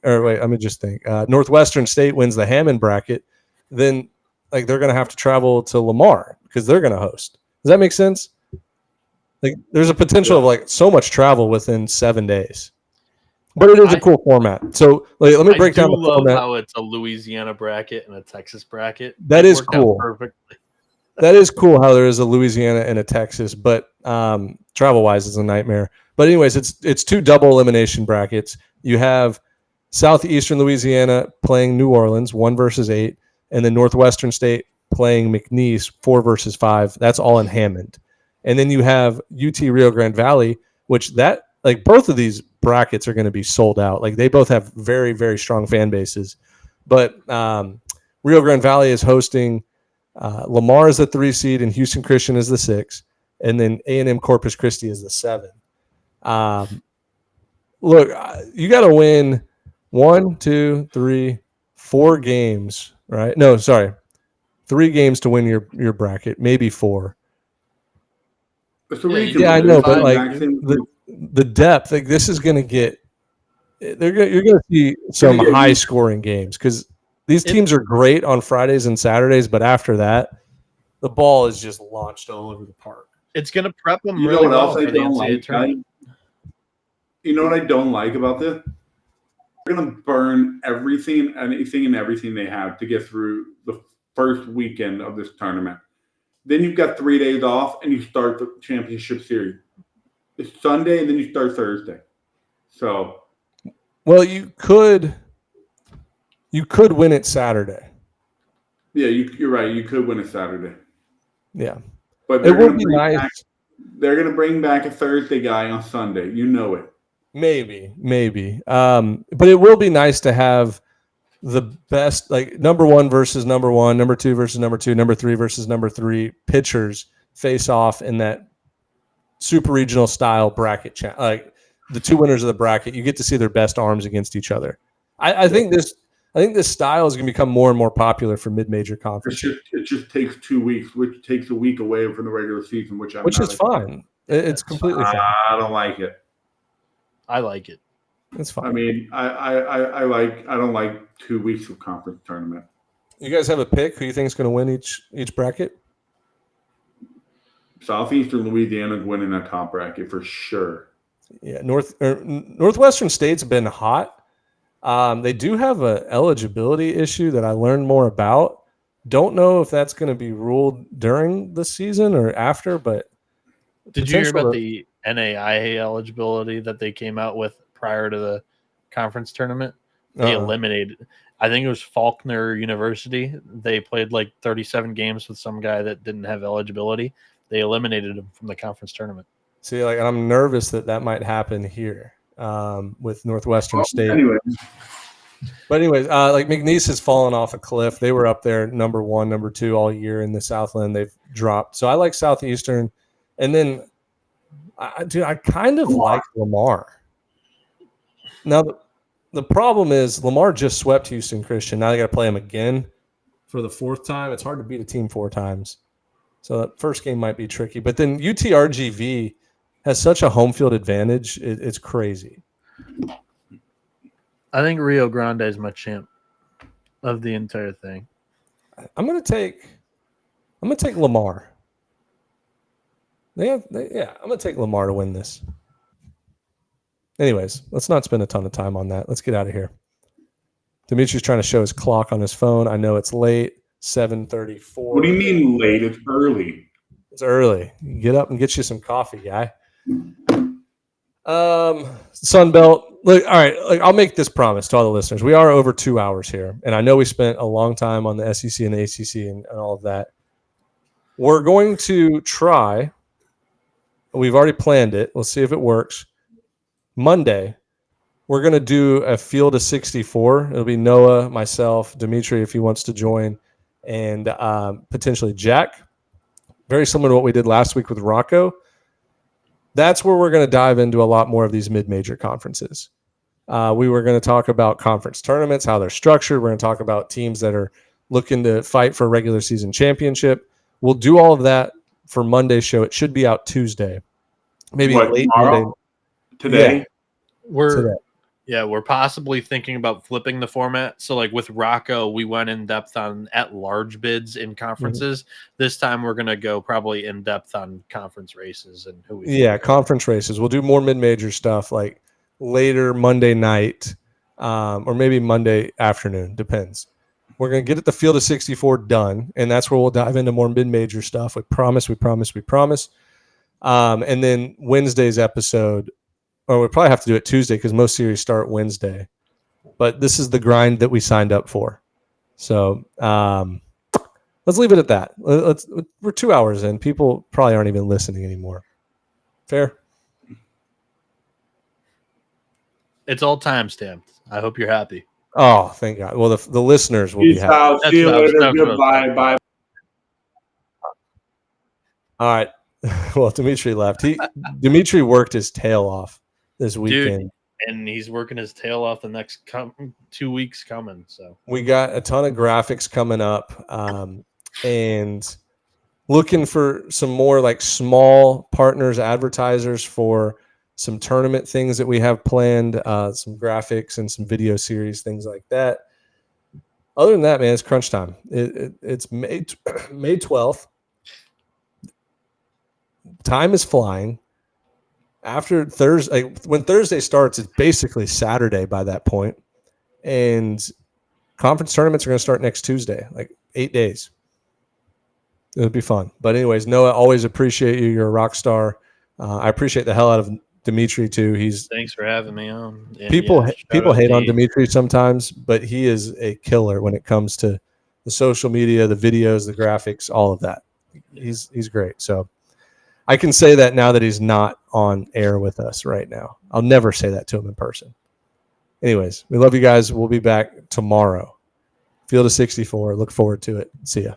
Northwestern State wins the Hammond bracket, then like they're going to have to travel to Lamar because they're going to host. Does that make sense? Like there's a potential of like so much travel within 7 days, but it is a cool format. So like, let me break down the format. How it's a Louisiana bracket and a Texas bracket. That is cool. Perfectly. That is cool how there is a Louisiana and a Texas, but travel wise is a nightmare. But anyways, it's 2 double elimination brackets. You have Southeastern Louisiana playing New Orleans 1 versus 8, and then Northwestern State playing McNeese 4 versus 5. That's all in Hammond. And then you have UT Rio Grande Valley, which both of these brackets are going to be sold out. Like they both have very, very strong fan bases. But Rio Grande Valley is hosting Lamar is the 3 seed and Houston Christian is the 6, and then A&M Corpus Christi is the 7. Look, you got to win 1, 2, 3, 4 games, right? No, sorry, 3 games to win your bracket, maybe 4. I know, but like the depth, like this is going to get. You're going to see some high scoring games because these teams are great on Fridays and Saturdays, but after that, the ball is just launched all over the park. It's going to prep them really well for the NCAA tournament. You know what I don't like about this? They're going to burn anything and everything they have to get through the first weekend of this tournament. Then you've got 3 days off, and you start the championship series. It's Sunday, and then you start Thursday. So, well, you could win it Saturday. Yeah, you're right. You could win it Saturday. Yeah, but it would be nice. They're going to bring back a Thursday guy on Sunday. You know it. Maybe. But it will be nice to have the best, like number 1 versus number 1, number 2 versus number 2, number 3 versus number 3 pitchers face off in that super regional style bracket. Like the 2 winners of the bracket, you get to see their best arms against each other. I think this style is going to become more and more popular for mid-major conferences. It just takes 2 weeks, which takes a week away from the regular season, which is fine. It's completely fine. I don't like it. I like it. It's fine. I mean, I don't like 2 weeks of conference tournament. You guys have a pick? Who you think is going to win each bracket? Southeastern Louisiana's winning that top bracket for sure. Yeah, Northwestern State's been hot. They do have a eligibility issue that I learned more about. Don't know if that's going to be ruled during the season or after, but did you hear about the NAIA eligibility that they came out with prior to the conference tournament? They eliminated, I think it was Faulkner University. They played like 37 games with some guy that didn't have eligibility. They eliminated him from the conference tournament. See, like, I'm nervous that might happen here with Northwestern State. Anyways, like McNeese has fallen off a cliff. They were up there number 1, number 2 all year in the Southland. They've dropped. So I like Southeastern. And then, I kind of like Lamar. Now, the problem is Lamar just swept Houston Christian. Now they got to play him again for the 4th time. It's hard to beat a team 4 times. So that first game might be tricky. But then UTRGV has such a home field advantage. It's crazy. I think Rio Grande is my champ of the entire thing. I'm gonna take Lamar. I'm gonna take Lamar to win this. Anyways, let's not spend a ton of time on that. Let's get out of here. Dimitri's trying to show his clock on his phone. I know it's late, 7:34. What do you mean late? It's early. It's early. Get up and get you some coffee, guy. Sunbelt. Look, all right. Like, I'll make this promise to all the listeners. We are over 2 hours here, and I know we spent a long time on the SEC and the ACC and all of that. We're going to try. We've already planned it. Let's see if it works. Monday, we're going to do a field of 64. It'll be Noah, myself, Dmitri, if he wants to join, and potentially Jack. Very similar to what we did last week with Rocco. That's where we're going to dive into a lot more of these mid-major conferences. We were going to talk about conference tournaments, how they're structured. We're going to talk about teams that are looking to fight for a regular season championship. We'll do all of that for Monday's show. It should be out Tuesday. Maybe late Monday. Today? Yeah. We're possibly thinking about flipping the format. So, like with Rocco, we went in depth on at-large bids in conferences. Mm-hmm. This time, we're going to go probably in depth on conference races and who we. Conference races. We'll do more mid-major stuff like later Monday night, or maybe Monday afternoon. Depends. We're going to get at the field of 64 done, and that's where we'll dive into more mid-major stuff. We promise. And then Wednesday's episode. Or we'll probably have to do it Tuesday because most series start Wednesday. But this is the grind that we signed up for. So let's leave it at that. We're 2 hours in. People probably aren't even listening anymore. Fair? It's all time-stamped. I hope you're happy. Oh, thank God. Well, the listeners will be happy. See you later. Goodbye. Bye. All right. Well, Dmitri left. Dmitri worked his tail off this weekend. Dude, and he's working his tail off the next 2 weeks coming. So we got a ton of graphics coming up, and looking for some more like small partners, advertisers for some tournament things that we have planned, some graphics and some video series, things like that. Other than that, man, it's crunch time. It's May 12th. Time is flying. After Thursday, when Thursday starts, it's basically Saturday by that point. And conference tournaments are going to start next Tuesday, like 8 days. It'll be fun. But anyways, Noah, always appreciate you. You're a rock star. I appreciate the hell out of Dmitri too. Thanks for having me on. And people hate on Dmitri sometimes, but he is a killer when it comes to the social media, the videos, the graphics, all of that. He's great. So I can say that now that he's not on air with us right now. I'll never say that to him in person. Anyways, we love you guys. We'll be back tomorrow. Field of 64. Look forward to it. See ya.